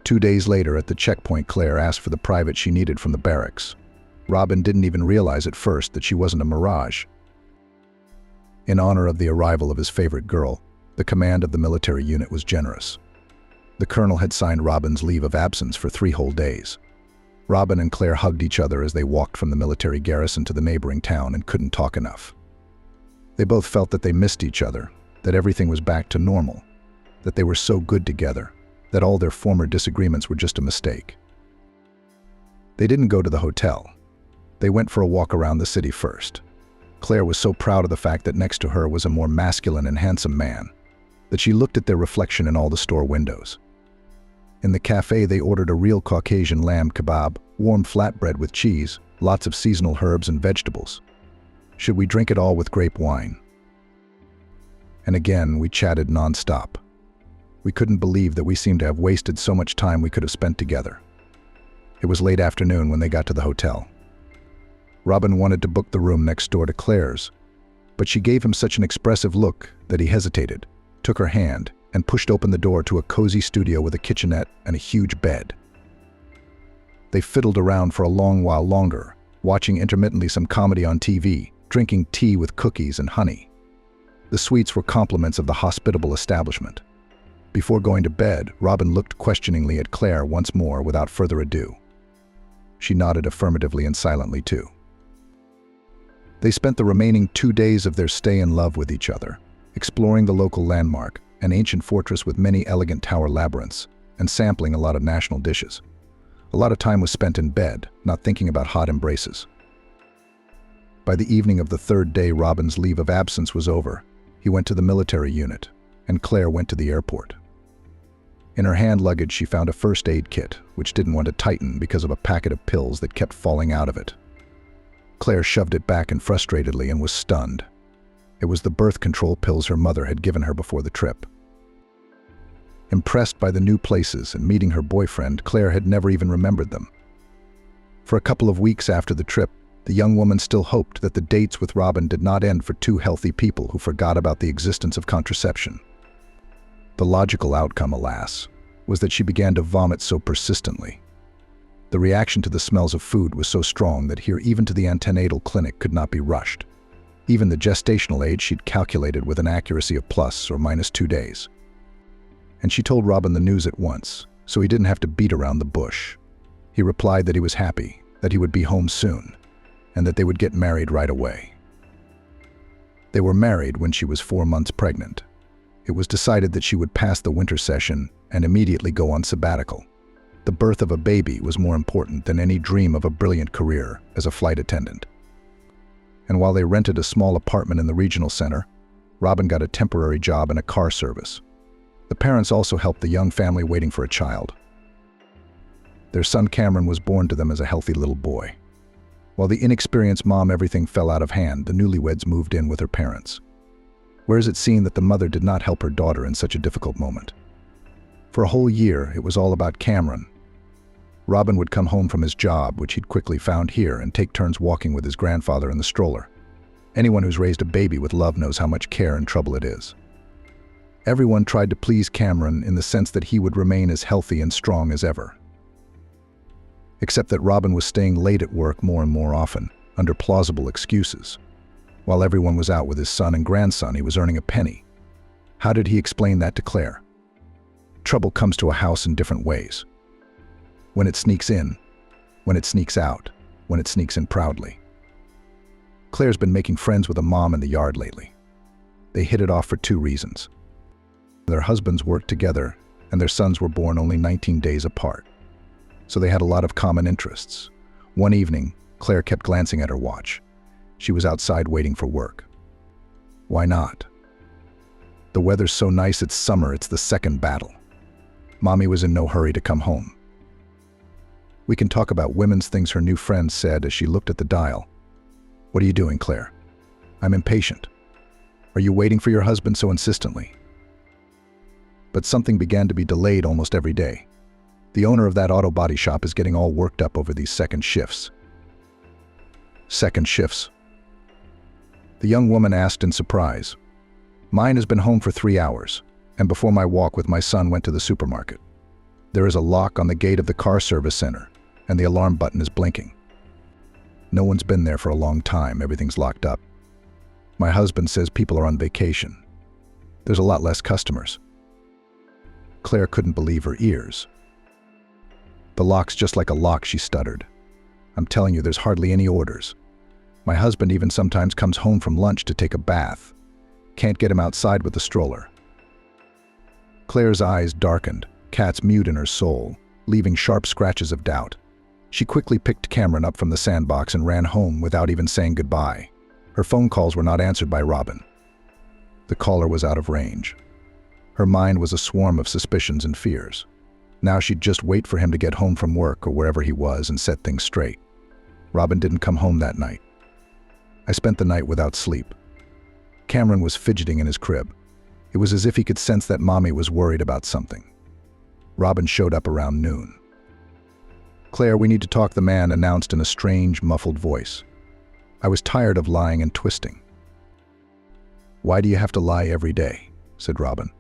2 days later at the checkpoint, Claire asked for the private she needed from the barracks. Robin didn't even realize at first that she wasn't a mirage. In honor of the arrival of his favorite girl, the command of the military unit was generous. The colonel had signed Robin's leave of absence for 3 whole days. Robin and Claire hugged each other as they walked from the military garrison to the neighboring town and couldn't talk enough. They both felt that they missed each other, that everything was back to normal, that they were so good together, that all their former disagreements were just a mistake. They didn't go to the hotel. They went for a walk around the city first. Claire was so proud of the fact that next to her was a more masculine and handsome man, that she looked at their reflection in all the store windows. In the cafe, they ordered a real Caucasian lamb kebab, warm flatbread with cheese, lots of seasonal herbs and vegetables. Should we drink it all with grape wine? And again, we chatted non-stop. We couldn't believe that we seemed to have wasted so much time we could have spent together. It was late afternoon when they got to the hotel. Robin wanted to book the room next door to Claire's, but she gave him such an expressive look that he hesitated, took her hand, and pushed open the door to a cozy studio with a kitchenette and a huge bed. They fiddled around for a long while longer, watching intermittently some comedy on TV, drinking tea with cookies and honey. The sweets were compliments of the hospitable establishment. Before going to bed, Robin looked questioningly at Claire once more without further ado. She nodded affirmatively and silently too. They spent the remaining 2 days of their stay in love with each other, exploring the local landmark, an ancient fortress with many elegant tower labyrinths, and sampling a lot of national dishes. A lot of time was spent in bed, not thinking about hot embraces. By the evening of the 3rd day, Robin's leave of absence was over. He went to the military unit, and Claire went to the airport. In her hand luggage, she found a first aid kit, which didn't want to tighten because of a packet of pills that kept falling out of it. Claire shoved it back and frustratedly and was stunned. It was the birth control pills her mother had given her before the trip. Impressed by the new places and meeting her boyfriend, Claire had never even remembered them. For a couple of weeks after the trip, the young woman still hoped that the dates with Robin did not end for 2 healthy people who forgot about the existence of contraception. The logical outcome, alas, was that she began to vomit so persistently. The reaction to the smells of food was so strong that here even to the antenatal clinic could not be rushed. Even the gestational age she'd calculated with an accuracy of plus or minus 2 days. And she told Robin the news at once, so he didn't have to beat around the bush. He replied that he was happy, that he would be home soon, and that they would get married right away. They were married when she was 4 months pregnant. It was decided that she would pass the winter session and immediately go on sabbatical. The birth of a baby was more important than any dream of a brilliant career as a flight attendant. And while they rented a small apartment in the regional center, Robin got a temporary job in a car service. The parents also helped the young family waiting for a child. Their son Cameron was born to them as a healthy little boy. While the inexperienced mom everything fell out of hand, the newlyweds moved in with her parents. Where is it seen that the mother did not help her daughter in such a difficult moment? For a whole year, it was all about Cameron. Robin would come home from his job, which he'd quickly found here, and take turns walking with his grandfather in the stroller. Anyone who's raised a baby with love knows how much care and trouble it is. Everyone tried to please Cameron in the sense that he would remain as healthy and strong as ever. Except that Robin was staying late at work more and more often, under plausible excuses. While everyone was out with his son and grandson, he was earning a penny. How did he explain that to Claire? Trouble comes to a house in different ways. When it sneaks in, when it sneaks out, when it sneaks in proudly. Claire's been making friends with a mom in the yard lately. They hit it off for 2 reasons. Their husbands worked together, and their sons were born only 19 days apart. So they had a lot of common interests. One evening, Claire kept glancing at her watch. She was outside waiting for work. Why not? The weather's so nice, it's summer, it's the second battle. Mommy was in no hurry to come home. "We can talk about women's things," her new friend said as she looked at the dial. "What are you doing, Claire? I'm impatient. Are you waiting for your husband so insistently?" But something began to be delayed almost every day. The owner of that auto body shop is getting all worked up over these second shifts. Second shifts? The young woman asked in surprise. "Mine has been home for 3 hours, and before my walk with my son went to the supermarket. There is a lock on the gate of the car service center, and the alarm button is blinking. No one's been there for a long time, everything's locked up. My husband says people are on vacation. There's a lot less customers." Claire couldn't believe her ears. "The lock's just like a lock," she stuttered. "I'm telling you, there's hardly any orders. My husband even sometimes comes home from lunch to take a bath. Can't get him outside with the stroller." Claire's eyes darkened, cat's mute in her soul, leaving sharp scratches of doubt. She quickly picked Cameron up from the sandbox and ran home without even saying goodbye. Her phone calls were not answered by Robin. The caller was out of range. Her mind was a swarm of suspicions and fears. Now she'd just wait for him to get home from work or wherever he was and set things straight. Robin didn't come home that night. I spent the night without sleep. Cameron was fidgeting in his crib. It was as if he could sense that Mommy was worried about something. Robin showed up around noon. "Claire, we need to talk," the man announced in a strange, muffled voice. I was tired of lying and twisting. "Why do you have to lie every day?" said Robin.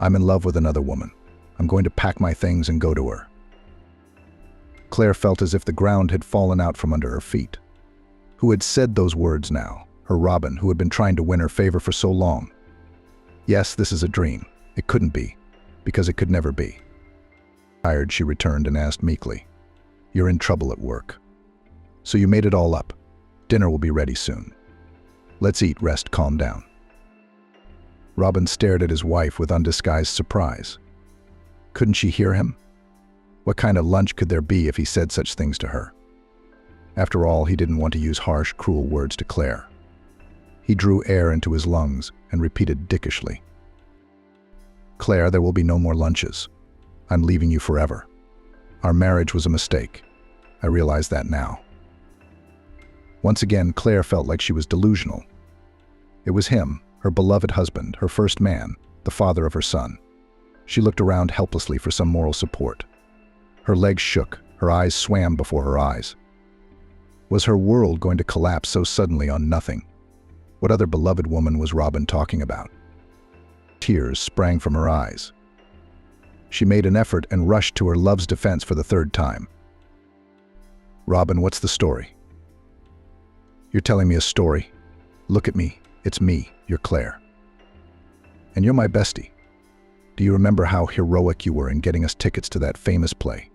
"I'm in love with another woman. I'm going to pack my things and go to her." Claire felt as if the ground had fallen out from under her feet. Who had said those words now? Her Robin, who had been trying to win her favor for so long. Yes, this is a dream. It couldn't be, because it could never be. Tired, she returned and asked meekly, "You're in trouble at work. So you made it all up. Dinner will be ready soon. Let's eat, rest, calm down." Robin stared at his wife with undisguised surprise. Couldn't she hear him? What kind of lunch could there be if he said such things to her? After all, he didn't want to use harsh, cruel words to Claire. He drew air into his lungs and repeated dickishly, "Claire, there will be no more lunches. I'm leaving you forever. Our marriage was a mistake. I realize that now." Once again, Claire felt like she was delusional. It was him, her beloved husband, her first man, the father of her son. She looked around helplessly for some moral support. Her legs shook, her eyes swam before her eyes. Was her world going to collapse so suddenly on nothing? What other beloved woman was Robin talking about? Tears sprang from her eyes. She made an effort and rushed to her love's defense for the third time. "Robin, what's the story?" "You're telling me a story? Look at me. It's me, you're Claire. And you're my bestie. Do you remember how heroic you were in getting us tickets to that famous play?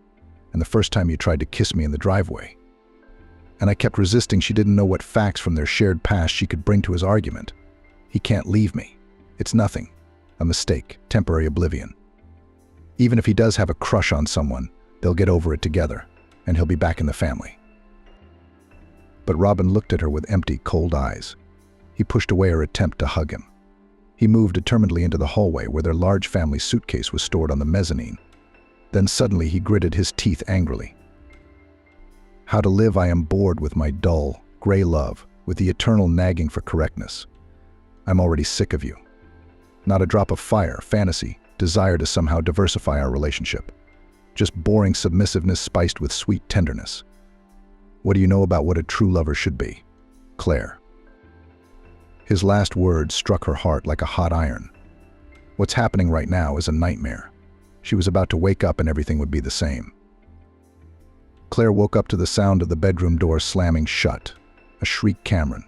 And the first time you tried to kiss me in the driveway? And I kept resisting. She didn't know what facts from their shared past she could bring to his argument. He can't leave me. It's nothing. A mistake, temporary oblivion. Even if he does have a crush on someone, they'll get over it together, and he'll be back in the family." But Robin looked at her with empty, cold eyes. He pushed away her attempt to hug him. He moved determinedly into the hallway where their large family suitcase was stored on the mezzanine. Then suddenly he gritted his teeth angrily. "How to live I am bored with my dull, gray love, with the eternal nagging for correctness. I'm already sick of you. Not a drop of fire, fantasy, desire to somehow diversify our relationship. Just boring submissiveness spiced with sweet tenderness. What do you know about what a true lover should be? Claire." His last words struck her heart like a hot iron. What's happening right now is a nightmare. She was about to wake up and everything would be the same. Claire woke up to the sound of the bedroom door slamming shut, a shriek Cameron,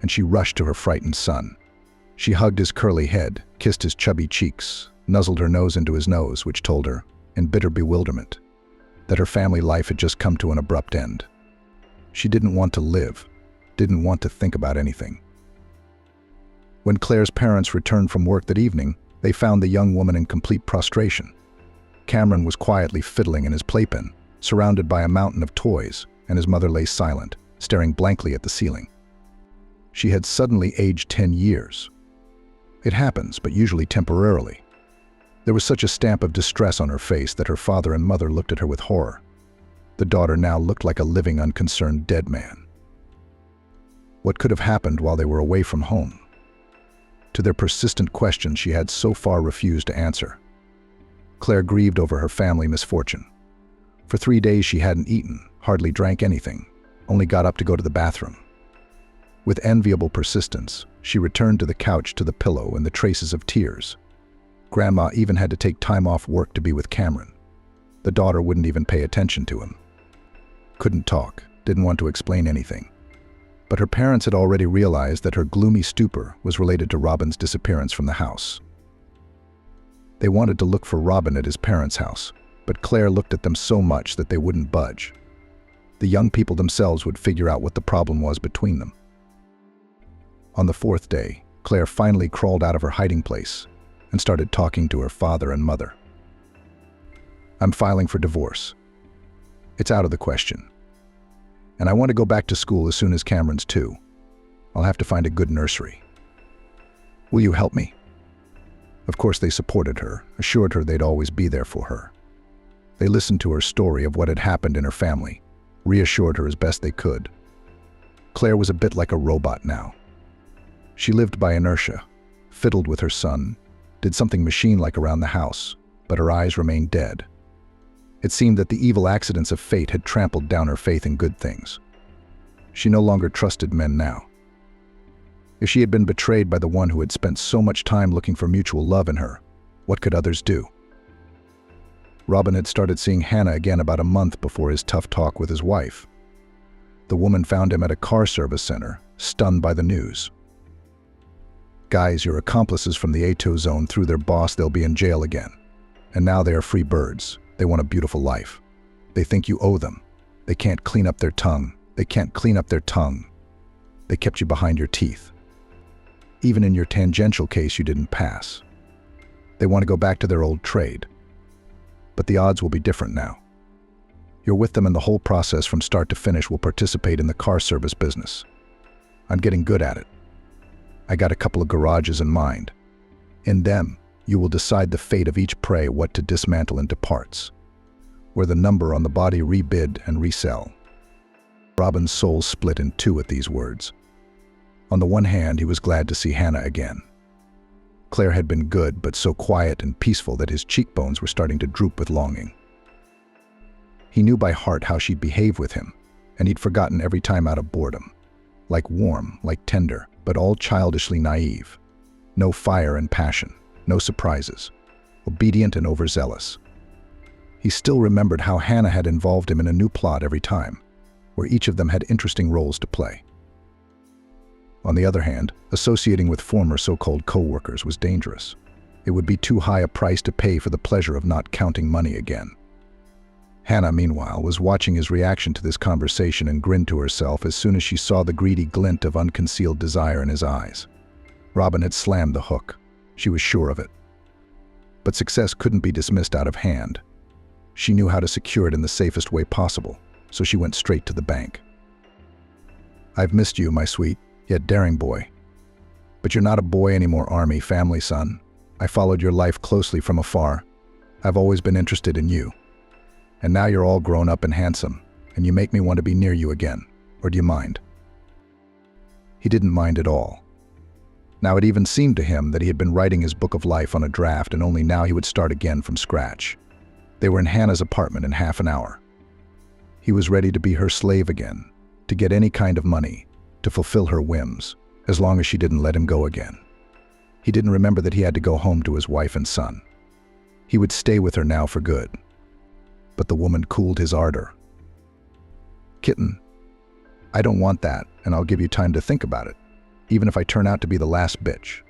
and she rushed to her frightened son. She hugged his curly head, kissed his chubby cheeks, nuzzled her nose into his nose, which told her, in bitter bewilderment, that her family life had just come to an abrupt end. She didn't want to live, didn't want to think about anything. When Claire's parents returned from work that evening, they found the young woman in complete prostration. Cameron was quietly fiddling in his playpen, surrounded by a mountain of toys, and his mother lay silent, staring blankly at the ceiling. She had suddenly aged 10 years. It happens, but usually temporarily. There was such a stamp of distress on her face that her father and mother looked at her with horror. The daughter now looked like a living, unconcerned dead man. What could have happened while they were away from home? To their persistent questions she had so far refused to answer. Claire grieved over her family misfortune. For 3 days she hadn't eaten, hardly drank anything, only got up to go to the bathroom. With enviable persistence, she returned to the couch, to the pillow and the traces of tears. Grandma even had to take time off work to be with Cameron. The daughter wouldn't even pay attention to him. Couldn't talk, didn't want to explain anything. But her parents had already realized that her gloomy stupor was related to Robin's disappearance from the house. They wanted to look for Robin at his parents' house, but Claire looked at them so much that they wouldn't budge. The young people themselves would figure out what the problem was between them. On the 4th day, Claire finally crawled out of her hiding place and started talking to her father and mother. "I'm filing for divorce. It's out of the question. And I want to go back to school as soon as Cameron's 2. I'll have to find a good nursery. Will you help me?" Of course they supported her, assured her they'd always be there for her. They listened to her story of what had happened in her family, reassured her as best they could. Claire was a bit like a robot now. She lived by inertia, fiddled with her son, did something machine-like around the house, but her eyes remained dead. It seemed that the evil accidents of fate had trampled down her faith in good things. She no longer trusted men now. If she had been betrayed by the one who had spent so much time looking for mutual love in her, what could others do? Robin had started seeing Hannah again about a month before his tough talk with his wife. The woman found him at a car service center, stunned by the news. "Guys, your accomplices from the ATO zone threw their boss, they'll be in jail again. And now they are free birds. They want a beautiful life. They think you owe them. They can't clean up their tongue. They can't clean up their tongue. They kept you behind your teeth. Even in your tangential case, you didn't pass. They want to go back to their old trade. But the odds will be different now. You're with them and the whole process from start to finish will participate in the car service business. I'm getting good at it. I got a couple of garages in mind. In them, you will decide the fate of each prey, what to dismantle into parts, where the number on the body rebid and resell." Robin's soul split in two at these words. On the one hand, he was glad to see Hannah again. Claire had been good, but so quiet and peaceful that his cheekbones were starting to droop with longing. He knew by heart how she'd behave with him, and he'd forgotten every time out of boredom. Like warm, like tender, but all childishly naive. No fire and passion, no surprises. Obedient and overzealous. He still remembered how Hannah had involved him in a new plot every time, where each of them had interesting roles to play. On the other hand, associating with former so-called co-workers was dangerous. It would be too high a price to pay for the pleasure of not counting money again. Hannah, meanwhile, was watching his reaction to this conversation and grinned to herself as soon as she saw the greedy glint of unconcealed desire in his eyes. Robin had slammed the hook. She was sure of it. But success couldn't be dismissed out of hand. She knew how to secure it in the safest way possible, so she went straight to the bank. "I've missed you, my sweet, yet daring boy. But you're not a boy anymore, Army family son. I followed your life closely from afar. I've always been interested in you. And now you're all grown up and handsome, and you make me want to be near you again. Or do you mind?" He didn't mind at all. Now it even seemed to him that he had been writing his book of life on a draft, and only now he would start again from scratch. They were in Hannah's apartment in half an hour. He was ready to be her slave again, to get any kind of money, to fulfill her whims, as long as she didn't let him go again. He didn't remember that he had to go home to his wife and son. He would stay with her now for good. But the woman cooled his ardor. "Kitten, I don't want that, and I'll give you time to think about it, even if I turn out to be the last bitch.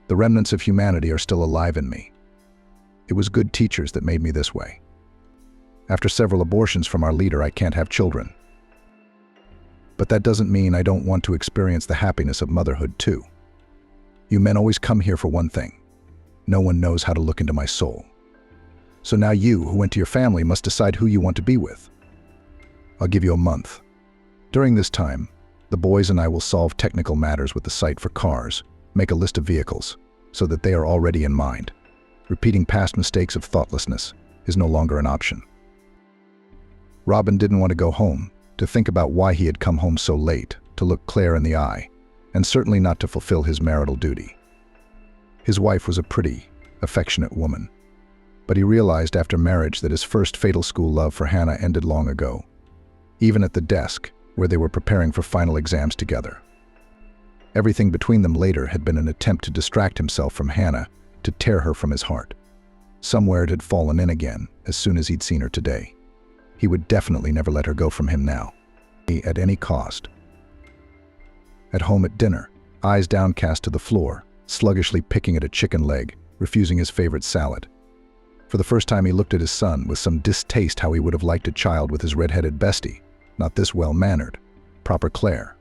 The remnants of humanity are still alive in me. It was good teachers that made me this way. After several abortions from our leader, I can't have children. But that doesn't mean I don't want to experience the happiness of motherhood too. You men always come here for one thing. No one knows how to look into my soul. So now you, who went to your family, must decide who you want to be with. I'll give you a month. During this time, the boys and I will solve technical matters with the site for cars, make a list of vehicles, so that they are already in mind. Repeating past mistakes of thoughtlessness is no longer an option. Robin didn't want to go home, to think about why he had come home so late, to look Claire in the eye, and certainly not to fulfill his marital duty. His wife was a pretty, affectionate woman, but he realized after marriage that his first fatal school love for Hannah ended long ago, even at the desk where they were preparing for final exams together. Everything between them later had been an attempt to distract himself from Hannah, to tear her from his heart. Somewhere it had fallen in again as soon as he'd seen her today. He would definitely never let her go from him now, at any cost. At home at dinner, eyes downcast to the floor, sluggishly picking at a chicken leg, refusing his favorite salad. For the first time he looked at his son with some distaste, how he would have liked a child with his red-headed bestie, not this well-mannered, proper Claire.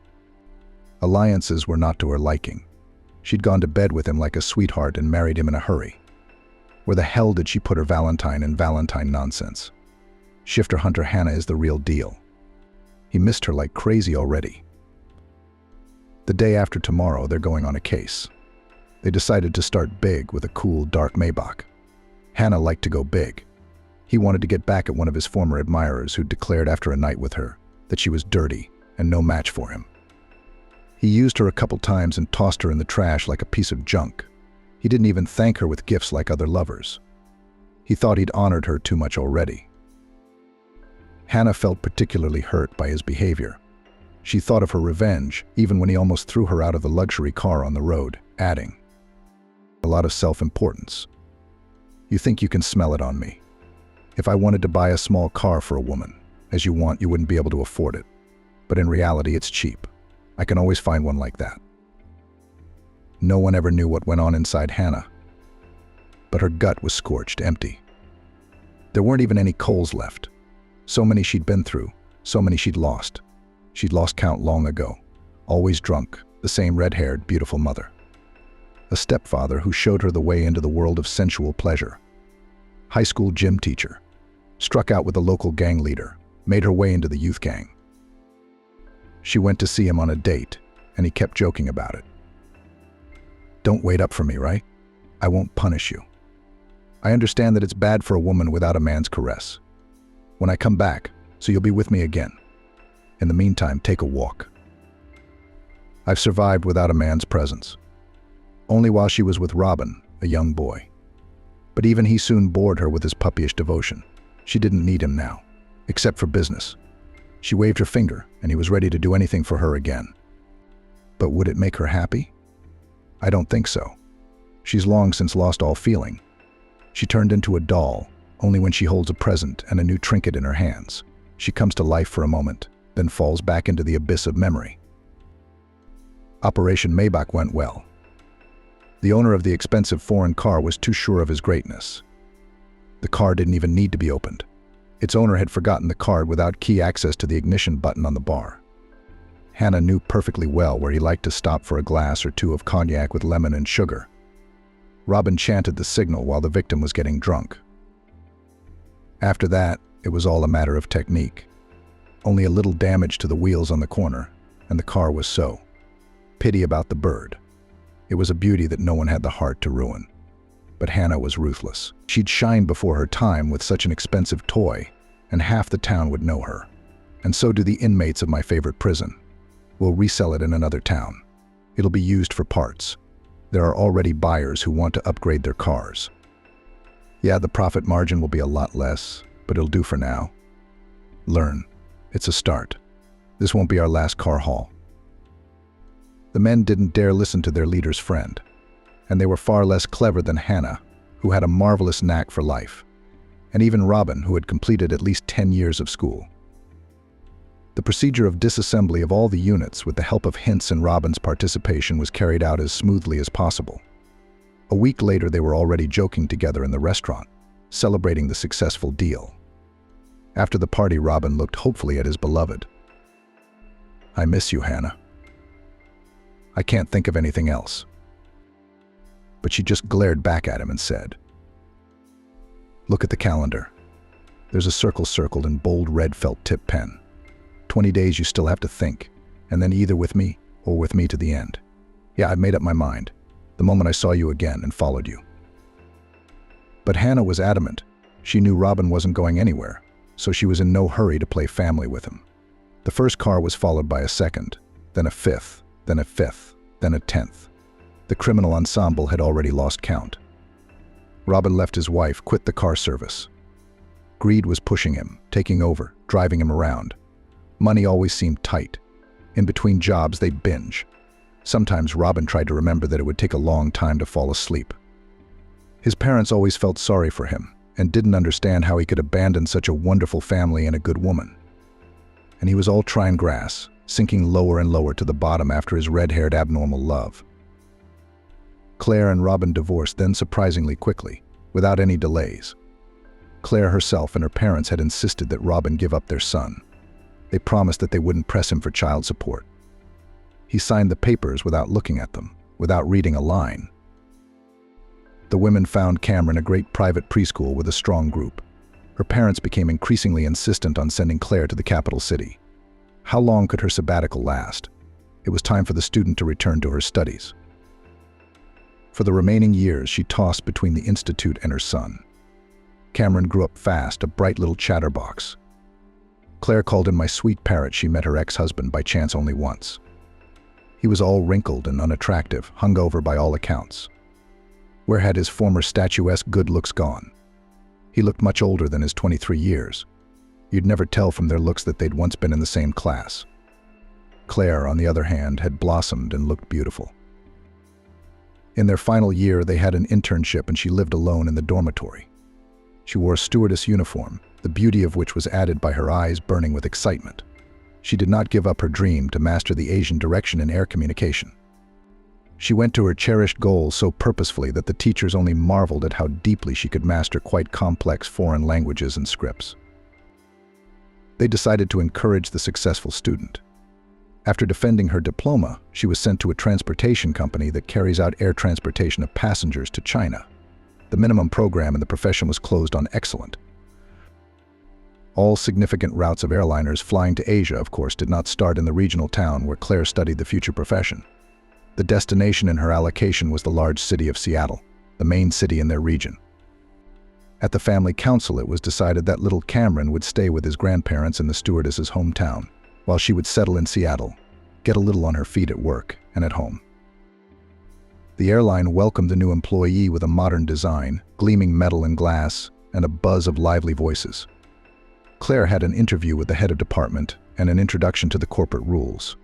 Alliances were not to her liking. She'd gone to bed with him like a sweetheart and married him in a hurry. Where the hell did she put her Valentine and Valentine nonsense? Shifter hunter Hannah is the real deal. He missed her like crazy already. The day after tomorrow, they're going on a case. They decided to start big with a cool, dark Maybach. Hannah liked to go big. He wanted to get back at one of his former admirers who'd declared after a night with her that she was dirty and no match for him. He used her a couple times and tossed her in the trash like a piece of junk. He didn't even thank her with gifts like other lovers. He thought he'd honored her too much already. Hannah felt particularly hurt by his behavior. She thought of her revenge even when he almost threw her out of the luxury car on the road, adding, "A lot of self-importance. You think you can smell it on me. If I wanted to buy a small car for a woman, as you want, you wouldn't be able to afford it. But in reality, it's cheap. I can always find one like that." No one ever knew what went on inside Hannah, but her gut was scorched empty. There weren't even any coals left. So many she'd been through, so many she'd lost. She'd lost count long ago. Always drunk, the same red-haired, beautiful mother. A stepfather who showed her the way into the world of sensual pleasure. High school gym teacher. Struck out with a local gang leader, made her way into the youth gang. She went to see him on a date, and he kept joking about it. "Don't wait up for me, right? I won't punish you. I understand that it's bad for a woman without a man's caress. When I come back, so you'll be with me again. In the meantime, take a walk." I've survived without a man's presence. Only while she was with Robin, a young boy. But even he soon bored her with his puppyish devotion. She didn't need him now, except for business. She waved her finger, and he was ready to do anything for her again. But would it make her happy? I don't think so. She's long since lost all feeling. She turned into a doll, only when she holds a present and a new trinket in her hands. She comes to life for a moment, then falls back into the abyss of memory. Operation Maybach went well. The owner of the expensive foreign car was too sure of his greatness. The car didn't even need to be opened. Its owner had forgotten the card without key access to the ignition button on the bar. Hannah knew perfectly well where he liked to stop for a glass or two of cognac with lemon and sugar. Robin chanted the signal while the victim was getting drunk. After that, it was all a matter of technique. Only a little damage to the wheels on the corner, and the car was so. Pity about the bird. It was a beauty that no one had the heart to ruin. But Hannah was ruthless. She'd shine before her time with such an expensive toy, and half the town would know her. And so do the inmates of my favorite prison. We'll resell it in another town. It'll be used for parts. There are already buyers who want to upgrade their cars. Yeah, the profit margin will be a lot less, but it'll do for now. Learn. It's a start. This won't be our last car haul. The men didn't dare listen to their leader's friend, and they were far less clever than Hannah, who had a marvelous knack for life, and even Robin, who had completed at least 10 years of school. The procedure of disassembly of all the units with the help of Hintz and Robin's participation was carried out as smoothly as possible. A week later, they were already joking together in the restaurant, celebrating the successful deal. After the party, Robin looked hopefully at his beloved. "I miss you, Hannah. I can't think of anything else." But she just glared back at him and said, "Look at the calendar. There's a circle circled in bold red felt tip pen. 20 days you still have to think, and then either with me or with me to the end. Yeah, I've made up my mind, the moment I saw you again and followed you." But Hannah was adamant. She knew Robin wasn't going anywhere, so she was in no hurry to play family with him. The first car was followed by a second, then a fifth, then a fifth, then a 10th. The criminal ensemble had already lost count. Robin left his wife, quit the car service. Greed was pushing him, taking over, driving him around. Money always seemed tight. In between jobs, they'd binge. Sometimes Robin tried to remember that it would take a long time to fall asleep. His parents always felt sorry for him and didn't understand how he could abandon such a wonderful family and a good woman. And he was all trying grass, sinking lower and lower to the bottom after his red-haired abnormal love. Claire and Robin divorced then surprisingly quickly, without any delays. Claire herself and her parents had insisted that Robin give up their son. They promised that they wouldn't press him for child support. He signed the papers without looking at them, without reading a line. The women found Cameron a great private preschool with a strong group. Her parents became increasingly insistent on sending Claire to the capital city. How long could her sabbatical last? It was time for the student to return to her studies. For the remaining years, she tossed between the institute and her son. Cameron grew up fast, a bright little chatterbox. Claire called him my sweet parrot. She met her ex-husband by chance only once. He was all wrinkled and unattractive, hungover by all accounts. Where had his former statuesque good looks gone? He looked much older than his 23 years. You'd never tell from their looks that they'd once been in the same class. Claire, on the other hand, had blossomed and looked beautiful. In their final year, they had an internship and she lived alone in the dormitory. She wore a stewardess uniform, the beauty of which was added by her eyes burning with excitement. She did not give up her dream to master the Asian direction in air communication. She went to her cherished goal so purposefully that the teachers only marveled at how deeply she could master quite complex foreign languages and scripts. They decided to encourage the successful student. After defending her diploma, she was sent to a transportation company that carries out air transportation of passengers to China. The minimum program in the profession was closed on excellent. All significant routes of airliners flying to Asia, of course, did not start in the regional town where Claire studied the future profession. The destination in her allocation was the large city of Seattle, the main city in their region. At the family council, it was decided that little Cameron would stay with his grandparents in the stewardess's hometown, while she would settle in Seattle, get a little on her feet at work and at home. The airline welcomed the new employee with a modern design, gleaming metal and glass, and a buzz of lively voices. Claire had an interview with the head of department and an introduction to the corporate rules.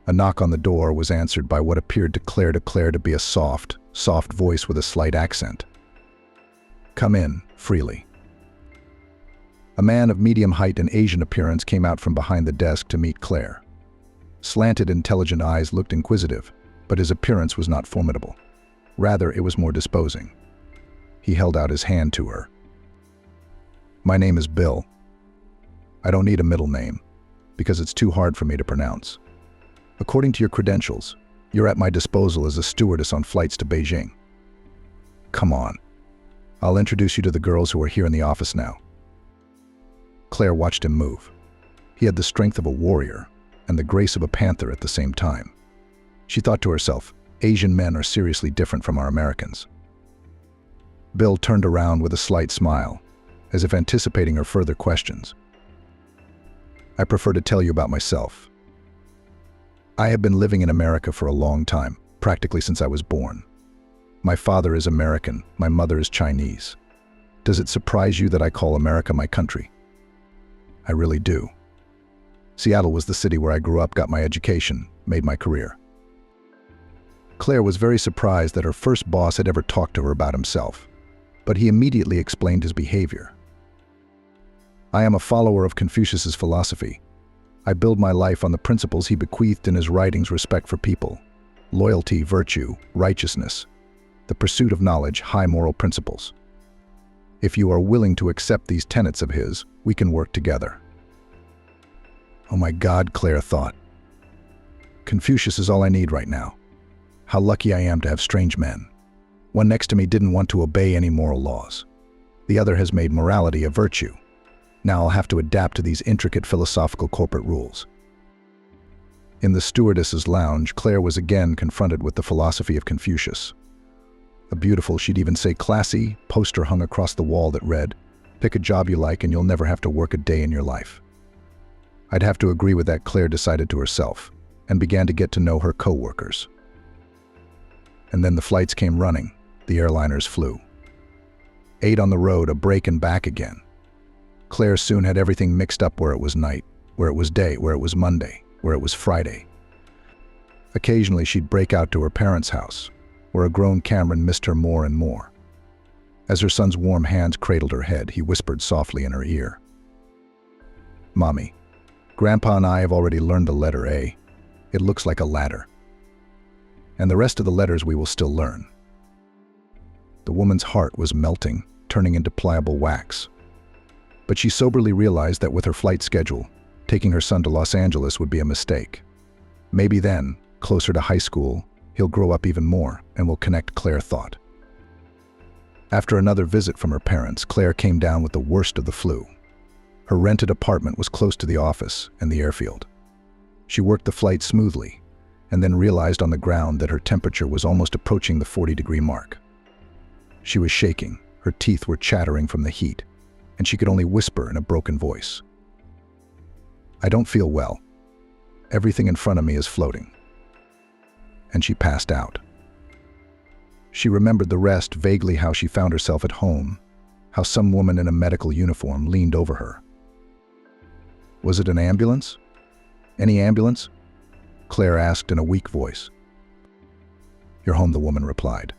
A knock on the door was answered by what appeared to Claire to be a soft voice with a slight accent. "Come in, freely." A man of medium height and Asian appearance came out from behind the desk to meet Claire. Slanted, intelligent eyes looked inquisitive, but his appearance was not formidable. Rather, it was more disposing. He held out his hand to her. "My name is Bill. I don't need a middle name, because it's too hard for me to pronounce. According to your credentials, you're at my disposal as a stewardess on flights to Beijing. Come on. I'll introduce you to the girls who are here in the office now." Claire watched him move. He had the strength of a warrior and the grace of a panther at the same time. She thought to herself, Asian men are seriously different from our Americans. Bill turned around with a slight smile, as if anticipating her further questions. "I prefer to tell you about myself. I have been living in America for a long time, practically since I was born. My father is American, my mother is Chinese. Does it surprise you that I call America my country? I really do. Seattle was the city where I grew up, got my education, made my career." Claire was very surprised that her first boss had ever talked to her about himself, but he immediately explained his behavior. "I am a follower of Confucius's philosophy. I build my life on the principles he bequeathed in his writings: respect for people, loyalty, virtue, righteousness, the pursuit of knowledge, high moral principles. If you are willing to accept these tenets of his, we can work together." Oh my God, Claire thought. Confucius is all I need right now. How lucky I am to have strange men. One next to me didn't want to obey any moral laws. The other has made morality a virtue. Now I'll have to adapt to these intricate philosophical corporate rules. In the stewardess's lounge, Claire was again confronted with the philosophy of Confucius. A beautiful, she'd even say classy, poster hung across the wall that read, "Pick a job you like and you'll never have to work a day in your life." I'd have to agree with that, Claire decided to herself, and began to get to know her co-workers. And then the flights came running, the airliners flew. 8 on the road, a break and back again. Claire soon had everything mixed up, where it was night, where it was day, where it was Monday, where it was Friday. Occasionally she'd break out to her parents' house, where a grown Cameron missed her more and more. As her son's warm hands cradled her head, he whispered softly in her ear, "Mommy, Grandpa and I have already learned the letter A. It looks like a ladder. And the rest of the letters we will still learn." The woman's heart was melting, turning into pliable wax. But she soberly realized that with her flight schedule, taking her son to Los Angeles would be a mistake. Maybe then, closer to high school, he'll grow up even more and will connect, Claire thought. After another visit from her parents, Claire came down with the worst of the flu. Her rented apartment was close to the office and the airfield. She worked the flight smoothly, and then realized on the ground that her temperature was almost approaching the 40-degree mark. She was shaking, her teeth were chattering from the heat, and she could only whisper in a broken voice, "I don't feel well. Everything in front of me is floating." And she passed out. She remembered the rest, vaguely how she found herself at home, how some woman in a medical uniform leaned over her. "Was it an ambulance? Any ambulance?" Claire asked in a weak voice. "You're home," the woman replied.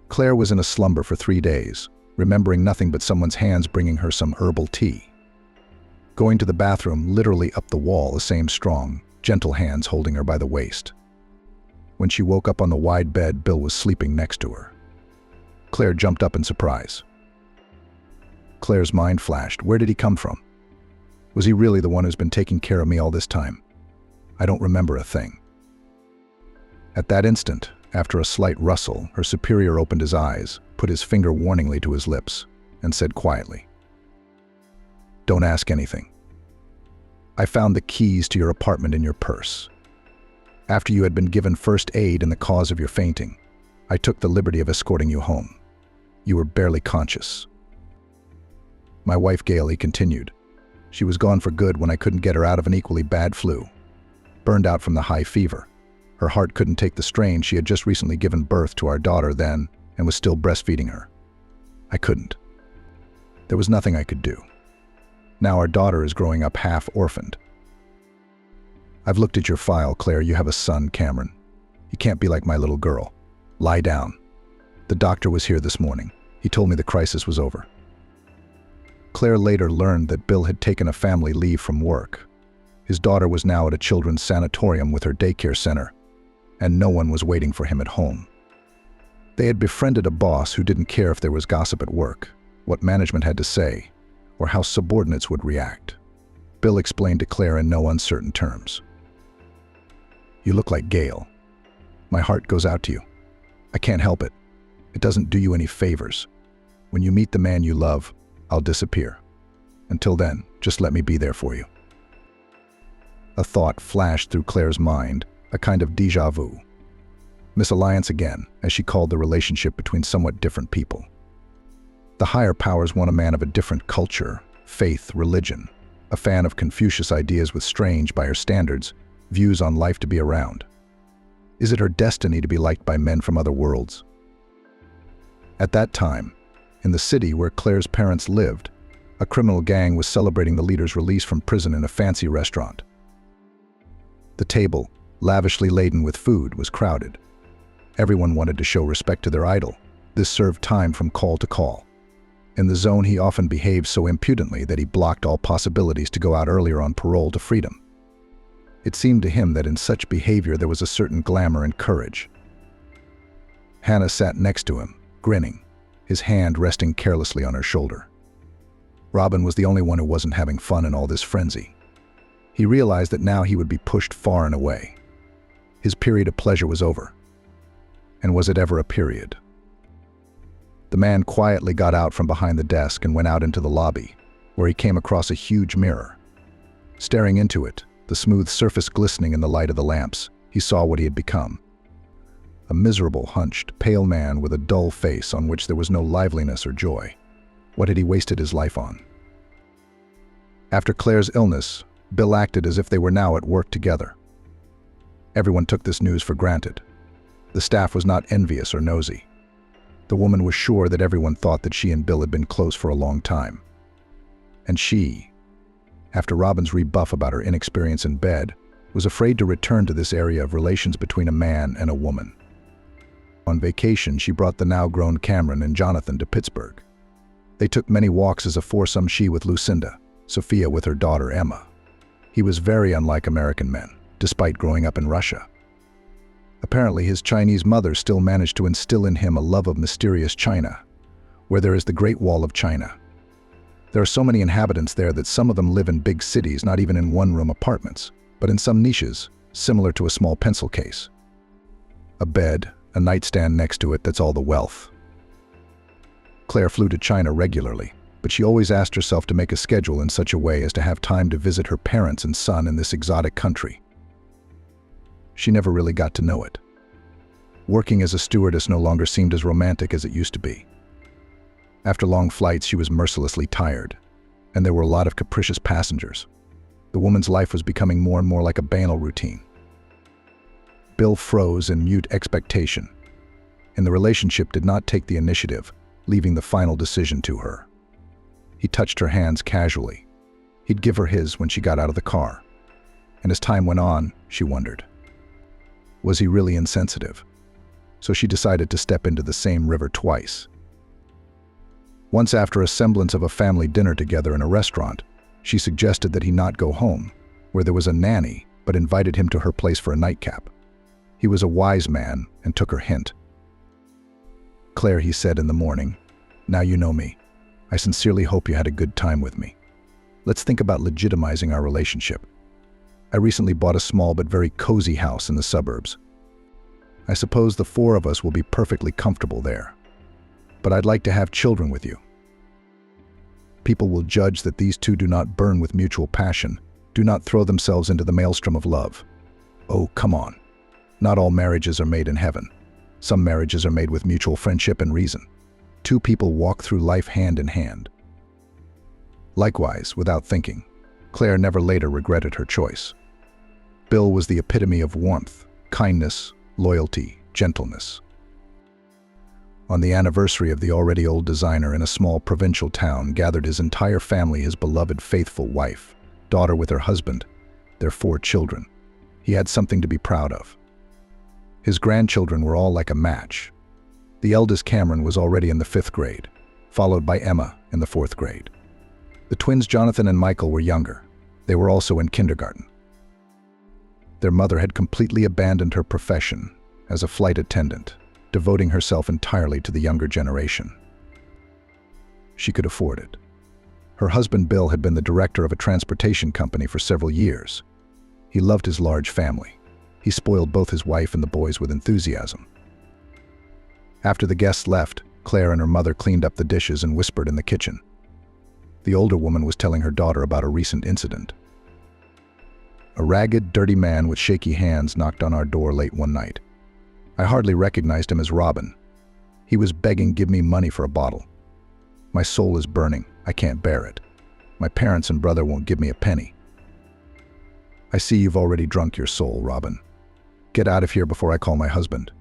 Claire was in a slumber for 3 days, remembering nothing but someone's hands bringing her some herbal tea. Going to the bathroom, literally up the wall, the same strong, gentle hands holding her by the waist. When she woke up on the wide bed, Bill was sleeping next to her. Claire jumped up in surprise. Claire's mind flashed. Where did he come from? Was he really the one who's been taking care of me all this time? I don't remember a thing. At that instant, after a slight rustle, her superior opened his eyes, put his finger warningly to his lips, and said quietly, "Don't ask anything. I found the keys to your apartment in your purse. After you had been given first aid in the cause of your fainting, I took the liberty of escorting you home. You were barely conscious." My wife gaily continued. "She was gone for good when I couldn't get her out of an equally bad flu. Burned out from the high fever. Her heart couldn't take the strain. She had just recently given birth to our daughter then and was still breastfeeding her. I couldn't. There was nothing I could do. Now our daughter is growing up half orphaned. I've looked at your file, Claire. You have a son, Cameron. You can't be like my little girl. Lie down. The doctor was here this morning. He told me the crisis was over." Claire later learned that Bill had taken a family leave from work. His daughter was now at a children's sanatorium with her daycare center, and no one was waiting for him at home. They had befriended a boss who didn't care if there was gossip at work, what management had to say, or how subordinates would react. Bill explained to Claire in no uncertain terms. "You look like Gail. My heart goes out to you. I can't help it. It doesn't do you any favors. When you meet the man you love, I'll disappear. Until then, just let me be there for you." A thought flashed through Claire's mind, a kind of déjà vu. Misalliance again, as she called the relationship between somewhat different people. The higher powers want a man of a different culture, faith, religion, a fan of Confucius ideas with strange, by her standards, views on life to be around. Is it her destiny to be liked by men from other worlds? At that time, in the city where Claire's parents lived, a criminal gang was celebrating the leader's release from prison in a fancy restaurant. The table, lavishly laden with food, was crowded. Everyone wanted to show respect to their idol. This served time from call to call. In the zone, he often behaved so impudently that he blocked all possibilities to go out earlier on parole to freedom. It seemed to him that in such behavior there was a certain glamour and courage. Hannah sat next to him, grinning, his hand resting carelessly on her shoulder. Robin was the only one who wasn't having fun in all this frenzy. He realized that now he would be pushed far and away. His period of pleasure was over. And was it ever a period? The man quietly got out from behind the desk and went out into the lobby, where he came across a huge mirror. Staring into it, the smooth surface glistening in the light of the lamps, he saw what he had become. a miserable, hunched, pale man with a dull face on which there was no liveliness or joy. What had he wasted his life on? After Claire's illness, Bill acted as if they were now at work together. Everyone took this news for granted. The staff was not envious or nosy. The woman was sure that everyone thought that she and Bill had been close for a long time. And she, after Robin's rebuff about her inexperience in bed, was afraid to return to this area of relations between a man and a woman. On vacation, she brought the now-grown Cameron and Jonathan to Pittsburgh. They took many walks as a foursome, she with Lucinda, Sophia with her daughter Emma. He was very unlike American men, despite growing up in Russia. Apparently, his Chinese mother still managed to instill in him a love of mysterious China, where there is the Great Wall of China. There are so many inhabitants there that some of them live in big cities, not even in one-room apartments, but in some niches, similar to a small pencil case. A bed, a nightstand next to it, that's all the wealth. Claire flew to China regularly, but she always asked herself to make a schedule in such a way as to have time to visit her parents and son in this exotic country. She never really got to know it. Working as a stewardess no longer seemed as romantic as it used to be. After long flights, she was mercilessly tired, and there were a lot of capricious passengers. The woman's life was becoming more and more like a banal routine. Bill froze in mute expectation, and the relationship did not take the initiative, leaving the final decision to her. He touched her hands casually. He'd give her his when she got out of the car. And as time went on, she wondered, was he really insensitive? So she decided to step into the same river twice. Once, after a semblance of a family dinner together in a restaurant, she suggested that he not go home, where there was a nanny, but invited him to her place for a nightcap. He was a wise man and took her hint. "Claire," he said in the morning, "now you know me. I sincerely hope you had a good time with me. Let's think about legitimizing our relationship. I recently bought a small but very cozy house in the suburbs. I suppose the four of us will be perfectly comfortable there. But I'd like to have children with you. People will judge that these two do not burn with mutual passion, do not throw themselves into the maelstrom of love. Oh, come on. Not all marriages are made in heaven. Some marriages are made with mutual friendship and reason. Two people walk through life hand in hand." Likewise, without thinking, Claire never later regretted her choice. Bill was the epitome of warmth, kindness, loyalty, gentleness. On the anniversary of the already old designer in a small provincial town gathered his entire family, his beloved, faithful wife, daughter with her husband, their 4 children. He had something to be proud of. His grandchildren were all like a match. The eldest, Cameron, was already in the 5th grade, followed by Emma in the 4th grade. The twins, Jonathan and Michael, were younger. They were also in kindergarten. Their mother had completely abandoned her profession as a flight attendant, devoting herself entirely to the younger generation. She could afford it. Her husband, Bill, had been the director of a transportation company for several years. He loved his large family. He spoiled both his wife and the boys with enthusiasm. After the guests left, Claire and her mother cleaned up the dishes and whispered in the kitchen. The older woman was telling her daughter about a recent incident. "A ragged, dirty man with shaky hands knocked on our door late one night. I hardly recognized him as Robin. He was begging, 'Give me money for a bottle.' My soul is burning. I can't bear it. My parents and brother won't give me a penny." "I see you've already drunk your soul, Robin. Get out of here before I call my husband."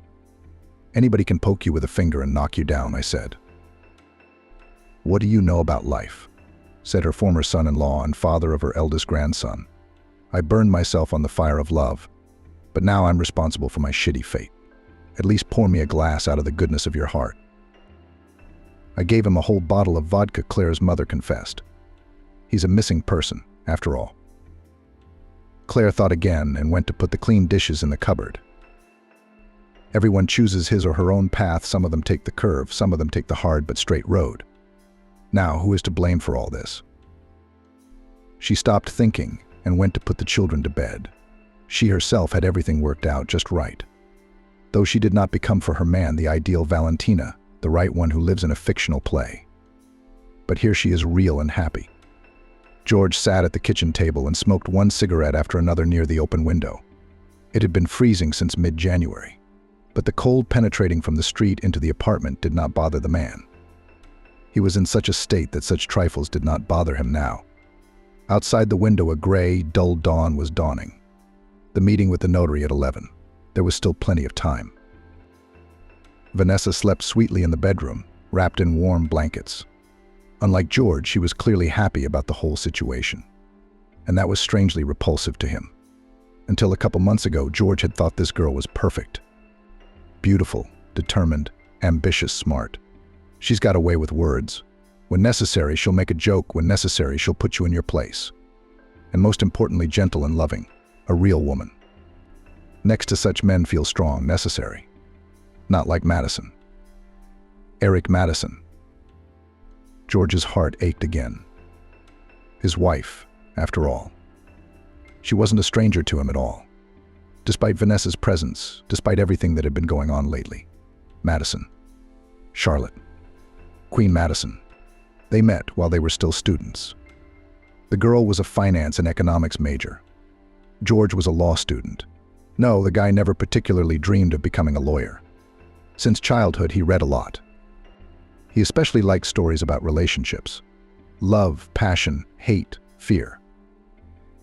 "Anybody can poke you with a finger and knock you down," I said. "What do you know about life?" said her former son-in-law and father of her eldest grandson. "I burned myself on the fire of love, but now I'm responsible for my shitty fate. At least pour me a glass out of the goodness of your heart." I gave him a whole bottle of vodka, Claire's mother confessed. He's a missing person, after all. Claire thought again and went to put the clean dishes in the cupboard. Everyone chooses his or her own path. Some of them take the curve, some of them take the hard but straight road. Now, who is to blame for all this? She stopped thinking and went to put the children to bed. She herself had everything worked out just right. Though she did not become for her man the ideal Valentina, the right one who lives in a fictional play. But here she is, real and happy. George sat at the kitchen table and smoked one cigarette after another near the open window. It had been freezing since mid-January, But the cold penetrating from the street into the apartment did not bother the man. He was in such a state that such trifles did not bother him now. Outside the window, a gray, dull dawn was dawning. The meeting with the notary at 11. There was still plenty of time. Vanessa slept sweetly in the bedroom, wrapped in warm blankets. Unlike George, she was clearly happy about the whole situation. And that was strangely repulsive to him. Until a couple months ago, George had thought this girl was perfect. Beautiful, determined, ambitious, smart. She's got a way with words. When necessary, she'll make a joke. When necessary, she'll put you in your place. And most importantly, gentle and loving. A real woman. Next to such men feel strong, necessary. Not like Madison. Eric Madison. George's heart ached again. His wife, after all. She wasn't a stranger to him at all. Despite Vanessa's presence, despite everything that had been going on lately. Madison. Charlotte. Queen Madison. They met while they were still students. The girl was a finance and economics major. George was a law student. No, the guy never particularly dreamed of becoming a lawyer. Since childhood, he read a lot. He especially liked stories about relationships. Love, passion, hate, fear.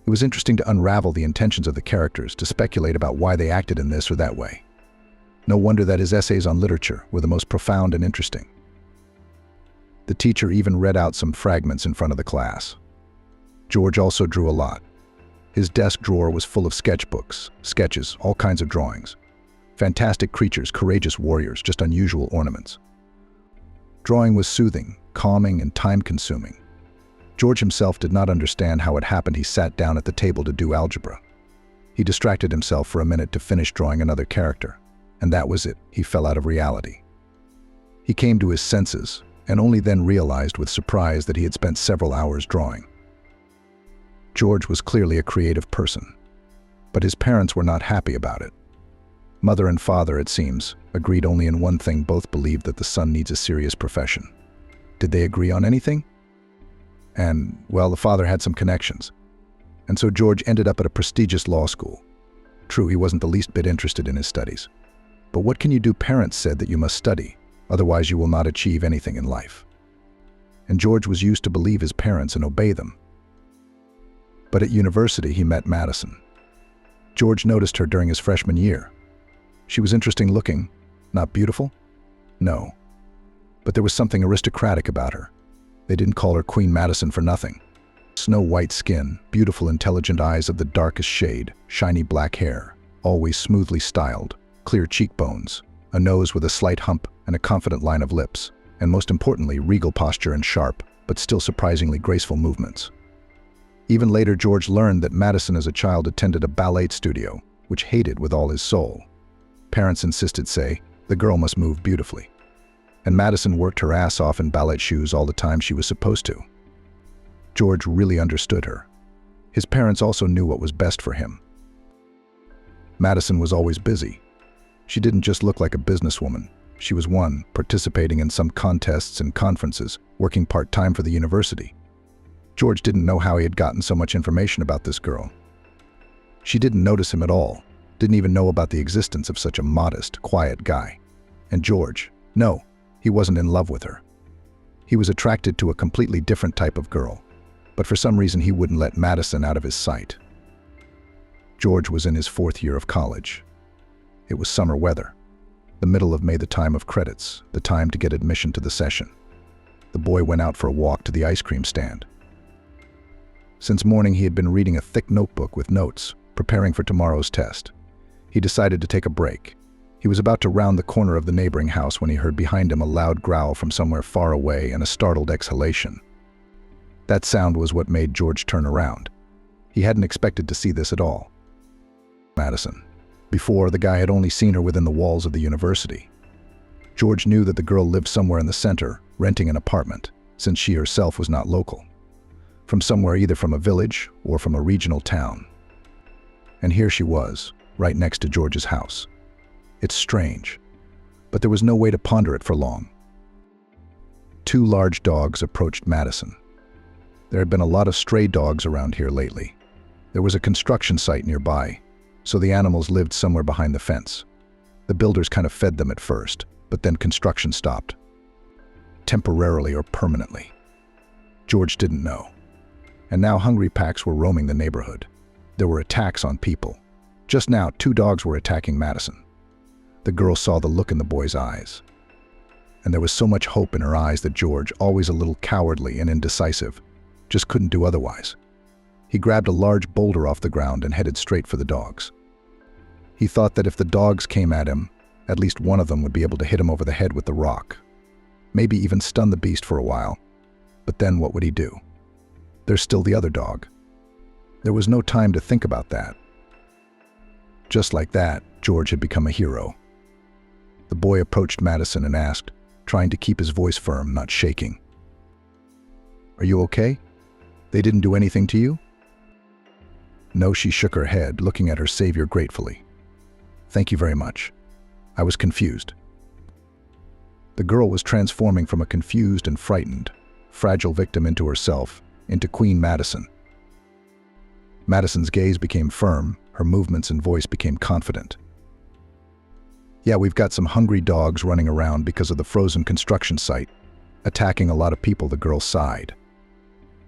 It was interesting to unravel the intentions of the characters, to speculate about why they acted in this or that way. No wonder that his essays on literature were the most profound and interesting. The teacher even read out some fragments in front of the class. George also drew a lot. His desk drawer was full of sketchbooks, sketches, all kinds of drawings. Fantastic creatures, courageous warriors, just unusual ornaments. Drawing was soothing, calming, and time-consuming. George himself did not understand how it happened. He sat down at the table to do algebra. He distracted himself for a minute to finish drawing another character, and that was it. He fell out of reality. He came to his senses, and only then realized with surprise that he had spent several hours drawing. George was clearly a creative person, but his parents were not happy about it. Mother and father, it seems, agreed only in one thing. Both believed that the son needs a serious profession. Did they agree on anything? And, well, the father had some connections. And so George ended up at a prestigious law school. True, he wasn't the least bit interested in his studies. But what can you do? Parents said that you must study, otherwise you will not achieve anything in life. And George was used to believe his parents and obey them. But at university, he met Madison. George noticed her during his freshman year. She was interesting looking. Not beautiful? No. But there was something aristocratic about her. They didn't call her Queen Madison for nothing. Snow-white skin, beautiful intelligent eyes of the darkest shade, shiny black hair, always smoothly styled, clear cheekbones, a nose with a slight hump and a confident line of lips, and most importantly, regal posture and sharp, but still surprisingly graceful movements. Even later, George learned that Madison as a child attended a ballet studio, which hated with all his soul. Parents insisted, say, the girl must move beautifully. And Madison worked her ass off in ballet shoes all the time she was supposed to. George really understood her. His parents also knew what was best for him. Madison was always busy. She didn't just look like a businesswoman. She was one, participating in some contests and conferences, working part-time for the university. George didn't know how he had gotten so much information about this girl. She didn't notice him at all, didn't even know about the existence of such a modest, quiet guy. And George, no, he wasn't in love with her. He was attracted to a completely different type of girl, but for some reason he wouldn't let Madison out of his sight. George was in his 4th year of college. It was summer weather. The middle of May, the time of credits, the time to get admission to the session. The boy went out for a walk to the ice cream stand. Since morning he had been reading a thick notebook with notes, preparing for tomorrow's test. He decided to take a break. He was about to round the corner of the neighboring house when he heard behind him a loud growl from somewhere far away and a startled exhalation. That sound was what made George turn around. He hadn't expected to see this at all. Madison. Before, the guy had only seen her within the walls of the university. George knew that the girl lived somewhere in the center, renting an apartment, since she herself was not local. From somewhere, either from a village or from a regional town. And here she was, right next to George's house. It's strange, but there was no way to ponder it for long. 2 large dogs approached Madison. There had been a lot of stray dogs around here lately. There was a construction site nearby, so the animals lived somewhere behind the fence. The builders kind of fed them at first, but then construction stopped. Temporarily or permanently. George didn't know. And now hungry packs were roaming the neighborhood. There were attacks on people. Just now, 2 dogs were attacking Madison. The girl saw the look in the boy's eyes. And there was so much hope in her eyes that George, always a little cowardly and indecisive, just couldn't do otherwise. He grabbed a large boulder off the ground and headed straight for the dogs. He thought that if the dogs came at him, at least one of them would be able to hit him over the head with the rock. Maybe even stun the beast for a while. But then what would he do? There's still the other dog. There was no time to think about that. Just like that, George had become a hero. The boy approached Madison and asked, trying to keep his voice firm, not shaking. "Are you okay? They didn't do anything to you?" No, she shook her head, looking at her savior gratefully. "Thank you very much. I was confused." The girl was transforming from a confused and frightened, fragile victim into herself, into Queen Madison. Madison's gaze became firm, her movements and voice became confident. "Yeah, we've got some hungry dogs running around because of the frozen construction site, attacking a lot of people," the girl sighed.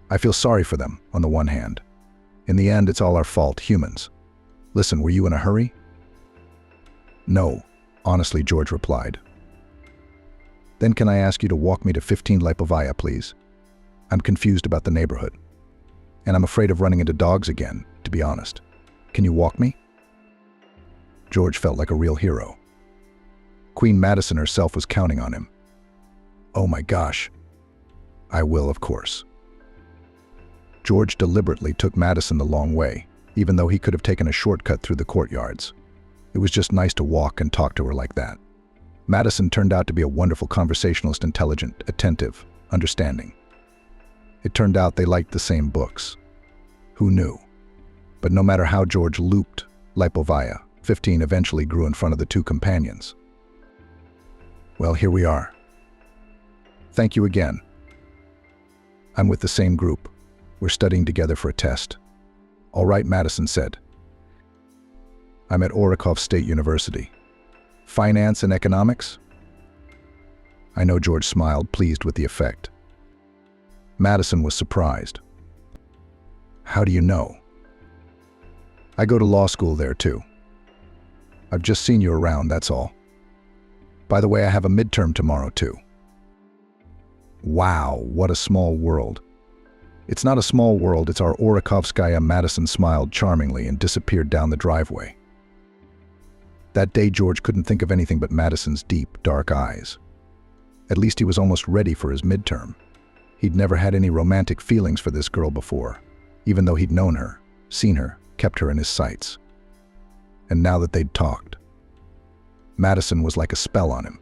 "I feel sorry for them, on the one hand. In the end, it's all our fault, humans. Listen, were you in a hurry?" "No," honestly, George replied. "Then can I ask you to walk me to 15 Lipovaya, please? I'm confused about the neighborhood. And I'm afraid of running into dogs again, to be honest. Can you walk me?" George felt like a real hero. Queen Madison herself was counting on him. "Oh my gosh. I will, of course." George deliberately took Madison the long way, even though he could have taken a shortcut through the courtyards. It was just nice to walk and talk to her like that. Madison turned out to be a wonderful conversationalist, intelligent, attentive, understanding. It turned out they liked the same books. Who knew? But no matter how George looped Lipovaya, 15 eventually grew in front of the 2 companions. "Well, here we are. Thank you again. I'm with the same group. We're studying together for a test." "All right," Madison said. "I'm at Orakov State University. Finance and economics?" I know, George smiled, pleased with the effect. Madison was surprised. "How do you know?" "I go to law school there too. I've just seen you around, that's all. By the way, I have a midterm tomorrow too." Wow, what a small world. "It's not a small world, it's our Orakovskaya," Madison smiled charmingly and disappeared down the driveway. That day, George couldn't think of anything but Madison's deep, dark eyes. At least he was almost ready for his midterm. He'd never had any romantic feelings for this girl before, even though he'd known her, seen her, kept her in his sights. And now that they'd talked, Madison was like a spell on him.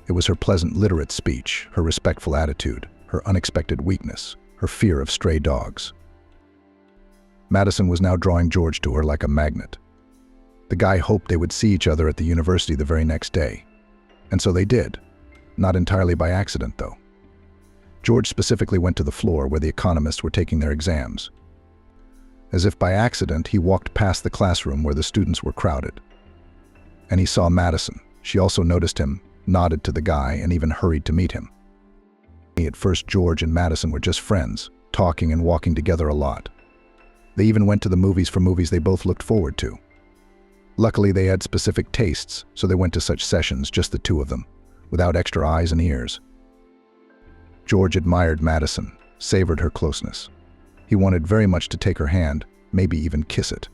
It was her pleasant, literate speech, her respectful attitude, her unexpected weakness, her fear of stray dogs. Madison was now drawing George to her like a magnet. The guy hoped they would see each other at the university the very next day. And so they did. Not entirely by accident, though. George specifically went to the floor where the economists were taking their exams. As if by accident, he walked past the classroom where the students were crowded. And he saw Madison. She also noticed him, nodded to the guy, and even hurried to meet him. At first, George and Madison were just friends, talking and walking together a lot. They even went to the movies for movies they both looked forward to. Luckily, they had specific tastes, so they went to such sessions, just the 2 of them, without extra eyes and ears. George admired Madison, savored her closeness. He wanted very much to take her hand, maybe even kiss it.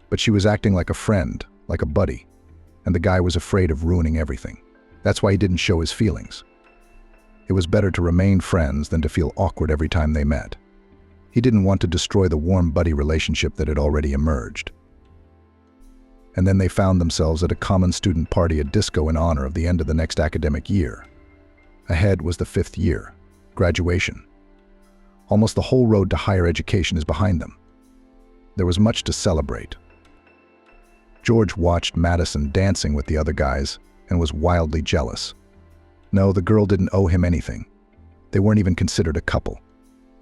But she was acting like a friend, like a buddy, and the guy was afraid of ruining everything. That's why he didn't show his feelings. It was better to remain friends than to feel awkward every time they met. He didn't want to destroy the warm buddy relationship that had already emerged. And then they found themselves at a common student party, a disco in honor of the end of the next academic year. Ahead was the 5th year, graduation. Almost the whole road to higher education is behind them. There was much to celebrate. George watched Madison dancing with the other guys and was wildly jealous. No, the girl didn't owe him anything. They weren't even considered a couple.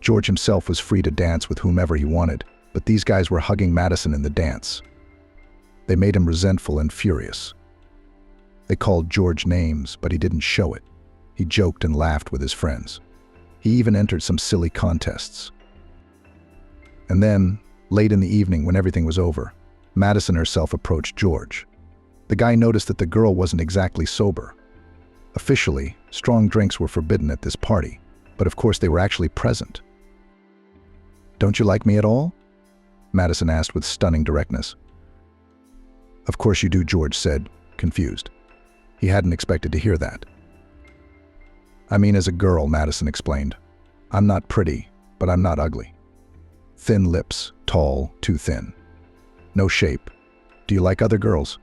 George himself was free to dance with whomever he wanted, but these guys were hugging Madison in the dance. They made him resentful and furious. They called George names, but he didn't show it. He joked and laughed with his friends. He even entered some silly contests. And then, late in the evening when everything was over, Madison herself approached George. The guy noticed that the girl wasn't exactly sober. Officially, strong drinks were forbidden at this party, but of course they were actually present. "Don't you like me at all?" Madison asked with stunning directness. "Of course you do," George said, confused. He hadn't expected to hear that. "I mean as a girl," Madison explained. "I'm not pretty, but I'm not ugly. Thin lips, tall, too thin. No shape. Do you like other girls?"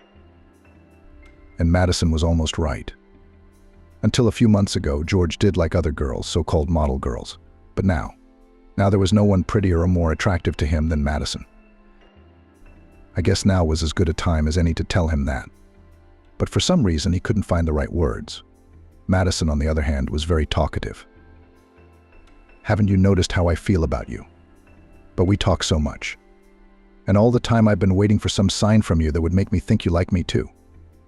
And Madison was almost right. Until a few months ago, George did like other girls, so-called model girls. But now there was no one prettier or more attractive to him than Madison. I guess now was as good a time as any to tell him that. But for some reason, he couldn't find the right words. Madison, on the other hand, was very talkative. "Haven't you noticed how I feel about you? But we talk so much. And all the time I've been waiting for some sign from you that would make me think you like me too.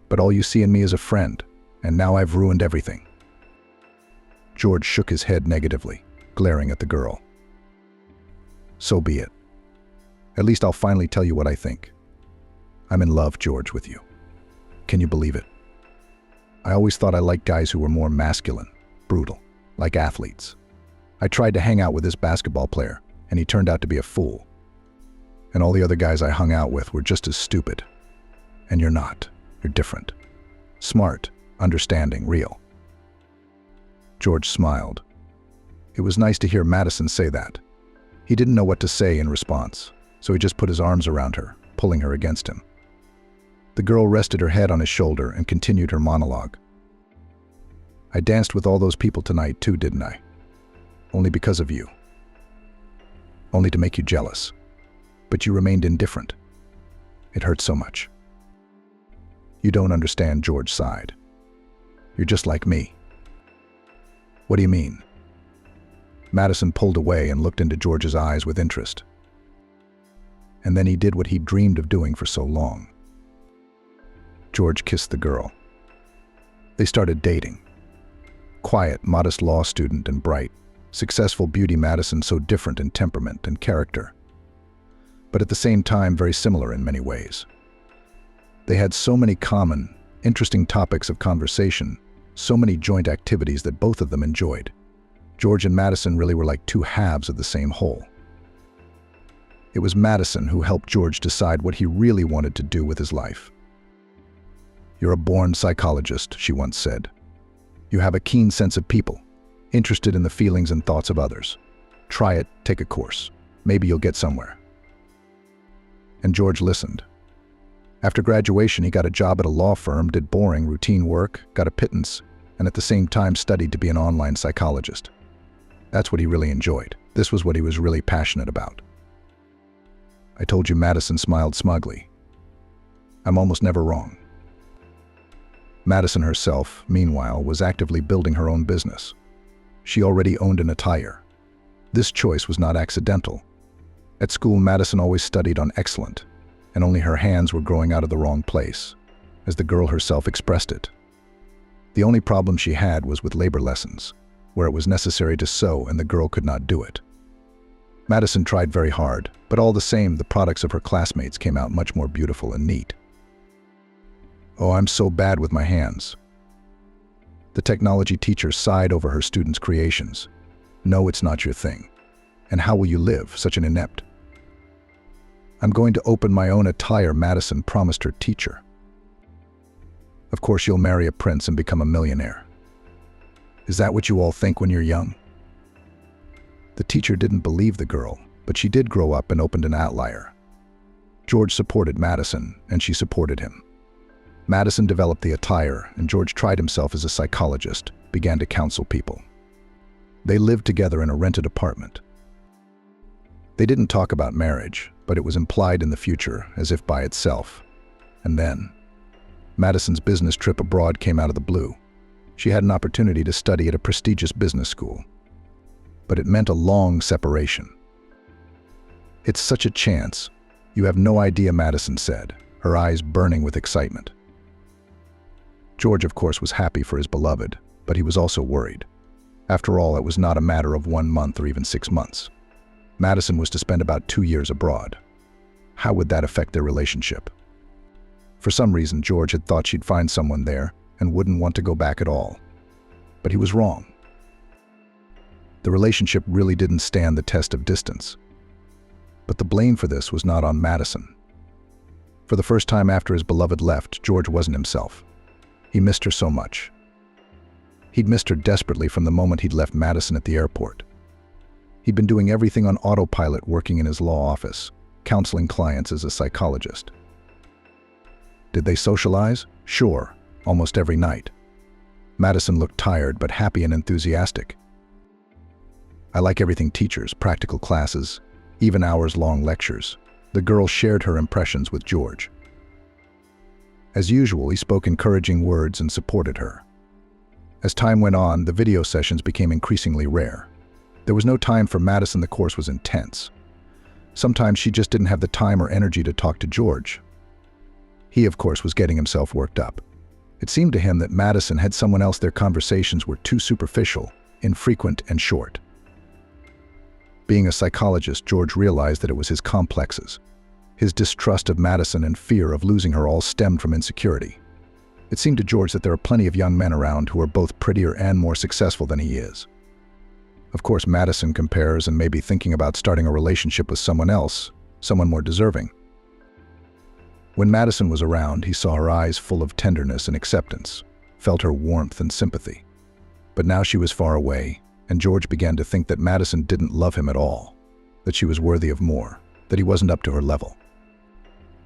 But all you see in me is a friend, and now I've ruined everything." George shook his head negatively, glaring at the girl. "So be it. At least I'll finally tell you what I think. I'm in love, George, with you. Can you believe it? I always thought I liked guys who were more masculine, brutal, like athletes. I tried to hang out with this basketball player, and he turned out to be a fool. And all the other guys I hung out with were just as stupid. And you're not. You're different. Smart, understanding, real." George smiled. It was nice to hear Madison say that. He didn't know what to say in response, so he just put his arms around her, pulling her against him. The girl rested her head on his shoulder and continued her monologue. "I danced with all those people tonight too, didn't I? Only because of you. Only to make you jealous. But you remained indifferent. It hurt so much." "You don't understand," George sighed. "You're just like me." "What do you mean?" Madison pulled away and looked into George's eyes with interest. And then he did what he'd dreamed of doing for so long. George kissed the girl. They started dating. Quiet, modest law student and bright, successful beauty Madison, so different in temperament and character, but at the same time very similar in many ways. They had so many common, interesting topics of conversation, so many joint activities that both of them enjoyed. George and Madison really were like two halves of the same whole. It was Madison who helped George decide what he really wanted to do with his life. "You're a born psychologist," she once said. "You have a keen sense of people, interested in the feelings and thoughts of others. Try it, take a course. Maybe you'll get somewhere." And George listened. After graduation, he got a job at a law firm, did boring, routine work, got a pittance, and at the same time studied to be an online psychologist. That's what he really enjoyed. This was what he was really passionate about. "I told you," Madison smiled smugly. "I'm almost never wrong." Madison herself, meanwhile, was actively building her own business. She already owned an attire. This choice was not accidental. At school, Madison always studied on excellent, and only her hands were growing out of the wrong place, as the girl herself expressed it. The only problem she had was with labor lessons, where it was necessary to sew and the girl could not do it. Madison tried very hard, but all the same, the products of her classmates came out much more beautiful and neat. "Oh, I'm so bad with my hands." The technology teacher sighed over her students' creations. "No, it's not your thing. And how will you live, such an inept?" "I'm going to open my own attire," Madison promised her teacher. "Of course you'll marry a prince and become a millionaire. Is that what you all think when you're young?" The teacher didn't believe the girl, but she did grow up and opened an outlier. George supported Madison, and she supported him. Madison developed the attire, and George tried himself as a psychologist, began to counsel people. They lived together in a rented apartment. They didn't talk about marriage, but it was implied in the future, as if by itself. And then, Madison's business trip abroad came out of the blue. She had an opportunity to study at a prestigious business school. But it meant a long separation. "It's such a chance. You have no idea," Madison said, her eyes burning with excitement. George, of course, was happy for his beloved, but he was also worried. After all, it was not a matter of 1 month or even 6 months. Madison was to spend about 2 years abroad. How would that affect their relationship? For some reason, George had thought she'd find someone there and wouldn't want to go back at all. But he was wrong. The relationship really didn't stand the test of distance. But the blame for this was not on Madison. For the first time after his beloved left, George wasn't himself. He missed her so much. He'd missed her desperately from the moment he'd left Madison at the airport. He'd been doing everything on autopilot, working in his law office, counseling clients as a psychologist. Did they socialize? Sure, almost every night. Madison looked tired but happy and enthusiastic. I like everything teachers, practical classes, even hours-long lectures. The girl shared her impressions with George. As usual, he spoke encouraging words and supported her. As time went on, the video sessions became increasingly rare. There was no time for Madison. The course was intense. Sometimes she just didn't have the time or energy to talk to George. He, of course, was getting himself worked up. It seemed to him that Madison had someone else. Their conversations were too superficial, infrequent, and short. Being a psychologist, George realized that it was his complexes. His distrust of Madison and fear of losing her all stemmed from insecurity. It seemed to George that there are plenty of young men around who are both prettier and more successful than he is. Of course, Madison compares and may be thinking about starting a relationship with someone else, someone more deserving. When Madison was around, he saw her eyes full of tenderness and acceptance, felt her warmth and sympathy. But now she was far away, and George began to think that Madison didn't love him at all, that she was worthy of more, that he wasn't up to her level.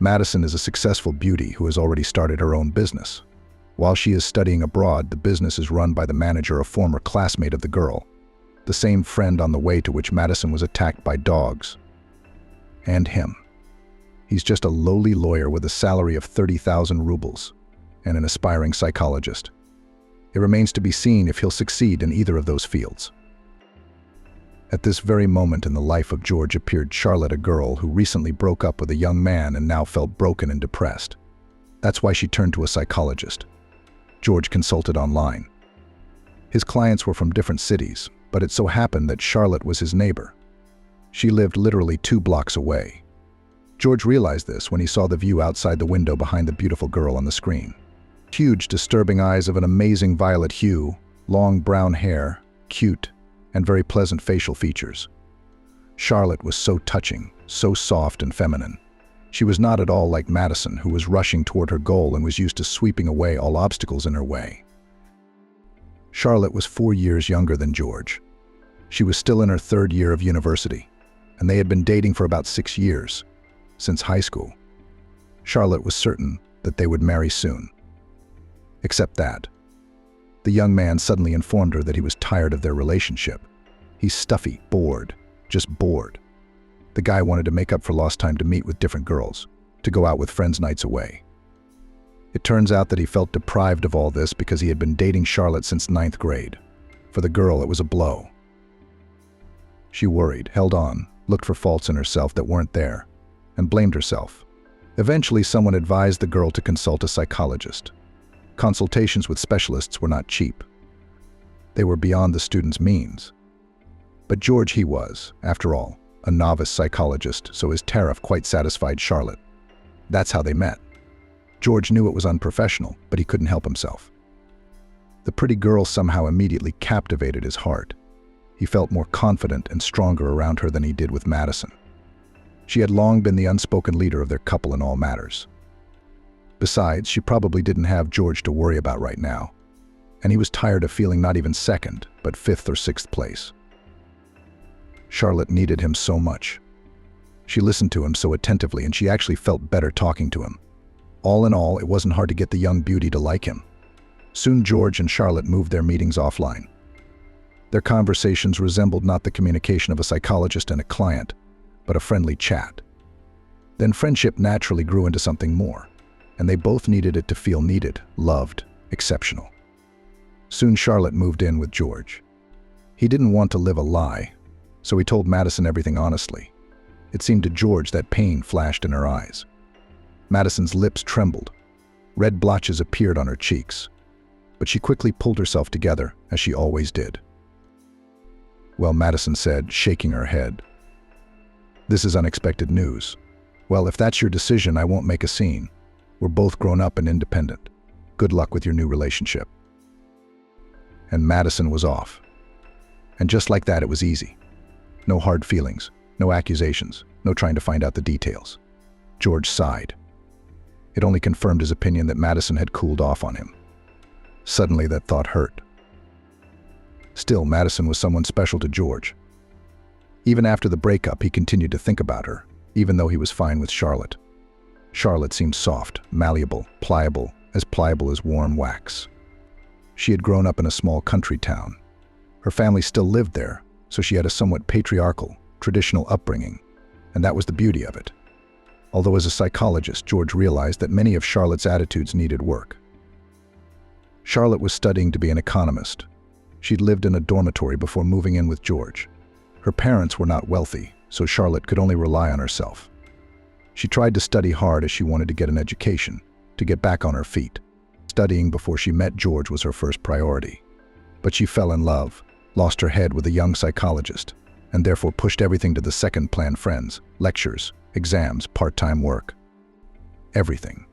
Madison is a successful beauty who has already started her own business. While she is studying abroad, the business is run by the manager, a former classmate of the girl, the same friend on the way to which Madison was attacked by dogs. And him. He's just a lowly lawyer with a salary of 30,000 rubles and an aspiring psychologist. It remains to be seen if he'll succeed in either of those fields. At this very moment in the life of George appeared Charlotte, a girl who recently broke up with a young man and now felt broken and depressed. That's why she turned to a psychologist. George consulted online. His clients were from different cities, but it so happened that Charlotte was his neighbor. She lived literally 2 blocks away. George realized this when he saw the view outside the window behind the beautiful girl on the screen. Huge, disturbing eyes of an amazing violet hue, long brown hair, cute, and very pleasant facial features. Charlotte was so touching, so soft and feminine. She was not at all like Madison, who was rushing toward her goal and was used to sweeping away all obstacles in her way. Charlotte was 4 years younger than George. She was still in her 3rd year of university, and they had been dating for about 6 years, since high school. Charlotte was certain that they would marry soon. Except that the young man suddenly informed her that he was tired of their relationship. He's stuffy, bored, just bored. The guy wanted to make up for lost time to meet with different girls, to go out with friends nights away. It turns out that he felt deprived of all this because he had been dating Charlotte since 9th grade. For the girl, it was a blow. She worried, held on, looked for faults in herself that weren't there, and blamed herself. Eventually, someone advised the girl to consult a psychologist. Consultations with specialists were not cheap. They were beyond the student's means. But George, he was, after all, a novice psychologist, so his tariff quite satisfied Charlotte. That's how they met. George knew it was unprofessional, but he couldn't help himself. The pretty girl somehow immediately captivated his heart. He felt more confident and stronger around her than he did with Madison. She had long been the unspoken leader of their couple in all matters. Besides, she probably didn't have George to worry about right now, and he was tired of feeling not even 2nd, but 5th or 6th place. Charlotte needed him so much. She listened to him so attentively, and she actually felt better talking to him. All in all, it wasn't hard to get the young beauty to like him. Soon George and Charlotte moved their meetings offline. Their conversations resembled not the communication of a psychologist and a client, but a friendly chat. Then friendship naturally grew into something more, and they both needed it to feel needed, loved, exceptional. Soon Charlotte moved in with George. He didn't want to live a lie, so he told Madison everything honestly. It seemed to George that pain flashed in her eyes. Madison's lips trembled. Red blotches appeared on her cheeks. but she quickly pulled herself together, as she always did. "Well," Madison said, shaking her head. "This is unexpected news. Well, if that's your decision, I won't make a scene. We're both grown up and independent. Good luck with your new relationship." And Madison was off. And just like that, it was easy. No hard feelings, no accusations, no trying to find out the details. George sighed. It only confirmed his opinion that Madison had cooled off on him. Suddenly, that thought hurt. Still, Madison was someone special to George. Even after the breakup, he continued to think about her, even though he was fine with Charlotte. Charlotte seemed soft, malleable, pliable as warm wax. She had grown up in a small country town. Her family still lived there, so she had a somewhat patriarchal, traditional upbringing, and that was the beauty of it. Although as a psychologist, George realized that many of Charlotte's attitudes needed work. Charlotte was studying to be an economist. She'd lived in a dormitory before moving in with George. Her parents were not wealthy, so Charlotte could only rely on herself. She tried to study hard as she wanted to get an education, to get back on her feet. Studying before she met George was her first priority. But she fell in love, lost her head with a young psychologist, and therefore pushed everything to the second-plan friends, lectures, exams, part-time work. Everything.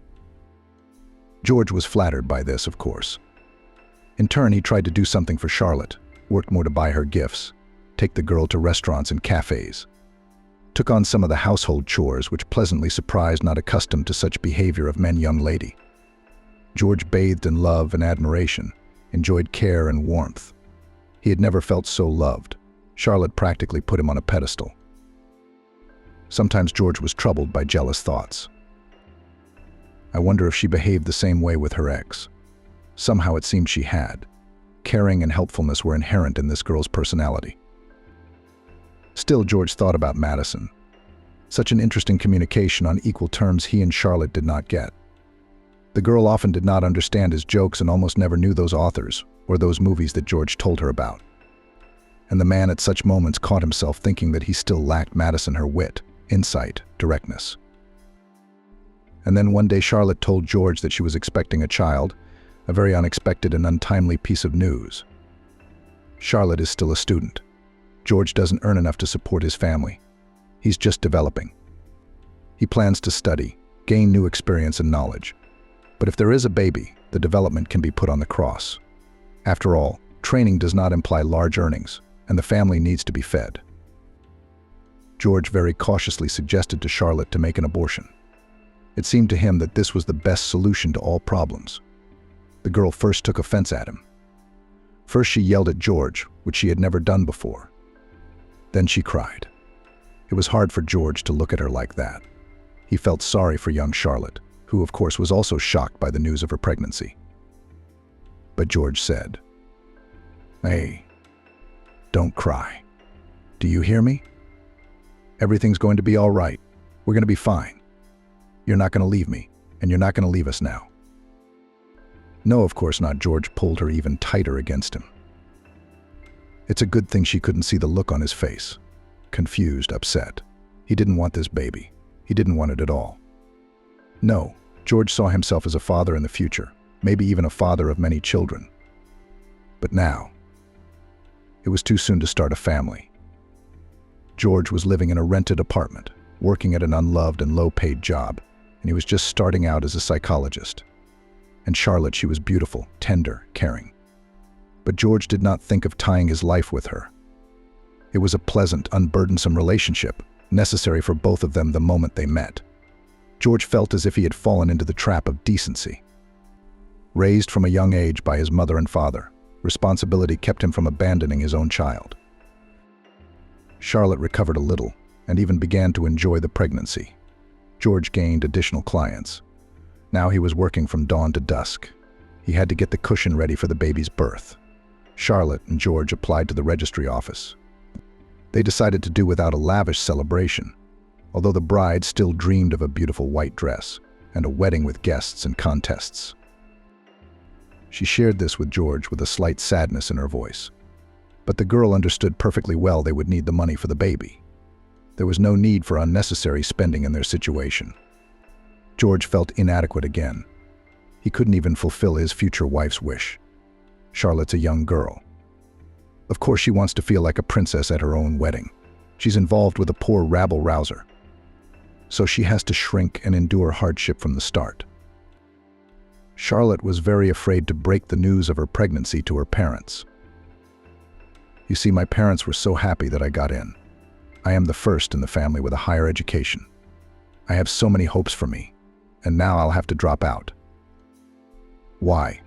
George was flattered by this, of course. In turn, he tried to do something for Charlotte, worked more to buy her gifts, take the girl to restaurants and cafes, took on some of the household chores, which pleasantly surprised not accustomed to such behavior of men young lady. George bathed in love and admiration, enjoyed care and warmth. He had never felt so loved. Charlotte practically put him on a pedestal. Sometimes George was troubled by jealous thoughts. I wonder if she behaved the same way with her ex. Somehow it seemed she had. Caring and helpfulness were inherent in this girl's personality. Still, George thought about Madison. Such an interesting communication on equal terms he and Charlotte did not get. The girl often did not understand his jokes and almost never knew those authors or those movies that George told her about. And the man at such moments caught himself thinking that he still lacked Madison her wit, insight, directness. And then one day Charlotte told George that she was expecting a child, a very unexpected and untimely piece of news. Charlotte is still a student. George doesn't earn enough to support his family. He's just developing. He plans to study, gain new experience and knowledge. But if there is a baby, the development can be put on the cross. After all, training does not imply large earnings, and the family needs to be fed. George very cautiously suggested to Charlotte to make an abortion. It seemed to him that this was the best solution to all problems. The girl first took offense at him. First she yelled at George, which she had never done before. Then she cried. It was hard for George to look at her like that. He felt sorry for young Charlotte, who of course was also shocked by the news of her pregnancy. But George said, "Hey, don't cry. Do you hear me? Everything's going to be all right. We're going to be fine. You're not going to leave me, and you're not going to leave us now." No, of course not. George pulled her even tighter against him. It's a good thing she couldn't see the look on his face. Confused, upset. He didn't want this baby. He didn't want it at all. No, George saw himself as a father in the future, maybe even a father of many children. But now, it was too soon to start a family. George was living in a rented apartment, working at an unloved and low-paid job, and he was just starting out as a psychologist. And Charlotte, she was beautiful, tender, caring. But George did not think of tying his life with her. It was a pleasant, unburdensome relationship, necessary for both of them the moment they met. George felt as if he had fallen into the trap of decency. Raised from a young age by his mother and father, responsibility kept him from abandoning his own child. Charlotte recovered a little, and even began to enjoy the pregnancy. George gained additional clients. Now he was working from dawn to dusk. He had to get the cushion ready for the baby's birth. Charlotte and George applied to the registry office. They decided to do without a lavish celebration, although the bride still dreamed of a beautiful white dress and a wedding with guests and contests. She shared this with George with a slight sadness in her voice. But the girl understood perfectly well they would need the money for the baby. There was no need for unnecessary spending in their situation. George felt inadequate again. He couldn't even fulfill his future wife's wish. Charlotte's a young girl. Of course she wants to feel like a princess at her own wedding. She's involved with a poor rabble-rouser. So she has to shrink and endure hardship from the start. Charlotte was very afraid to break the news of her pregnancy to her parents. You see, my parents were so happy that I got in. I am the first in the family with a higher education. I have so many hopes for me, and now I'll have to drop out. Why?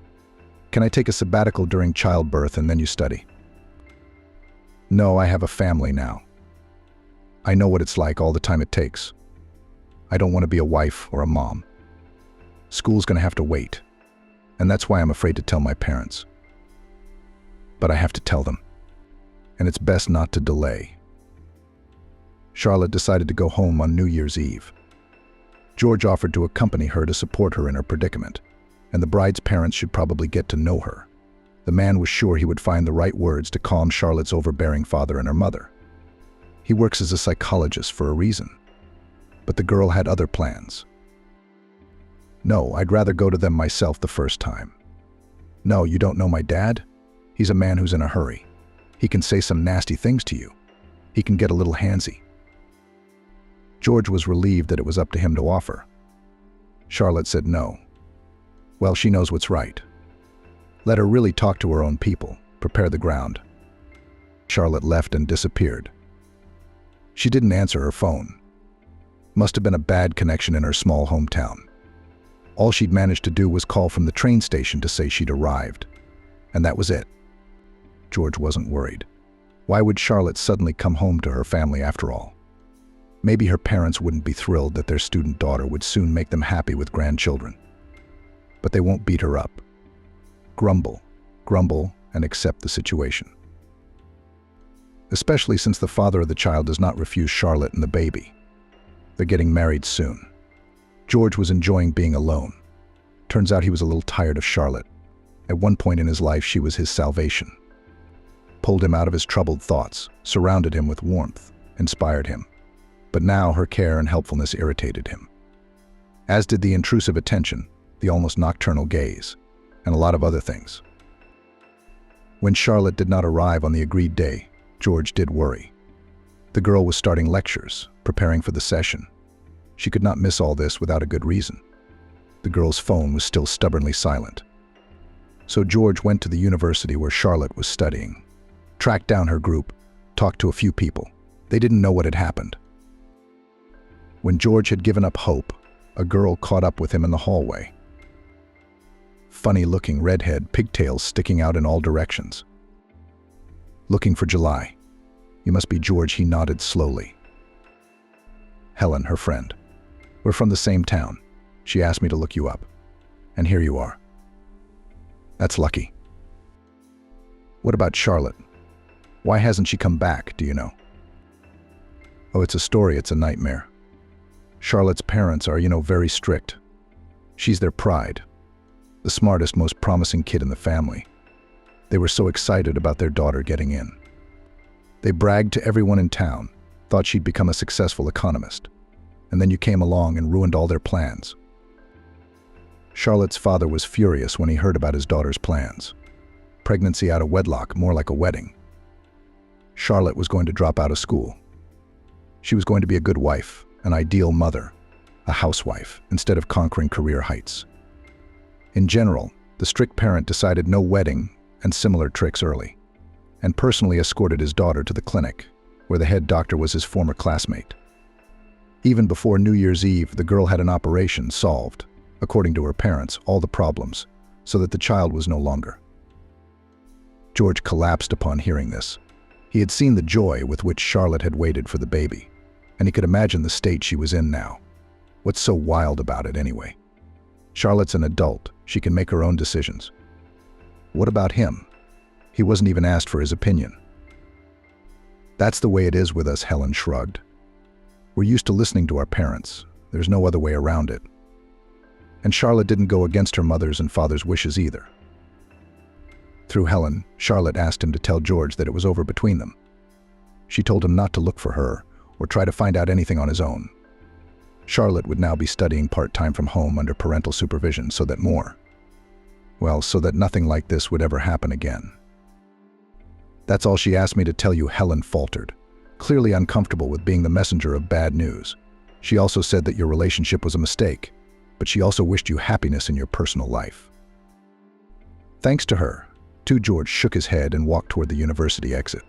Can I take a sabbatical during childbirth and then you study? No, I have a family now. I know what it's like, all the time it takes. I don't want to be a wife or a mom. School's going to have to wait, and that's why I'm afraid to tell my parents. But I have to tell them, and it's best not to delay. Charlotte decided to go home on New Year's Eve. George offered to accompany her to support her in her predicament, and the bride's parents should probably get to know her. The man was sure he would find the right words to calm Charlotte's overbearing father and her mother. He works as a psychologist for a reason. But the girl had other plans. No, I'd rather go to them myself the first time. No, you don't know my dad? He's a man who's in a hurry. He can say some nasty things to you. He can get a little handsy. George was relieved that it was up to him to offer. Charlotte said no. Well, she knows what's right. Let her really talk to her own people, prepare the ground. Charlotte left and disappeared. She didn't answer her phone. Must have been a bad connection in her small hometown. All she'd managed to do was call from the train station to say she'd arrived. And that was it. George wasn't worried. Why would Charlotte suddenly come home to her family after all? Maybe her parents wouldn't be thrilled that their student daughter would soon make them happy with grandchildren. But they won't beat her up. Grumble, and accept the situation. Especially since the father of the child does not refuse Charlotte and the baby. They're getting married soon. George was enjoying being alone. Turns out he was a little tired of Charlotte. At one point in his life, she was his salvation. Pulled him out of his troubled thoughts, surrounded him with warmth, inspired him. But now her care and helpfulness irritated him. As did the intrusive attention, the almost nocturnal gaze, and a lot of other things. When Charlotte did not arrive on the agreed day, George did worry. The girl was starting lectures, preparing for the session. She could not miss all this without a good reason. The girl's phone was still stubbornly silent. So George went to the university where Charlotte was studying, tracked down her group, talked to a few people. They didn't know what had happened. When George had given up hope, a girl caught up with him in the hallway. Funny-looking redhead, pigtails sticking out in all directions. Looking for July. You must be George, he nodded slowly. Helen, her friend. We're from the same town. She asked me to look you up. And here you are. That's lucky. What about Charlotte? Why hasn't she come back, do you know? Oh, it's a story, it's a nightmare. Charlotte's parents are, very strict. She's their pride. The smartest, most promising kid in the family. They were so excited about their daughter getting in. They bragged to everyone in town, thought she'd become a successful economist. And then you came along and ruined all their plans. Charlotte's father was furious when he heard about his daughter's plans. Pregnancy out of wedlock, more like a wedding. Charlotte was going to drop out of school. She was going to be a good wife, an ideal mother, a housewife, instead of conquering career heights. In general, the strict parent decided no wedding and similar tricks early, and personally escorted his daughter to the clinic, where the head doctor was his former classmate. Even before New Year's Eve, the girl had an operation solved, according to her parents, all the problems, so that the child was no longer. George collapsed upon hearing this. He had seen the joy with which Charlotte had waited for the baby, and he could imagine the state she was in now. What's so wild about it anyway? Charlotte's an adult. She can make her own decisions. What about him? He wasn't even asked for his opinion. That's the way it is with us, Helen shrugged. We're used to listening to our parents. There's no other way around it. And Charlotte didn't go against her mother's and father's wishes either. Through Helen, Charlotte asked him to tell George that it was over between them. She told him not to look for her or try to find out anything on his own. Charlotte would now be studying part-time from home under parental supervision so that more. Well, so that nothing like this would ever happen again. That's all she asked me to tell you, Helen faltered, clearly uncomfortable with being the messenger of bad news. She also said that your relationship was a mistake, but she also wished you happiness in your personal life. Thanks to her, too. George shook his head and walked toward the university exit.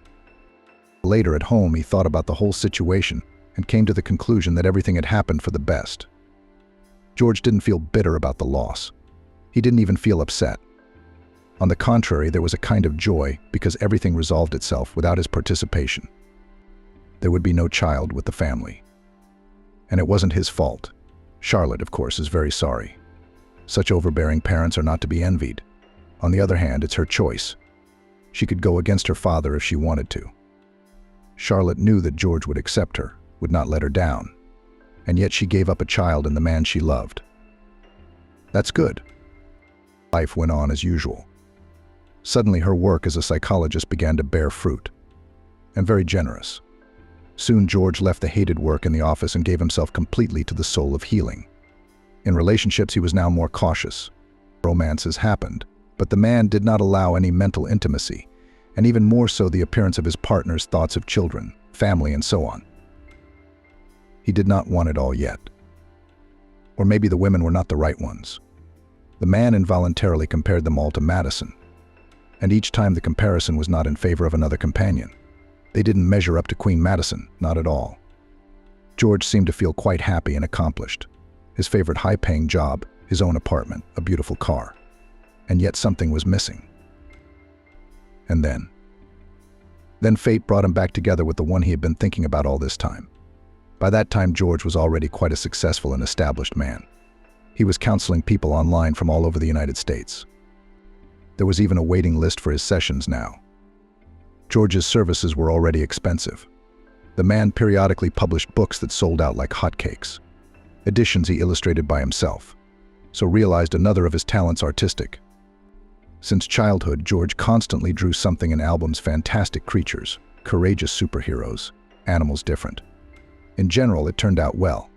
Later at home, he thought about the whole situation and came to the conclusion that everything had happened for the best. George didn't feel bitter about the loss. He didn't even feel upset. On the contrary, there was a kind of joy because everything resolved itself without his participation. There would be no child with the family. And it wasn't his fault. Charlotte, of course, is very sorry. Such overbearing parents are not to be envied. On the other hand, it's her choice. She could go against her father if she wanted to. Charlotte knew that George would accept her, would not let her down. And yet she gave up a child and the man she loved. That's good. Life went on as usual. Suddenly her work as a psychologist began to bear fruit. And very generous. Soon George left the hated work in the office and gave himself completely to the soul of healing. In relationships he was now more cautious. Romances happened, but the man did not allow any mental intimacy, and even more so the appearance of his partner's thoughts of children, family, and so on. He did not want it all yet. Or maybe the women were not the right ones. The man involuntarily compared them all to Madison, and each time the comparison was not in favor of another companion. They didn't measure up to Queen Madison, not at all. George seemed to feel quite happy and accomplished. His favorite high-paying job, his own apartment, a beautiful car. And yet something was missing. And then fate brought him back together with the one he had been thinking about all this time. By that time, George was already quite a successful and established man. He was counseling people online from all over the United States. There was even a waiting list for his sessions now. George's services were already expensive. The man periodically published books that sold out like hotcakes. Editions he illustrated by himself, so realized another of his talents, artistic. Since childhood, George constantly drew something in albums: fantastic creatures, courageous superheroes, animals different. In general, it turned out well.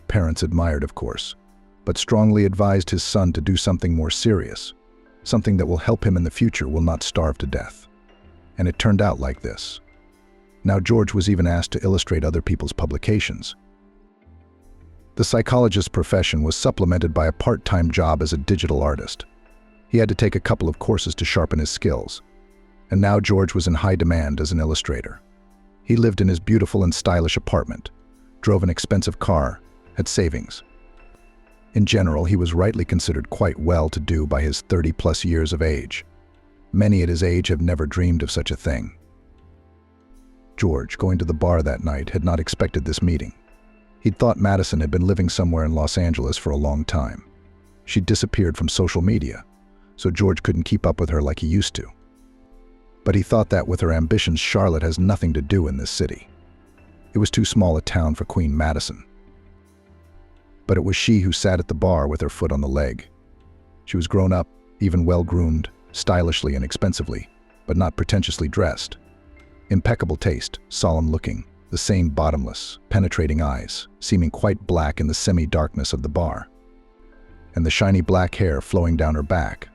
Parents admired, of course, but strongly advised his son to do something more serious, something that will help him in the future, will not starve to death. And it turned out like this. Now George was even asked to illustrate other people's publications. The psychologist's profession was supplemented by a part-time job as a digital artist. He had to take a couple of courses to sharpen his skills, and now George was in high demand as an illustrator. He lived in his beautiful and stylish apartment, drove an expensive car, had savings. In general, he was rightly considered quite well-to-do by his 30-plus years of age. Many at his age have never dreamed of such a thing. George, going to the bar that night, had not expected this meeting. He'd thought Madison had been living somewhere in Los Angeles for a long time. She'd disappeared from social media, so George couldn't keep up with her like he used to. But he thought that with her ambitions, Charlotte has nothing to do in this city. It was too small a town for Queen Madison. But it was she who sat at the bar with her foot on the leg. She was grown up, even well-groomed, stylishly and expensively, but not pretentiously dressed. Impeccable taste, solemn-looking, the same bottomless, penetrating eyes, seeming quite black in the semi-darkness of the bar, and the shiny black hair flowing down her back.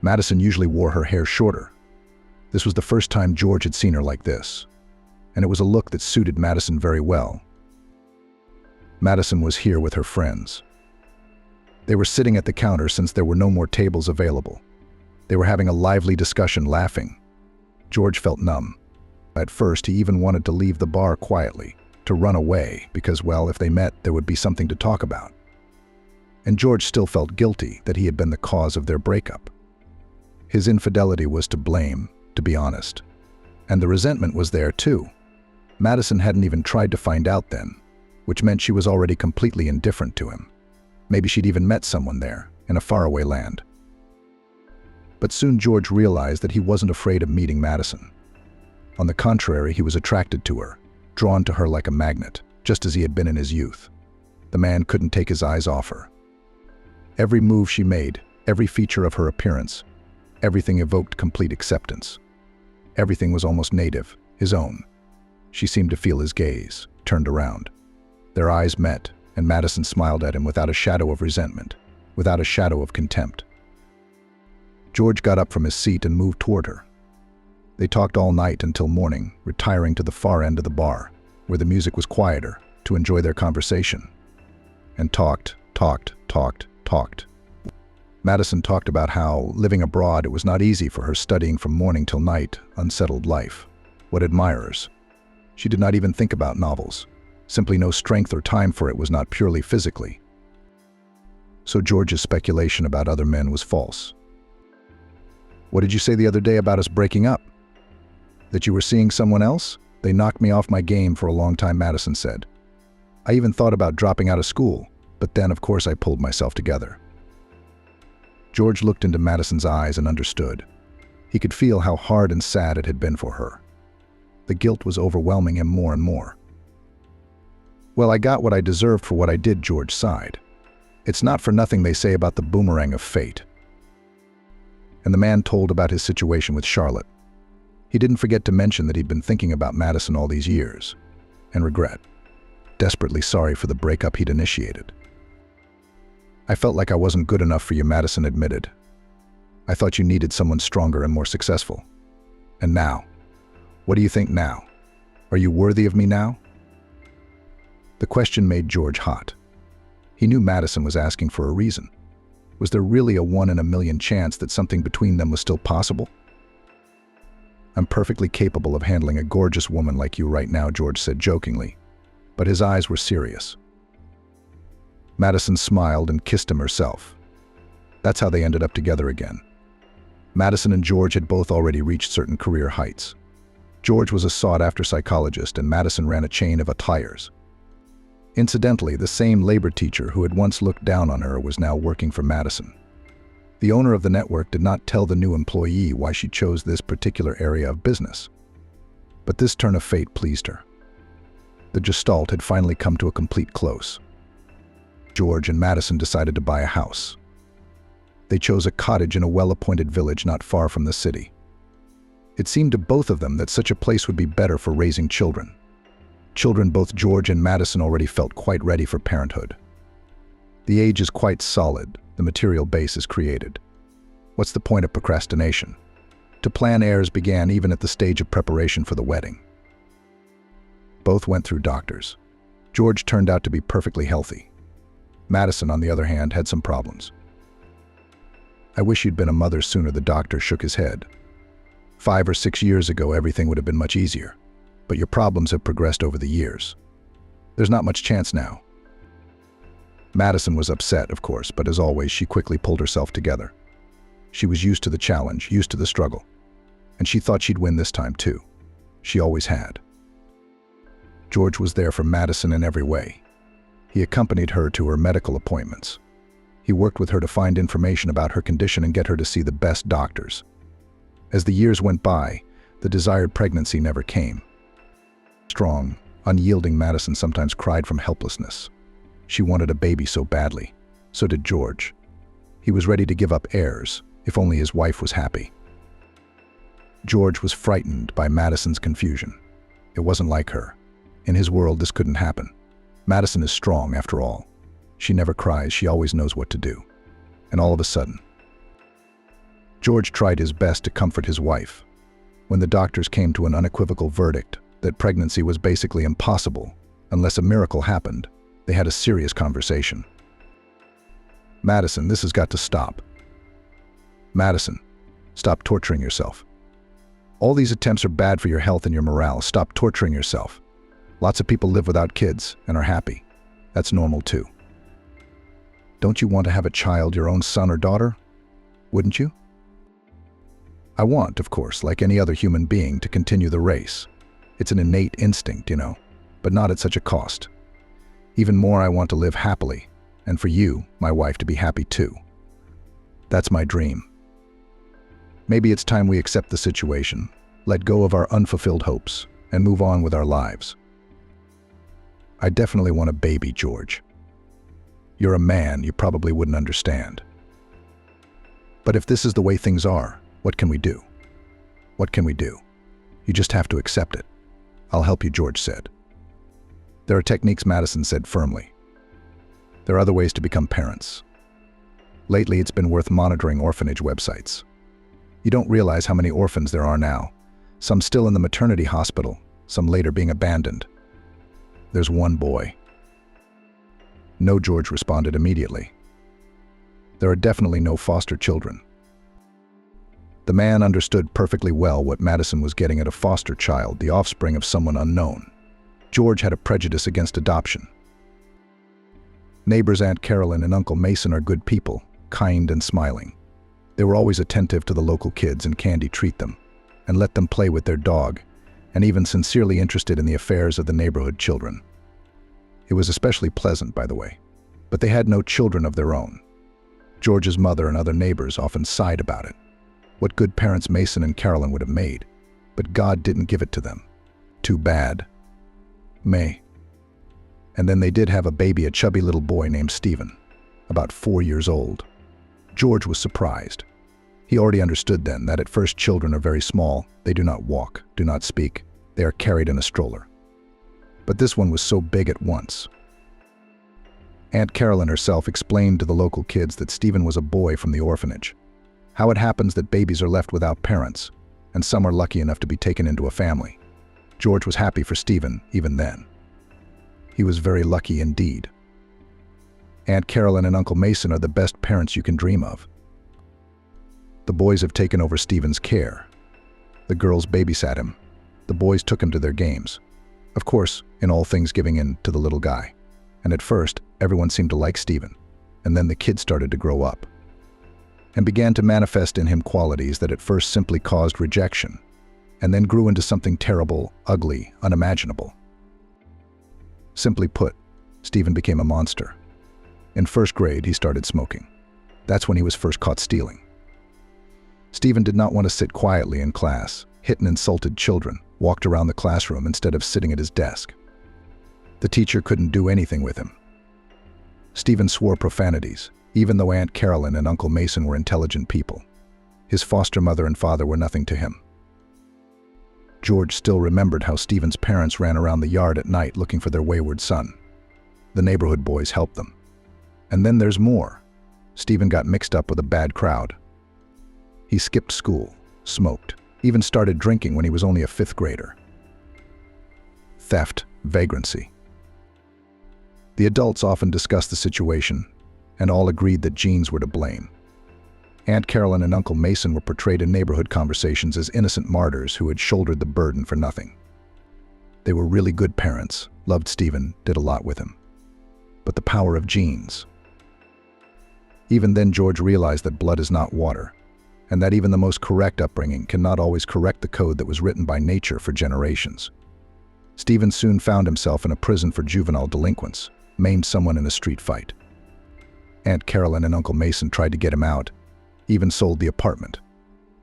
Madison usually wore her hair shorter. This was the first time George had seen her like this, and it was a look that suited Madison very well. Madison was here with her friends. They were sitting at the counter since there were no more tables available. They were having a lively discussion, laughing. George felt numb. At first, he even wanted to leave the bar quietly, to run away, because, well, if they met, there would be something to talk about. And George still felt guilty that he had been the cause of their breakup. His infidelity was to blame, to be honest. And the resentment was there, too. Madison hadn't even tried to find out then, which meant she was already completely indifferent to him. Maybe she'd even met someone there, in a faraway land. But soon George realized that he wasn't afraid of meeting Madison. On the contrary, he was attracted to her, drawn to her like a magnet, just as he had been in his youth. The man couldn't take his eyes off her. Every move she made, every feature of her appearance, everything evoked complete acceptance. Everything was almost native, his own. She seemed to feel his gaze, turned around. Their eyes met, and Madison smiled at him without a shadow of resentment, without a shadow of contempt. George got up from his seat and moved toward her. They talked all night until morning, retiring to the far end of the bar, where the music was quieter, to enjoy their conversation. And talked. Madison talked about how, living abroad, it was not easy for her, studying from morning till night, unsettled life. What admirers. She did not even think about novels. Simply no strength or time for it, was not purely physically. So George's speculation about other men was false. What did you say the other day about us breaking up? That you were seeing someone else? They knocked me off my game for a long time, Madison said. I even thought about dropping out of school, but then, of course, I pulled myself together. George looked into Madison's eyes and understood. He could feel how hard and sad it had been for her. The guilt was overwhelming him more and more. Well, I got what I deserved for what I did, George sighed. It's not for nothing they say about the boomerang of fate. And the man told about his situation with Charlotte. He didn't forget to mention that he'd been thinking about Madison all these years, and regret, desperately sorry for the breakup he'd initiated. I felt like I wasn't good enough for you, Madison admitted. I thought you needed someone stronger and more successful. And now? What do you think now? Are you worthy of me now? The question made George hot. He knew Madison was asking for a reason. Was there really a 1 in a million chance that something between them was still possible? I'm perfectly capable of handling a gorgeous woman like you right now, George said jokingly, but his eyes were serious. Madison smiled and kissed him herself. That's how they ended up together again. Madison and George had both already reached certain career heights. George was a sought-after psychologist, and Madison ran a chain of attires. Incidentally, the same labor teacher who had once looked down on her was now working for Madison. The owner of the network did not tell the new employee why she chose this particular area of business. But this turn of fate pleased her. The gestalt had finally come to a complete close. George and Madison decided to buy a house. They chose a cottage in a well-appointed village not far from the city. It seemed to both of them that such a place would be better for raising children. Children both George and Madison already felt quite ready for parenthood. The age is quite solid, the material base is created. What's the point of procrastination? To plan heirs began even at the stage of preparation for the wedding. Both went through doctors. George turned out to be perfectly healthy. Madison, on the other hand, had some problems. I wish you'd been a mother sooner, the doctor shook his head. 5 or 6 years ago, everything would have been much easier. But your problems have progressed over the years. There's not much chance now. Madison was upset, of course, but as always, she quickly pulled herself together. She was used to the challenge, used to the struggle. And she thought she'd win this time, too. She always had. George was there for Madison in every way. He accompanied her to her medical appointments. He worked with her to find information about her condition and get her to see the best doctors. As the years went by, the desired pregnancy never came. Strong, unyielding Madison sometimes cried from helplessness. She wanted a baby so badly. So did George. He was ready to give up heirs, if only his wife was happy. George was frightened by Madison's confusion. It wasn't like her. In his world, this couldn't happen. Madison is strong, after all. She never cries, she always knows what to do. And all of a sudden, George tried his best to comfort his wife. When the doctors came to an unequivocal verdict that pregnancy was basically impossible unless a miracle happened, they had a serious conversation. Madison, this has got to stop. Madison, stop torturing yourself. All these attempts are bad for your health and your morale. Stop torturing yourself. Lots of people live without kids and are happy. That's normal too. Don't you want to have a child, your own son or daughter? Wouldn't you? I want, of course, like any other human being, to continue the race. It's an innate instinct, you know, but not at such a cost. Even more, I want to live happily, and for you, my wife, to be happy too. That's my dream. Maybe it's time we accept the situation, let go of our unfulfilled hopes, and move on with our lives. I definitely want a baby, George. You're a man, you probably wouldn't understand. But if this is the way things are, what can we do? What can we do? You just have to accept it. I'll help you, George said. There are techniques, Madison said firmly. There are other ways to become parents. Lately, it's been worth monitoring orphanage websites. You don't realize how many orphans there are now, some still in the maternity hospital, some later being abandoned. There's one boy. No, George responded immediately. There are definitely no foster children. The man understood perfectly well what Madison was getting at: a foster child, the offspring of someone unknown. George had a prejudice against adoption. Neighbors Aunt Carolyn and Uncle Mason are good people, kind and smiling. They were always attentive to the local kids and candy treat them, and let them play with their dog, and even sincerely interested in the affairs of the neighborhood children. It was especially pleasant, by the way, but they had no children of their own. George's mother and other neighbors often sighed about it. What good parents Mason and Carolyn would have made, but God didn't give it to them. Too bad. May. And then they did have a baby, a chubby little boy named Stephen, about 4 years old. George was surprised. He already understood then that at first children are very small, they do not walk, do not speak, they are carried in a stroller. But this one was so big at once. Aunt Carolyn herself explained to the local kids that Stephen was a boy from the orphanage. How it happens that babies are left without parents, and some are lucky enough to be taken into a family. George was happy for Stephen even then. He was very lucky indeed. Aunt Carolyn and Uncle Mason are the best parents you can dream of. The boys have taken over Stephen's care. The girls babysat him. The boys took him to their games. Of course, in all things giving in to the little guy. And at first, everyone seemed to like Stephen. And then the kid started to grow up and began to manifest in him qualities that at first simply caused rejection, and then grew into something terrible, ugly, unimaginable. Simply put, Stephen became a monster. In first grade, he started smoking. That's when he was first caught stealing. Stephen did not want to sit quietly in class, hit and insulted children, walked around the classroom instead of sitting at his desk. The teacher couldn't do anything with him. Stephen swore profanities, even though Aunt Carolyn and Uncle Mason were intelligent people. His foster mother and father were nothing to him. George still remembered how Stephen's parents ran around the yard at night looking for their wayward son. The neighborhood boys helped them. And then there's more. Stephen got mixed up with a bad crowd. He skipped school, smoked, even started drinking when he was only a 5th grader. Theft, vagrancy. The adults often discussed the situation, and all agreed that genes were to blame. Aunt Carolyn and Uncle Mason were portrayed in neighborhood conversations as innocent martyrs who had shouldered the burden for nothing. They were really good parents, loved Stephen, did a lot with him. But the power of genes. Even then, George realized that blood is not water, and that even the most correct upbringing cannot always correct the code that was written by nature for generations. Stephen soon found himself in a prison for juvenile delinquents, maimed someone in a street fight. Aunt Carolyn and Uncle Mason tried to get him out, even sold the apartment.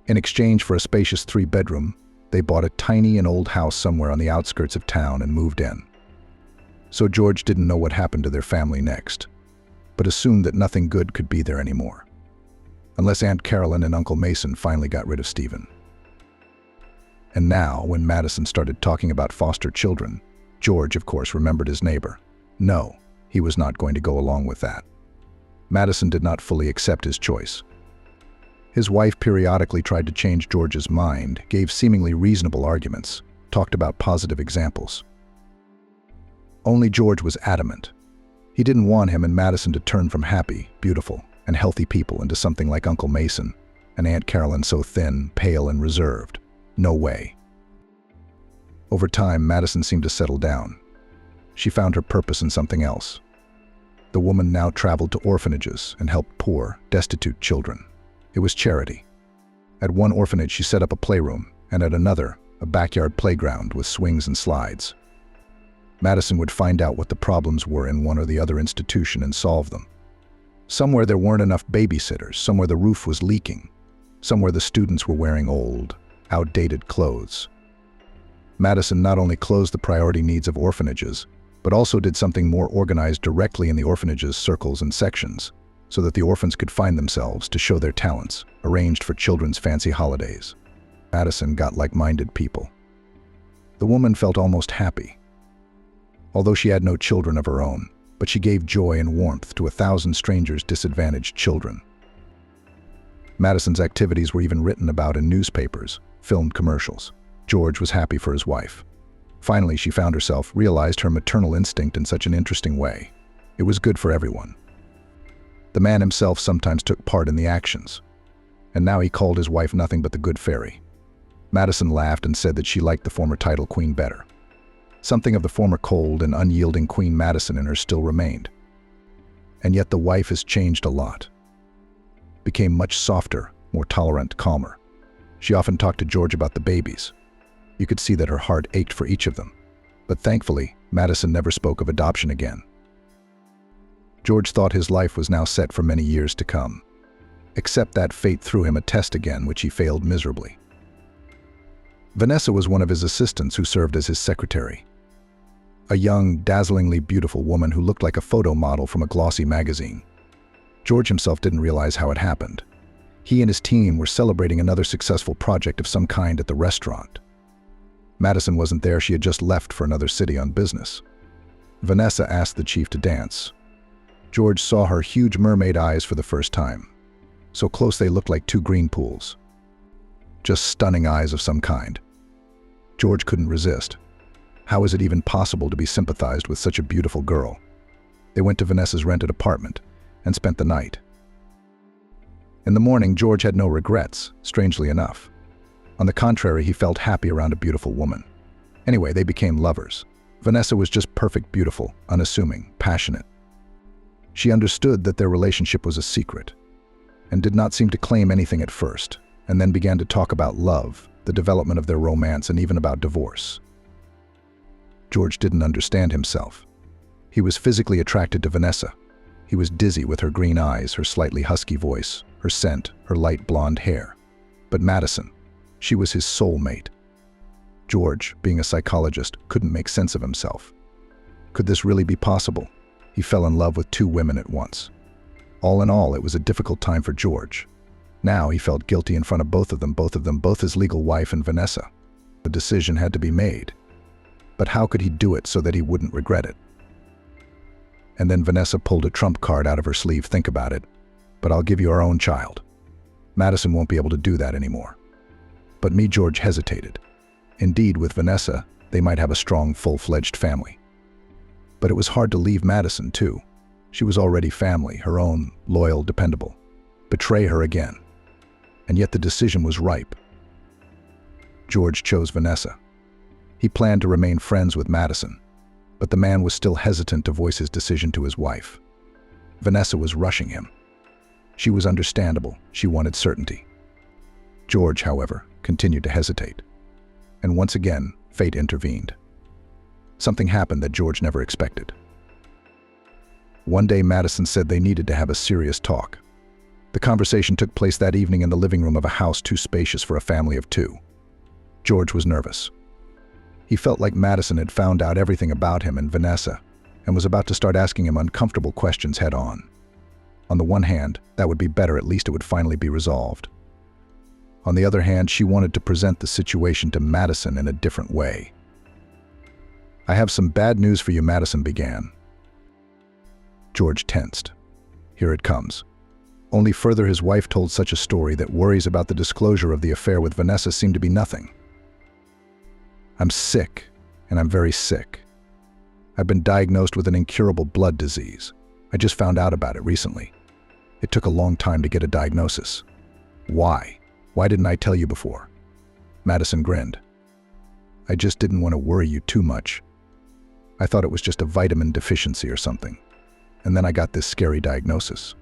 In exchange for a spacious 3-bedroom, they bought a tiny and old house somewhere on the outskirts of town and moved in. So George didn't know what happened to their family next, but assumed that nothing good could be there anymore, unless Aunt Carolyn and Uncle Mason finally got rid of Stephen. And now, when Madison started talking about foster children, George, of course, remembered his neighbor. No, he was not going to go along with that. Madison did not fully accept his choice. His wife periodically tried to change George's mind, gave seemingly reasonable arguments, talked about positive examples. Only George was adamant. He didn't want him and Madison to turn from happy, beautiful, and healthy people into something like Uncle Mason and Aunt Carolyn, so thin, pale, and reserved. No way. Over time, Madison seemed to settle down. She found her purpose in something else. The woman now traveled to orphanages and helped poor, destitute children. It was charity. At one orphanage, she set up a playroom, and at another, a backyard playground with swings and slides. Madison would find out what the problems were in one or the other institution and solve them. Somewhere there weren't enough babysitters, somewhere the roof was leaking, somewhere the students were wearing old, outdated clothes. Madison not only closed the priority needs of orphanages, but also did something more organized directly in the orphanage's circles and sections, so that the orphans could find themselves to show their talents, arranged for children's fancy holidays. Madison got like-minded people. The woman felt almost happy. Although she had no children of her own, but she gave joy and warmth to 1,000 strangers' disadvantaged children. Madison's activities were even written about in newspapers, filmed commercials. George was happy for his wife. Finally, she found herself, realized her maternal instinct in such an interesting way. It was good for everyone. The man himself sometimes took part in the actions, and now he called his wife nothing but the good fairy. Madison laughed and said that she liked the former title queen better. Something of the former cold and unyielding Queen Madison in her still remained. And yet the wife has changed a lot. Became much softer, more tolerant, calmer. She often talked to George about the babies. You could see that her heart ached for each of them. But thankfully, Madison never spoke of adoption again. George thought his life was now set for many years to come. Except that fate threw him a test again, which he failed miserably. Vanessa was one of his assistants who served as his secretary. A young, dazzlingly beautiful woman who looked like a photo model from a glossy magazine. George himself didn't realize how it happened. He and his team were celebrating another successful project of some kind at the restaurant. Madison wasn't there, she had just left for another city on business. Vanessa asked the chief to dance. George saw her huge mermaid eyes for the first time. So close they looked like two green pools. Just stunning eyes of some kind. George couldn't resist. How is it even possible to be sympathized with such a beautiful girl? They went to Vanessa's rented apartment and spent the night. In the morning, George had no regrets, strangely enough. On the contrary, he felt happy around a beautiful woman. Anyway, they became lovers. Vanessa was just perfect, beautiful, unassuming, passionate. She understood that their relationship was a secret and did not seem to claim anything at first, and then began to talk about love, the development of their romance, and even about divorce. George didn't understand himself. He was physically attracted to Vanessa. He was dizzy with her green eyes, her slightly husky voice, her scent, her light blonde hair. But Madison, she was his soulmate. George, being a psychologist, couldn't make sense of himself. Could this really be possible? He fell in love with two women at once. All in all, it was a difficult time for George. Now he felt guilty in front of both of them, both his legal wife and Vanessa. The decision had to be made. But how could he do it so that he wouldn't regret it? And then Vanessa pulled a trump card out of her sleeve. Think about it. But I'll give you our own child. Madison won't be able to do that anymore. But me, George hesitated. Indeed, with Vanessa, they might have a strong, full-fledged family. But it was hard to leave Madison, too. She was already family, her own, loyal, dependable. Betray her again. And yet the decision was ripe. George chose Vanessa. He planned to remain friends with Madison, but the man was still hesitant to voice his decision to his wife. Vanessa was rushing him. She was understandable. She wanted certainty. George, however, continued to hesitate. And once again, fate intervened. Something happened that George never expected. One day, Madison said they needed to have a serious talk. The conversation took place that evening in the living room of a house too spacious for a family of two. George was nervous. He felt like Madison had found out everything about him and Vanessa and was about to start asking him uncomfortable questions head on. On the one hand, that would be better, at least it would finally be resolved. On the other hand, she wanted to present the situation to Madison in a different way. "I have some bad news for you," Madison began. George tensed. Here it comes. Only further, his wife told such a story that worries about the disclosure of the affair with Vanessa seemed to be nothing. "I'm sick, and I'm very sick. I've been diagnosed with an incurable blood disease. I just found out about it recently. It took a long time to get a diagnosis." "Why? Why didn't I tell you before?" Madison grinned. "I just didn't want to worry you too much. I thought it was just a vitamin deficiency or something. And then I got this scary diagnosis."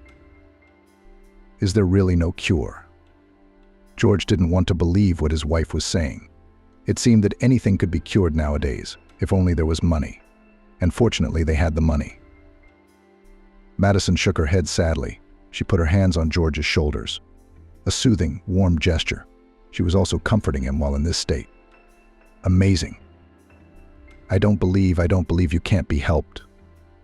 "Is there really no cure?" George didn't want to believe what his wife was saying. It seemed that anything could be cured nowadays, if only there was money. And fortunately, they had the money. Madison shook her head sadly. She put her hands on George's shoulders. A soothing, warm gesture. She was also comforting him while in this state. "Amazing. I don't believe you can't be helped.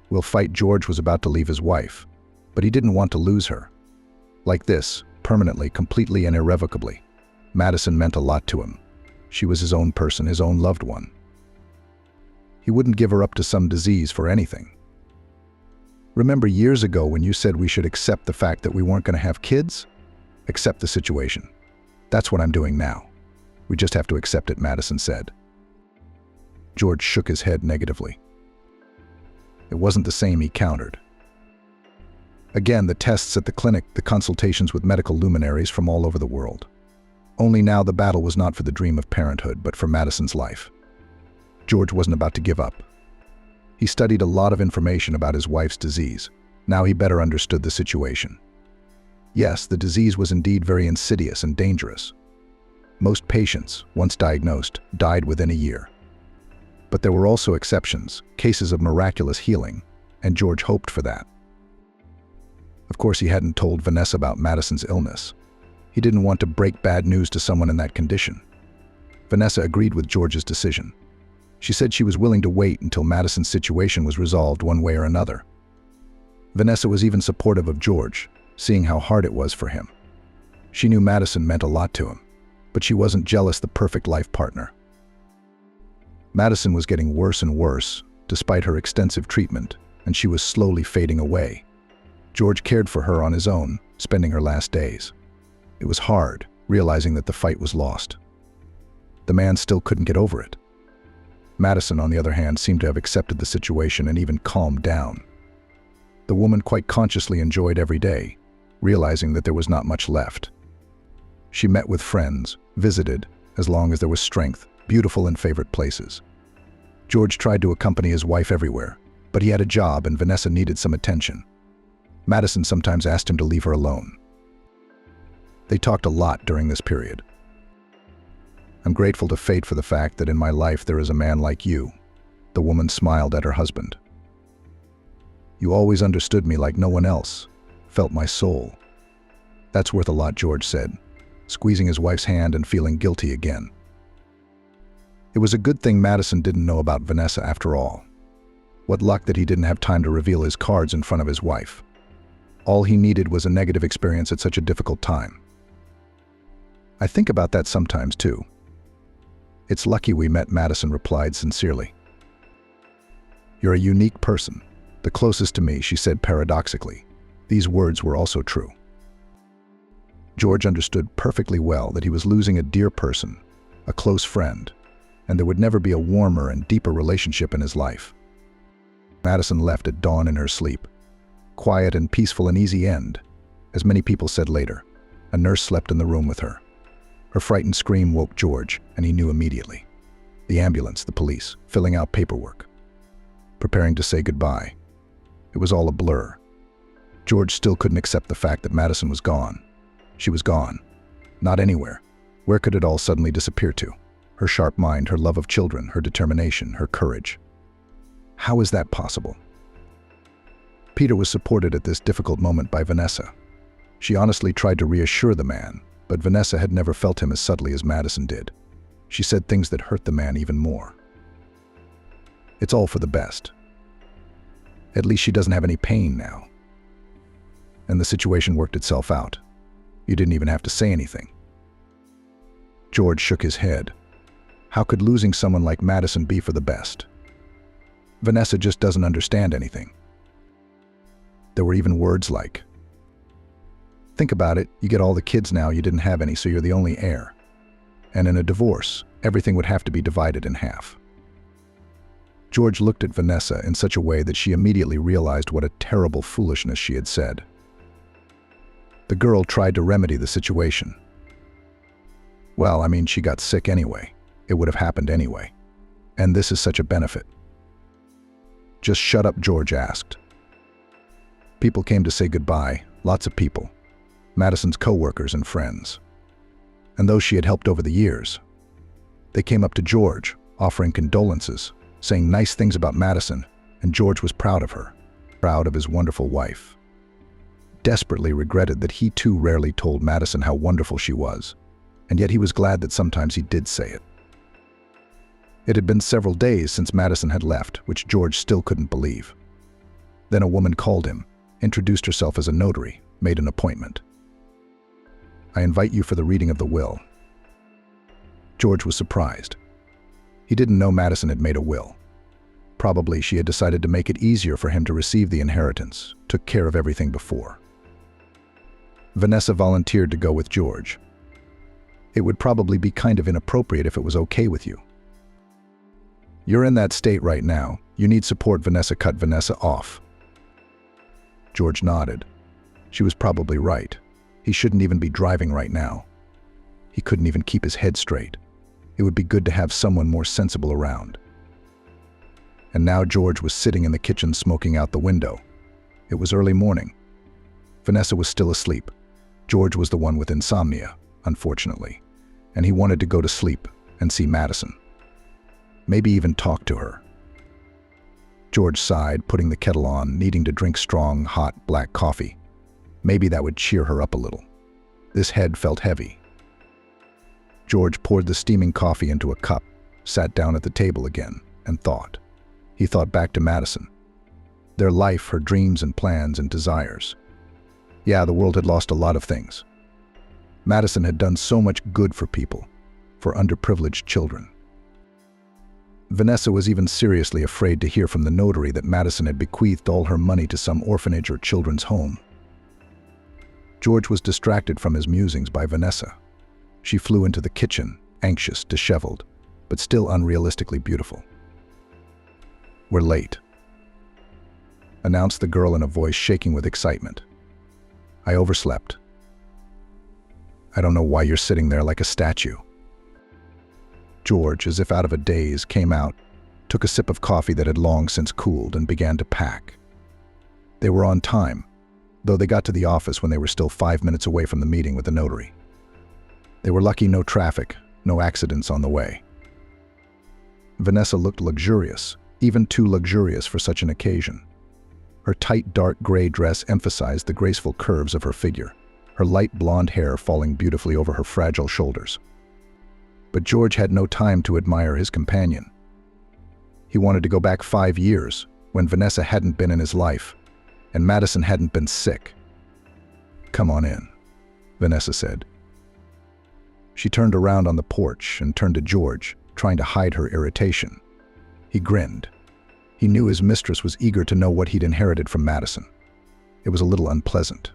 We'll fight." George was about to leave his wife, but he didn't want to lose her. Like this, permanently, completely and irrevocably. Madison meant a lot to him. She was his own person, his own loved one. He wouldn't give her up to some disease for anything. "Remember years ago when you said we should accept the fact that we weren't going to have kids? Accept the situation. That's what I'm doing now. We just have to accept it, Madison said. George shook his head negatively. It wasn't the same, he countered. Again, the tests at the clinic, the consultations with medical luminaries from all over the world. Only now the battle was not for the dream of parenthood, but for Madison's life. George wasn't about to give up. He studied a lot of information about his wife's disease. Now he better understood the situation. Yes, the disease was indeed very insidious and dangerous. Most patients, once diagnosed, died within a year. But there were also exceptions, cases of miraculous healing, and George hoped for that. Of course, he hadn't told Vanessa about Madison's illness. He didn't want to break bad news to someone in that condition. Vanessa agreed with George's decision. She said she was willing to wait until Madison's situation was resolved one way or another. Vanessa was even supportive of George, seeing how hard it was for him. She knew Madison meant a lot to him, but she wasn't jealous the perfect life partner. Madison was getting worse and worse, despite her extensive treatment, and she was slowly fading away. George cared for her on his own, spending her last days. It was hard, realizing that the fight was lost. The man still couldn't get over it. Madison, on the other hand, seemed to have accepted the situation and even calmed down. The woman quite consciously enjoyed every day, realizing that there was not much left. She met with friends, visited, as long as there was strength, beautiful and favorite places. George tried to accompany his wife everywhere, but he had a job and Vanessa needed some attention. Madison sometimes asked him to leave her alone. They talked a lot during this period. I'm grateful to fate for the fact that in my life there is a man like you. The woman smiled at her husband. You always understood me like no one else, felt my soul. That's worth a lot, George said, squeezing his wife's hand and feeling guilty again. It was a good thing Madison didn't know about Vanessa after all. What luck that he didn't have time to reveal his cards in front of his wife. All he needed was a negative experience at such a difficult time. I think about that sometimes too. It's lucky we met, Madison replied sincerely. You're a unique person, the closest to me, she said paradoxically. These words were also true. George understood perfectly well that he was losing a dear person, a close friend, and there would never be a warmer and deeper relationship in his life. Madison left at dawn in her sleep. Quiet and peaceful, an easy end. As many people said later, a nurse slept in the room with her. Her frightened scream woke George, and he knew immediately. The ambulance, the police, filling out paperwork, preparing to say goodbye. It was all a blur. George still couldn't accept the fact that Madison was gone. She was gone. Not anywhere. Where could it all suddenly disappear to? Her sharp mind, her love of children, her determination, her courage. How is that possible? Peter was supported at this difficult moment by Vanessa. She honestly tried to reassure the man, but Vanessa had never felt him as subtly as Madison did. She said things that hurt the man even more. It's all for the best. At least she doesn't have any pain now. And the situation worked itself out. You didn't even have to say anything. George shook his head. How could losing someone like Madison be for the best? Vanessa just doesn't understand anything. There were even words like, think about it, you get all the kids now, you didn't have any, so you're the only heir. And in a divorce, everything would have to be divided in half. George looked at Vanessa in such a way that she immediately realized what a terrible foolishness she had said. The girl tried to remedy the situation. Well, I mean, she got sick anyway. It would have happened anyway. And this is such a benefit. Just shut up, George asked. People came to say goodbye, lots of people. Madison's co-workers and friends. And those she had helped over the years. They came up to George, offering condolences, saying nice things about Madison, and George was proud of her, proud of his wonderful wife. Desperately regretted that he too rarely told Madison how wonderful she was, and yet he was glad that sometimes he did say it. It had been several days since Madison had left, which George still couldn't believe. Then a woman called him, introduced herself as a notary, made an appointment. I invite you for the reading of the will. George was surprised. He didn't know Madison had made a will. Probably she had decided to make it easier for him to receive the inheritance, took care of everything before. Vanessa volunteered to go with George. It would probably be kind of inappropriate if it was okay with you. You're in that state right now. You need support. Vanessa cut Vanessa off. George nodded. She was probably right. He shouldn't even be driving right now. He couldn't even keep his head straight. It would be good to have someone more sensible around. And now George was sitting in the kitchen smoking out the window. It was early morning. Vanessa was still asleep. George was the one with insomnia, unfortunately, and he wanted to go to sleep and see Madison. Maybe even talk to her. George sighed, putting the kettle on, needing to drink strong, hot, black coffee. Maybe that would cheer her up a little. This head felt heavy. George poured the steaming coffee into a cup, sat down at the table again, and thought. He thought back to Madison. Their life, her dreams and plans and desires. Yeah, the world had lost a lot of things. Madison had done so much good for people, for underprivileged children. Vanessa was even seriously afraid to hear from the notary that Madison had bequeathed all her money to some orphanage or children's home. George was distracted from his musings by Vanessa. She flew into the kitchen, anxious, disheveled, but still unrealistically beautiful. "We're late," announced the girl in a voice shaking with excitement. "I overslept." "I don't know why you're sitting there like a statue." George, as if out of a daze, came out, took a sip of coffee that had long since cooled, and began to pack. They were on time, though they got to the office when they were still 5 minutes away from the meeting with the notary. They were lucky no traffic, no accidents on the way. Vanessa looked luxurious, even too luxurious for such an occasion. Her tight dark gray dress emphasized the graceful curves of her figure, her light blonde hair falling beautifully over her fragile shoulders. But George had no time to admire his companion. He wanted to go back 5 years, when Vanessa hadn't been in his life, and Madison hadn't been sick. "Come on in," Vanessa said. She turned around on the porch and turned to George, trying to hide her irritation. He grinned. He knew his mistress was eager to know what he'd inherited from Madison. It was a little unpleasant.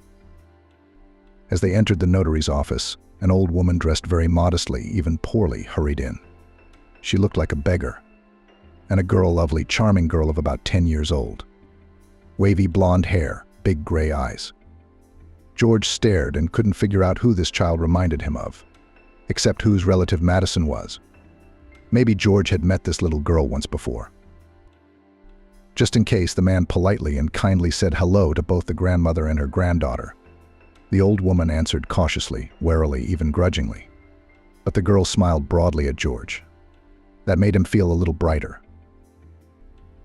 As they entered the notary's office, an old woman dressed very modestly, even poorly, hurried in. She looked like a beggar. And a girl, lovely, charming girl of about 10 years old. Wavy blonde hair, big gray eyes. George stared and couldn't figure out who this child reminded him of, except whose relative Madison was. Maybe George had met this little girl once before. Just in case, the man politely and kindly said hello to both the grandmother and her granddaughter. The old woman answered cautiously, warily, even grudgingly. But the girl smiled broadly at George. That made him feel a little brighter.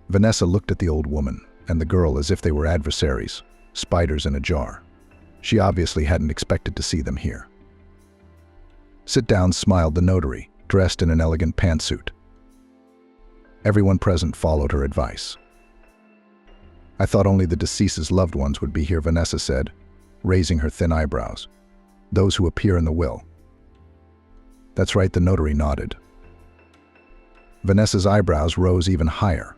Vanessa looked at the old woman and the girl as if they were adversaries, spiders in a jar. She obviously hadn't expected to see them here. "Sit down," smiled the notary, dressed in an elegant pantsuit. Everyone present followed her advice. "I thought only the deceased's loved ones would be here," Vanessa said, raising her thin eyebrows. "Those who appear in the will." "That's right," the notary nodded. Vanessa's eyebrows rose even higher.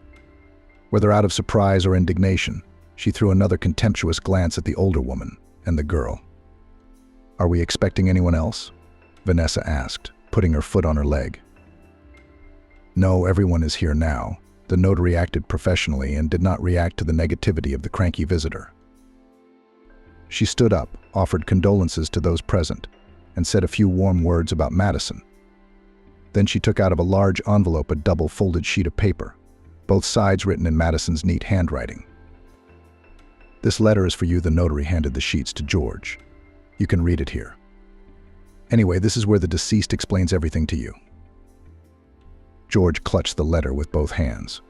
Whether out of surprise or indignation, she threw another contemptuous glance at the older woman and the girl. "Are we expecting anyone else?" Vanessa asked, putting her foot on her leg. "No, everyone is here now." The notary acted professionally and did not react to the negativity of the cranky visitor. She stood up, offered condolences to those present, and said a few warm words about Madison. Then she took out of a large envelope a double-folded sheet of paper, both sides written in Madison's neat handwriting. "This letter is for you," the notary handed the sheets to George. "You can read it here. Anyway, this is where the deceased explains everything to you." George clutched the letter with both hands.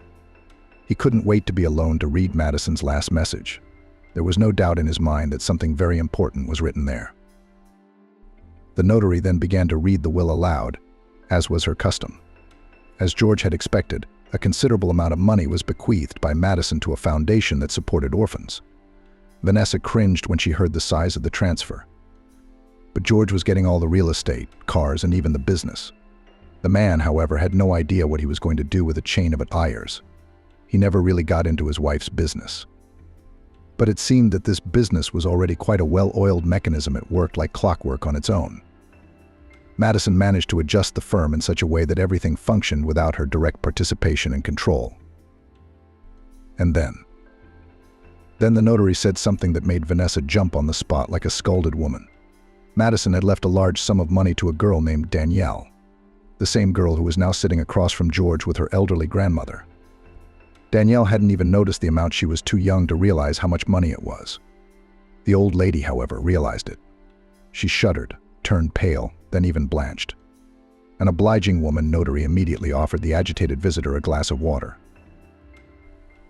He couldn't wait to be alone to read Madison's last message. There was no doubt in his mind that something very important was written there. The notary then began to read the will aloud, as was her custom. As George had expected, a considerable amount of money was bequeathed by Madison to a foundation that supported orphans. Vanessa cringed when she heard the size of the transfer. But George was getting all the real estate, cars, and even the business. The man, however, had no idea what he was going to do with a chain of Ayers. He never really got into his wife's business. But it seemed that this business was already quite a well-oiled mechanism. It worked like clockwork on its own. Madison managed to adjust the firm in such a way that everything functioned without her direct participation and control. And then the notary said something that made Vanessa jump on the spot like a scalded woman. Madison had left a large sum of money to a girl named Danielle, the same girl who was now sitting across from George with her elderly grandmother. Danielle hadn't even noticed the amount. She was too young to realize how much money it was. The old lady, however, realized it. She shuddered, turned pale, then even blanched. An obliging woman notary immediately offered the agitated visitor a glass of water.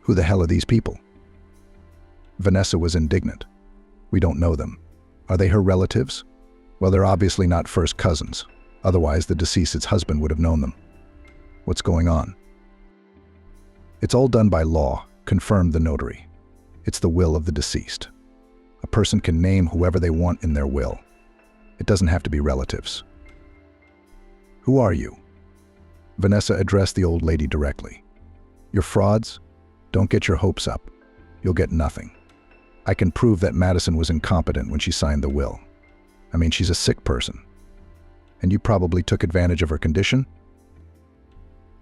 "Who the hell are these people?" Vanessa was indignant. "We don't know them. Are they her relatives? Well, they're obviously not first cousins. Otherwise, the deceased's husband would have known them. What's going on?" "It's all done by law," confirmed the notary. "It's the will of the deceased. A person can name whoever they want in their will. It doesn't have to be relatives." "Who are you?" Vanessa addressed the old lady directly. "You're frauds? Don't get your hopes up. You'll get nothing. I can prove that Madison was incompetent when she signed the will. I mean, she's a sick person. And you probably took advantage of her condition?"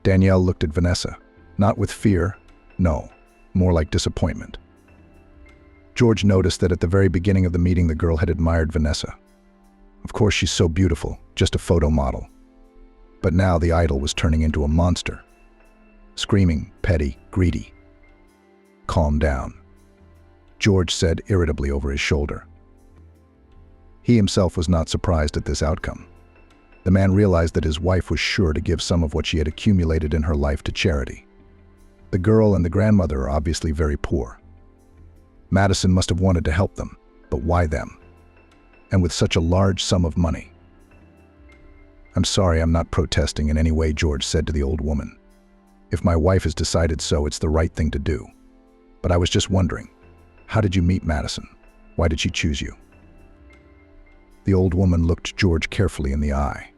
Danielle looked at Vanessa, not with fear, no, more like disappointment. George noticed that at the very beginning of the meeting the girl had admired Vanessa. Of course, she's so beautiful, just a photo model. But now the idol was turning into a monster. Screaming, petty, greedy. "Calm down," George said irritably over his shoulder. He himself was not surprised at this outcome. The man realized that his wife was sure to give some of what she had accumulated in her life to charity. The girl and the grandmother are obviously very poor. Madison must have wanted to help them, but why them? And with such a large sum of money. "I'm sorry, I'm not protesting in any way," George said to the old woman. "If my wife has decided so, it's the right thing to do. But I was just wondering, how did you meet Madison? Why did she choose you?" The old woman looked George carefully in the eye.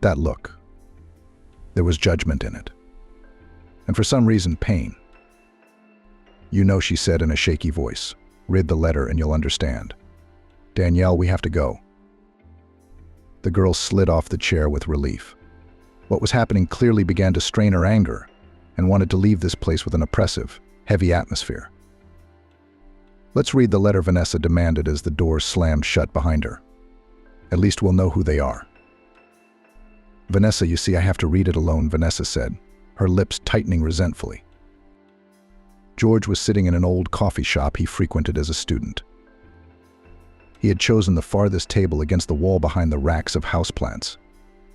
That look, there was judgment in it. And for some reason, pain. "You know," she said in a shaky voice, "read the letter and you'll understand. Danielle, we have to go." The girl slid off the chair with relief. What was happening clearly began to strain her anger and wanted to leave this place with an oppressive, heavy atmosphere. "Let's read the letter," Vanessa demanded as the door slammed shut behind her. "At least we'll know who they are." "Vanessa, you see, I have to read it alone," Vanessa said, her lips tightening resentfully. George was sitting in an old coffee shop he frequented as a student. He had chosen the farthest table against the wall behind the racks of houseplants.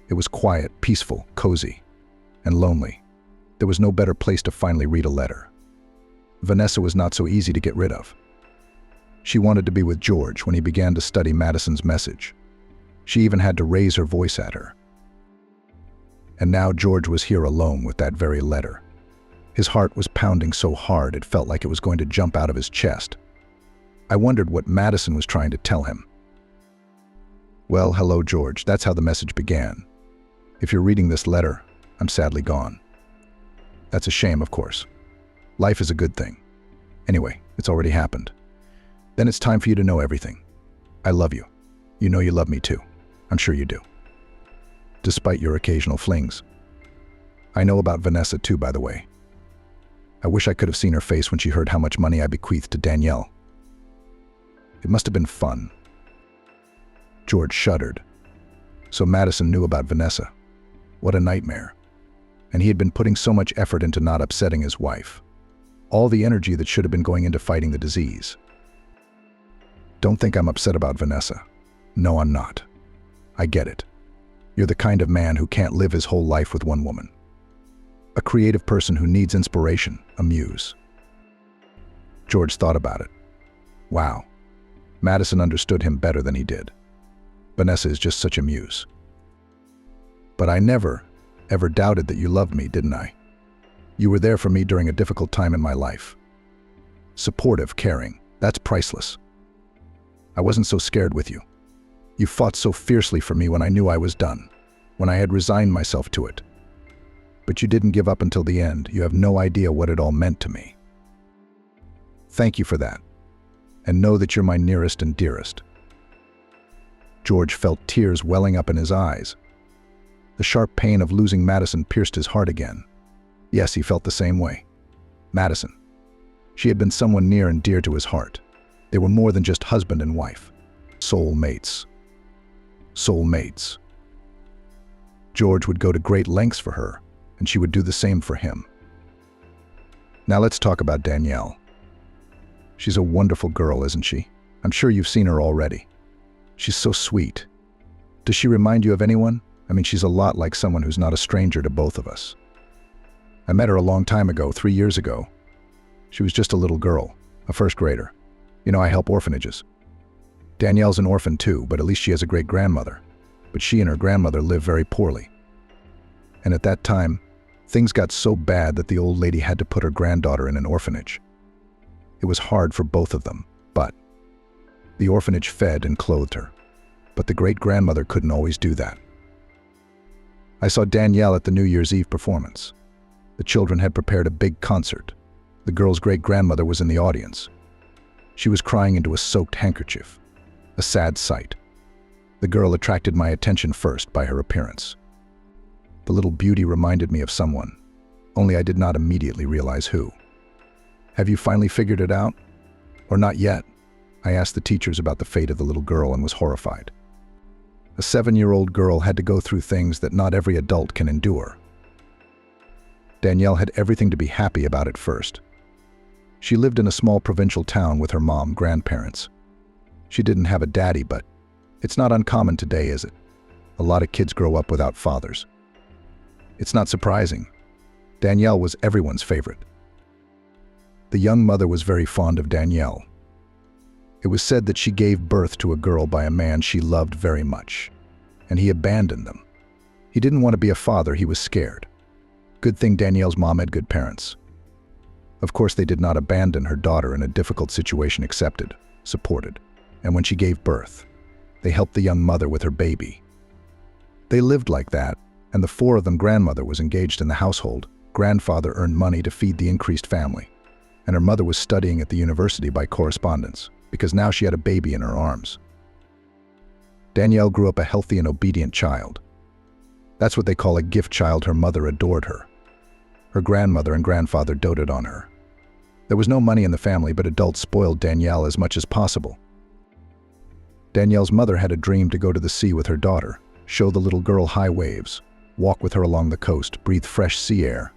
It was quiet, peaceful, cozy, and lonely. There was no better place to finally read a letter. Vanessa was not so easy to get rid of. She wanted to be with George when he began to study Madison's message. She even had to raise her voice at her. And now George was here alone with that very letter. His heart was pounding so hard it felt like it was going to jump out of his chest. I wondered what Madison was trying to tell him. "Well, hello, George. That's how the message began. If you're reading this letter, I'm sadly gone. That's a shame, of course. Life is a good thing. Anyway, it's already happened. Then it's time for you to know everything. I love you. You know you love me too. I'm sure you do. Despite your occasional flings. I know about Vanessa too, by the way. I wish I could have seen her face when she heard how much money I bequeathed to Danielle. It must have been fun." George shuddered. So Madison knew about Vanessa. What a nightmare. And he had been putting so much effort into not upsetting his wife. All the energy that should have been going into fighting the disease. "Don't think I'm upset about Vanessa. No, I'm not. I get it. You're the kind of man who can't live his whole life with one woman. A creative person who needs inspiration, a muse." George thought about it. Wow. Madison understood him better than he did. Vanessa is just such a muse. "But I never, ever doubted that you loved me, didn't I? You were there for me during a difficult time in my life. Supportive, caring, that's priceless. I wasn't so scared with you. You fought so fiercely for me when I knew I was done, when I had resigned myself to it. But you didn't give up until the end. You have no idea what it all meant to me." Thank you for that. And know that you're my nearest and dearest." George felt tears welling up in his eyes. The sharp pain of losing Madison pierced his heart again. Yes, he felt the same way. Madison. She had been someone near and dear to his heart. They were more than just husband and wife. Soul mates. Soul mates. George would go to great lengths for her, and she would do the same for him. Now let's talk about Danielle. She's a wonderful girl, isn't she? I'm sure you've seen her already. She's so sweet. Does she remind you of anyone? I mean, she's a lot like someone who's not a stranger to both of us. I met her a long time ago, 3 years ago. She was just a little girl, a first grader. You know, I help orphanages. Danielle's an orphan too, but at least she has a great-grandmother. But she and her grandmother live very poorly. And at that time, things got so bad that the old lady had to put her granddaughter in an orphanage. It was hard for both of them, but the orphanage fed and clothed her. But the great-grandmother couldn't always do that. I saw Danielle at the New Year's Eve performance. The children had prepared a big concert. The girl's great-grandmother was in the audience. She was crying into a soaked handkerchief. A sad sight. The girl attracted my attention first by her appearance. The little beauty reminded me of someone, only I did not immediately realize who. Have you finally figured it out? Or not yet? I asked the teachers about the fate of the little girl and was horrified. A 7-year-old girl had to go through things that not every adult can endure. Danielle had everything to be happy about at first. She lived in a small provincial town with her mom, grandparents. She didn't have a daddy, but it's not uncommon today, is it? A lot of kids grow up without fathers. It's not surprising. Danielle was everyone's favorite. The young mother was very fond of Danielle. It was said that she gave birth to a girl by a man she loved very much, and he abandoned them. He didn't want to be a father, he was scared. Good thing Danielle's mom had good parents. Of course, they did not abandon her daughter in a difficult situation, accepted, supported, and when she gave birth, they helped the young mother with her baby. They lived like that, and the 4 of them, grandmother was engaged in the household, grandfather earned money to feed the increased family, and her mother was studying at the university by correspondence, because now she had a baby in her arms. Danielle grew up a healthy and obedient child. That's what they call a gift child. Her mother adored her. Her grandmother and grandfather doted on her. There was no money in the family, but adults spoiled Danielle as much as possible. Danielle's mother had a dream to go to the sea with her daughter, show the little girl high waves, walk with her along the coast, breathe fresh sea air.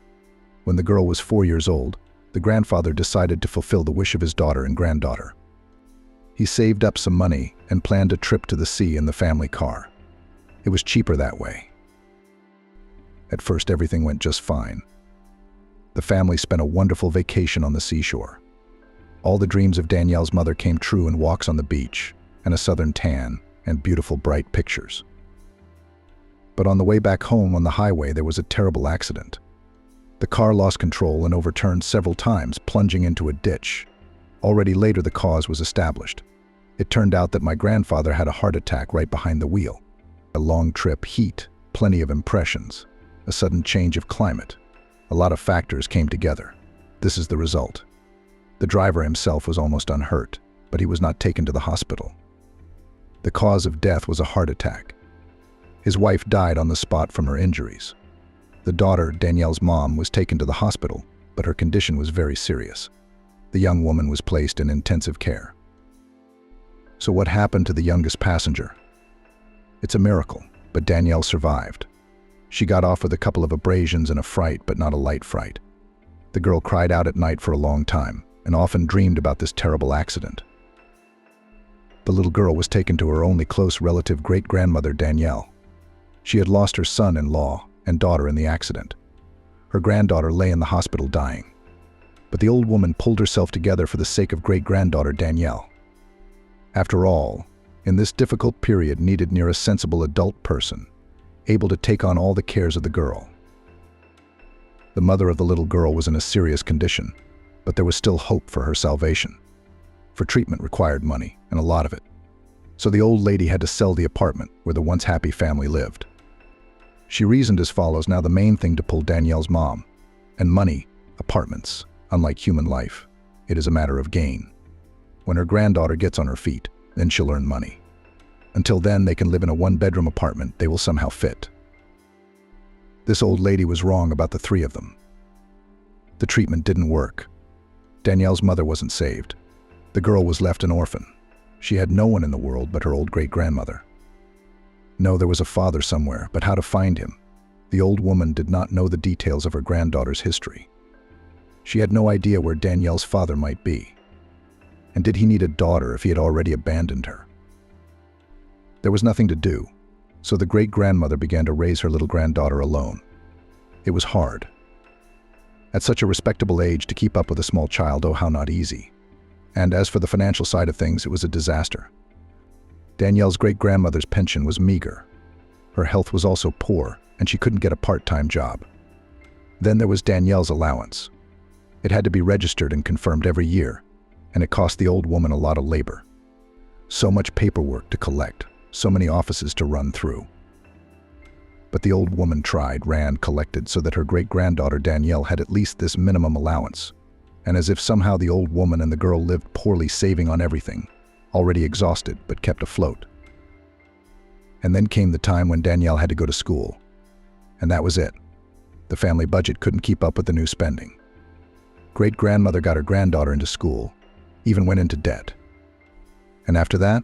When the girl was 4 years old, the grandfather decided to fulfill the wish of his daughter and granddaughter. He saved up some money and planned a trip to the sea in the family car. It was cheaper that way. At first, everything went just fine. The family spent a wonderful vacation on the seashore. All the dreams of Danielle's mother came true in walks on the beach, and a southern tan, and beautiful bright pictures. But on the way back home on the highway, there was a terrible accident. The car lost control and overturned several times, plunging into a ditch. Already later, the cause was established. It turned out that my grandfather had a heart attack right behind the wheel. A long trip, heat, plenty of impressions, a sudden change of climate. A lot of factors came together. This is the result. The driver himself was almost unhurt, but he was not taken to the hospital. The cause of death was a heart attack. His wife died on the spot from her injuries. The daughter, Danielle's mom, was taken to the hospital, but her condition was very serious. The young woman was placed in intensive care. So what happened to the youngest passenger? It's a miracle, but Danielle survived. She got off with a couple of abrasions and a fright, but not a light fright. The girl cried out at night for a long time and often dreamed about this terrible accident. The little girl was taken to her only close relative, great-grandmother Danielle. She had lost her son-in-law and daughter in the accident. Her granddaughter lay in the hospital dying. But the old woman pulled herself together for the sake of great-granddaughter Danielle. After all, in this difficult period needed near a sensible adult person, able to take on all the cares of the girl. The mother of the little girl was in a serious condition, but there was still hope for her salvation. For treatment required money, and a lot of it. So the old lady had to sell the apartment where the once happy family lived. She reasoned as follows: now the main thing to pull Danielle's mom, and money, apartments, unlike human life, It is a matter of gain. When her granddaughter gets on her feet, then she'll earn money. Until then, they can live in a one-bedroom apartment they will somehow fit. This old lady was wrong about the three of them. The treatment didn't work. Danielle's mother wasn't saved. The girl was left an orphan. She had no one in the world but her old great-grandmother. No, there was a father somewhere, but how to find him? The old woman did not know the details of her granddaughter's history. She had no idea where Danielle's father might be. And did he need a daughter if he had already abandoned her? There was nothing to do, so the great-grandmother began to raise her little granddaughter alone. It was hard. At such a respectable age, to keep up with a small child, oh, how not easy. And as for the financial side of things, it was a disaster. Danielle's great-grandmother's pension was meager. Her health was also poor, and she couldn't get a part-time job. Then there was Danielle's allowance. It had to be registered and confirmed every year, and it cost the old woman a lot of labor. So much paperwork to collect, so many offices to run through. But the old woman tried, ran, collected so that her great-granddaughter Danielle had at least this minimum allowance. And as if somehow the old woman and the girl lived poorly, saving on everything, already exhausted but kept afloat. And then came the time when Danielle had to go to school. And that was it. The family budget couldn't keep up with the new spending. Great-grandmother got her granddaughter into school, even went into debt. And after that?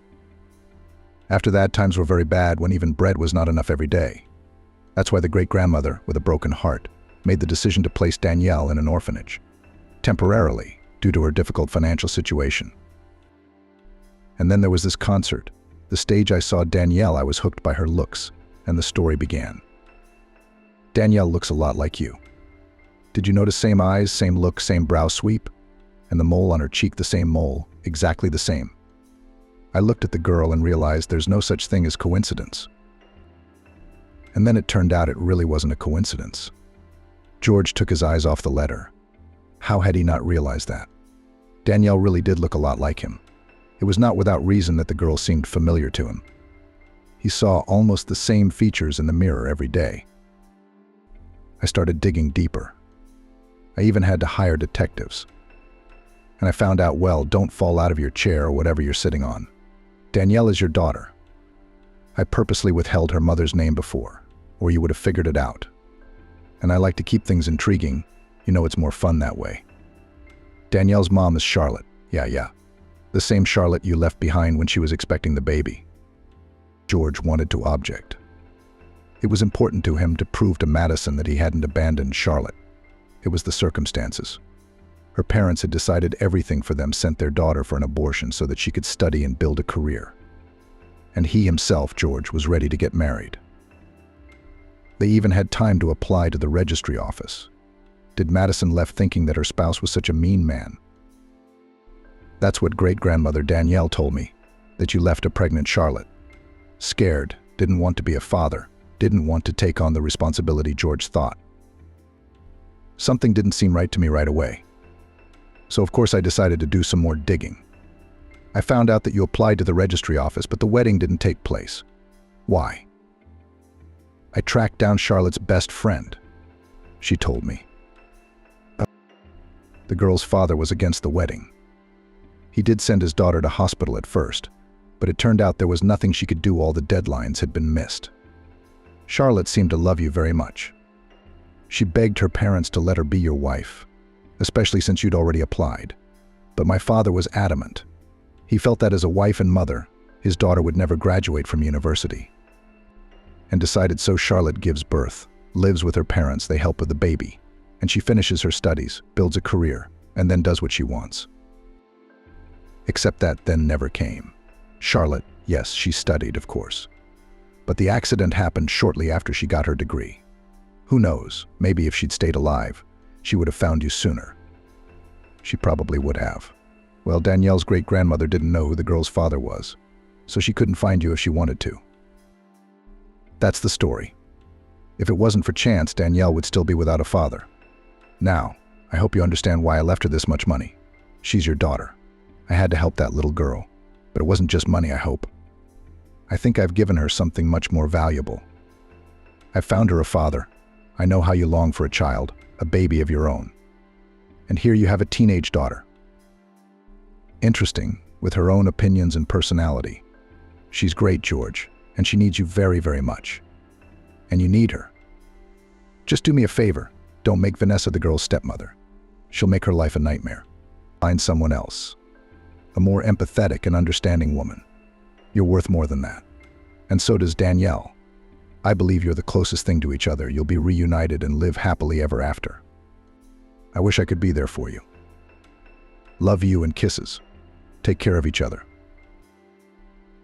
After that, times were very bad when even bread was not enough every day. That's why the great-grandmother, with a broken heart, made the decision to place Danielle in an orphanage, temporarily, due to her difficult financial situation. And then there was this concert. The stage I saw Danielle, I was hooked by her looks, and the story began. Danielle looks a lot like you. Did you notice same eyes, same look, same brow sweep? And the mole on her cheek, the same mole, exactly the same. I looked at the girl and realized there's no such thing as coincidence. And then it turned out it really wasn't a coincidence. George took his eyes off the letter. How had he not realized that? Danielle really did look a lot like him. It was not without reason that the girl seemed familiar to him. He saw almost the same features in the mirror every day. I started digging deeper. I even had to hire detectives. And I found out, well, don't fall out of your chair or whatever you're sitting on. Danielle is your daughter. I purposely withheld her mother's name before, or you would have figured it out. And I like to keep things intriguing. You know, it's more fun that way. Danielle's mom is Charlotte. Yeah. The same Charlotte you left behind when she was expecting the baby. George wanted to object. It was important to him to prove to Madison that he hadn't abandoned Charlotte. It was the circumstances. Her parents had decided everything for them, sent their daughter for an abortion so that she could study and build a career. And he himself, George, was ready to get married. They even had time to apply to the registry office. Did Madison left thinking that her spouse was such a mean man? That's what great-grandmother Danielle told me, that you left a pregnant Charlotte. Scared, didn't want to be a father, didn't want to take on the responsibility, George thought. Something didn't seem right to me right away. So of course I decided to do some more digging. I found out that you applied to the registry office, but the wedding didn't take place. Why? I tracked down Charlotte's best friend. She told me. The girl's father was against the wedding. He did send his daughter to hospital at first, but it turned out there was nothing she could do. All the deadlines had been missed. Charlotte seemed to love you very much. She begged her parents to let her be your wife, especially since you'd already applied. But my father was adamant. He felt that as a wife and mother, his daughter would never graduate from university. And decided so Charlotte gives birth, lives with her parents, they help with the baby, and she finishes her studies, builds a career, and then does what she wants. Except that then never came. Charlotte, yes, she studied, of course. But the accident happened shortly after she got her degree. Who knows, maybe if she'd stayed alive, she would have found you sooner. She probably would have. Well, Danielle's great-grandmother didn't know who the girl's father was, so she couldn't find you if she wanted to. That's the story. If it wasn't for chance, Danielle would still be without a father. Now, I hope you understand why I left her this much money. She's your daughter. I had to help that little girl, but it wasn't just money, I hope. I think I've given her something much more valuable. I've found her a father. I know how you long for a child, a baby of your own. And here you have a teenage daughter. Interesting, with her own opinions and personality. She's great, George, and she needs you very, very much. And you need her. Just do me a favor. Don't make Vanessa the girl's stepmother. She'll make her life a nightmare. Find someone else. A more empathetic and understanding woman. You're worth more than that. And so does Danielle. I believe you're the closest thing to each other. You'll be reunited and live happily ever after. I wish I could be there for you. Love you and kisses. Take care of each other.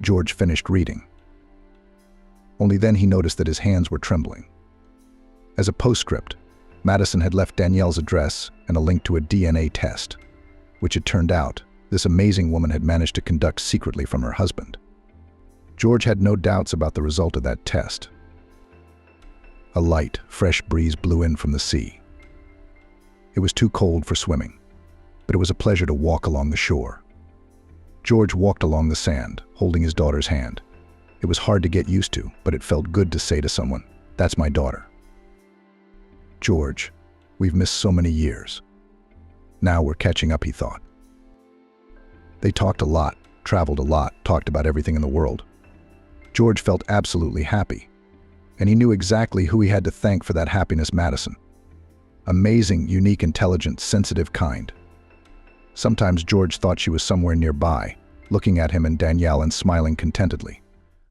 George finished reading. Only then he noticed that his hands were trembling. As a postscript, Madison had left Danielle's address and a link to a DNA test, which it turned out this amazing woman had managed to conduct secretly from her husband. George had no doubts about the result of that test. A light, fresh breeze blew in from the sea. It was too cold for swimming, but it was a pleasure to walk along the shore. George walked along the sand, holding his daughter's hand. It was hard to get used to, but it felt good to say to someone, "That's my daughter." George, we've missed so many years. Now we're catching up, he thought. They talked a lot, traveled a lot, talked about everything in the world. George felt absolutely happy, and he knew exactly who he had to thank for that happiness: Madison. Amazing, unique, intelligent, sensitive, kind. Sometimes George thought she was somewhere nearby, looking at him and Danielle and smiling contentedly.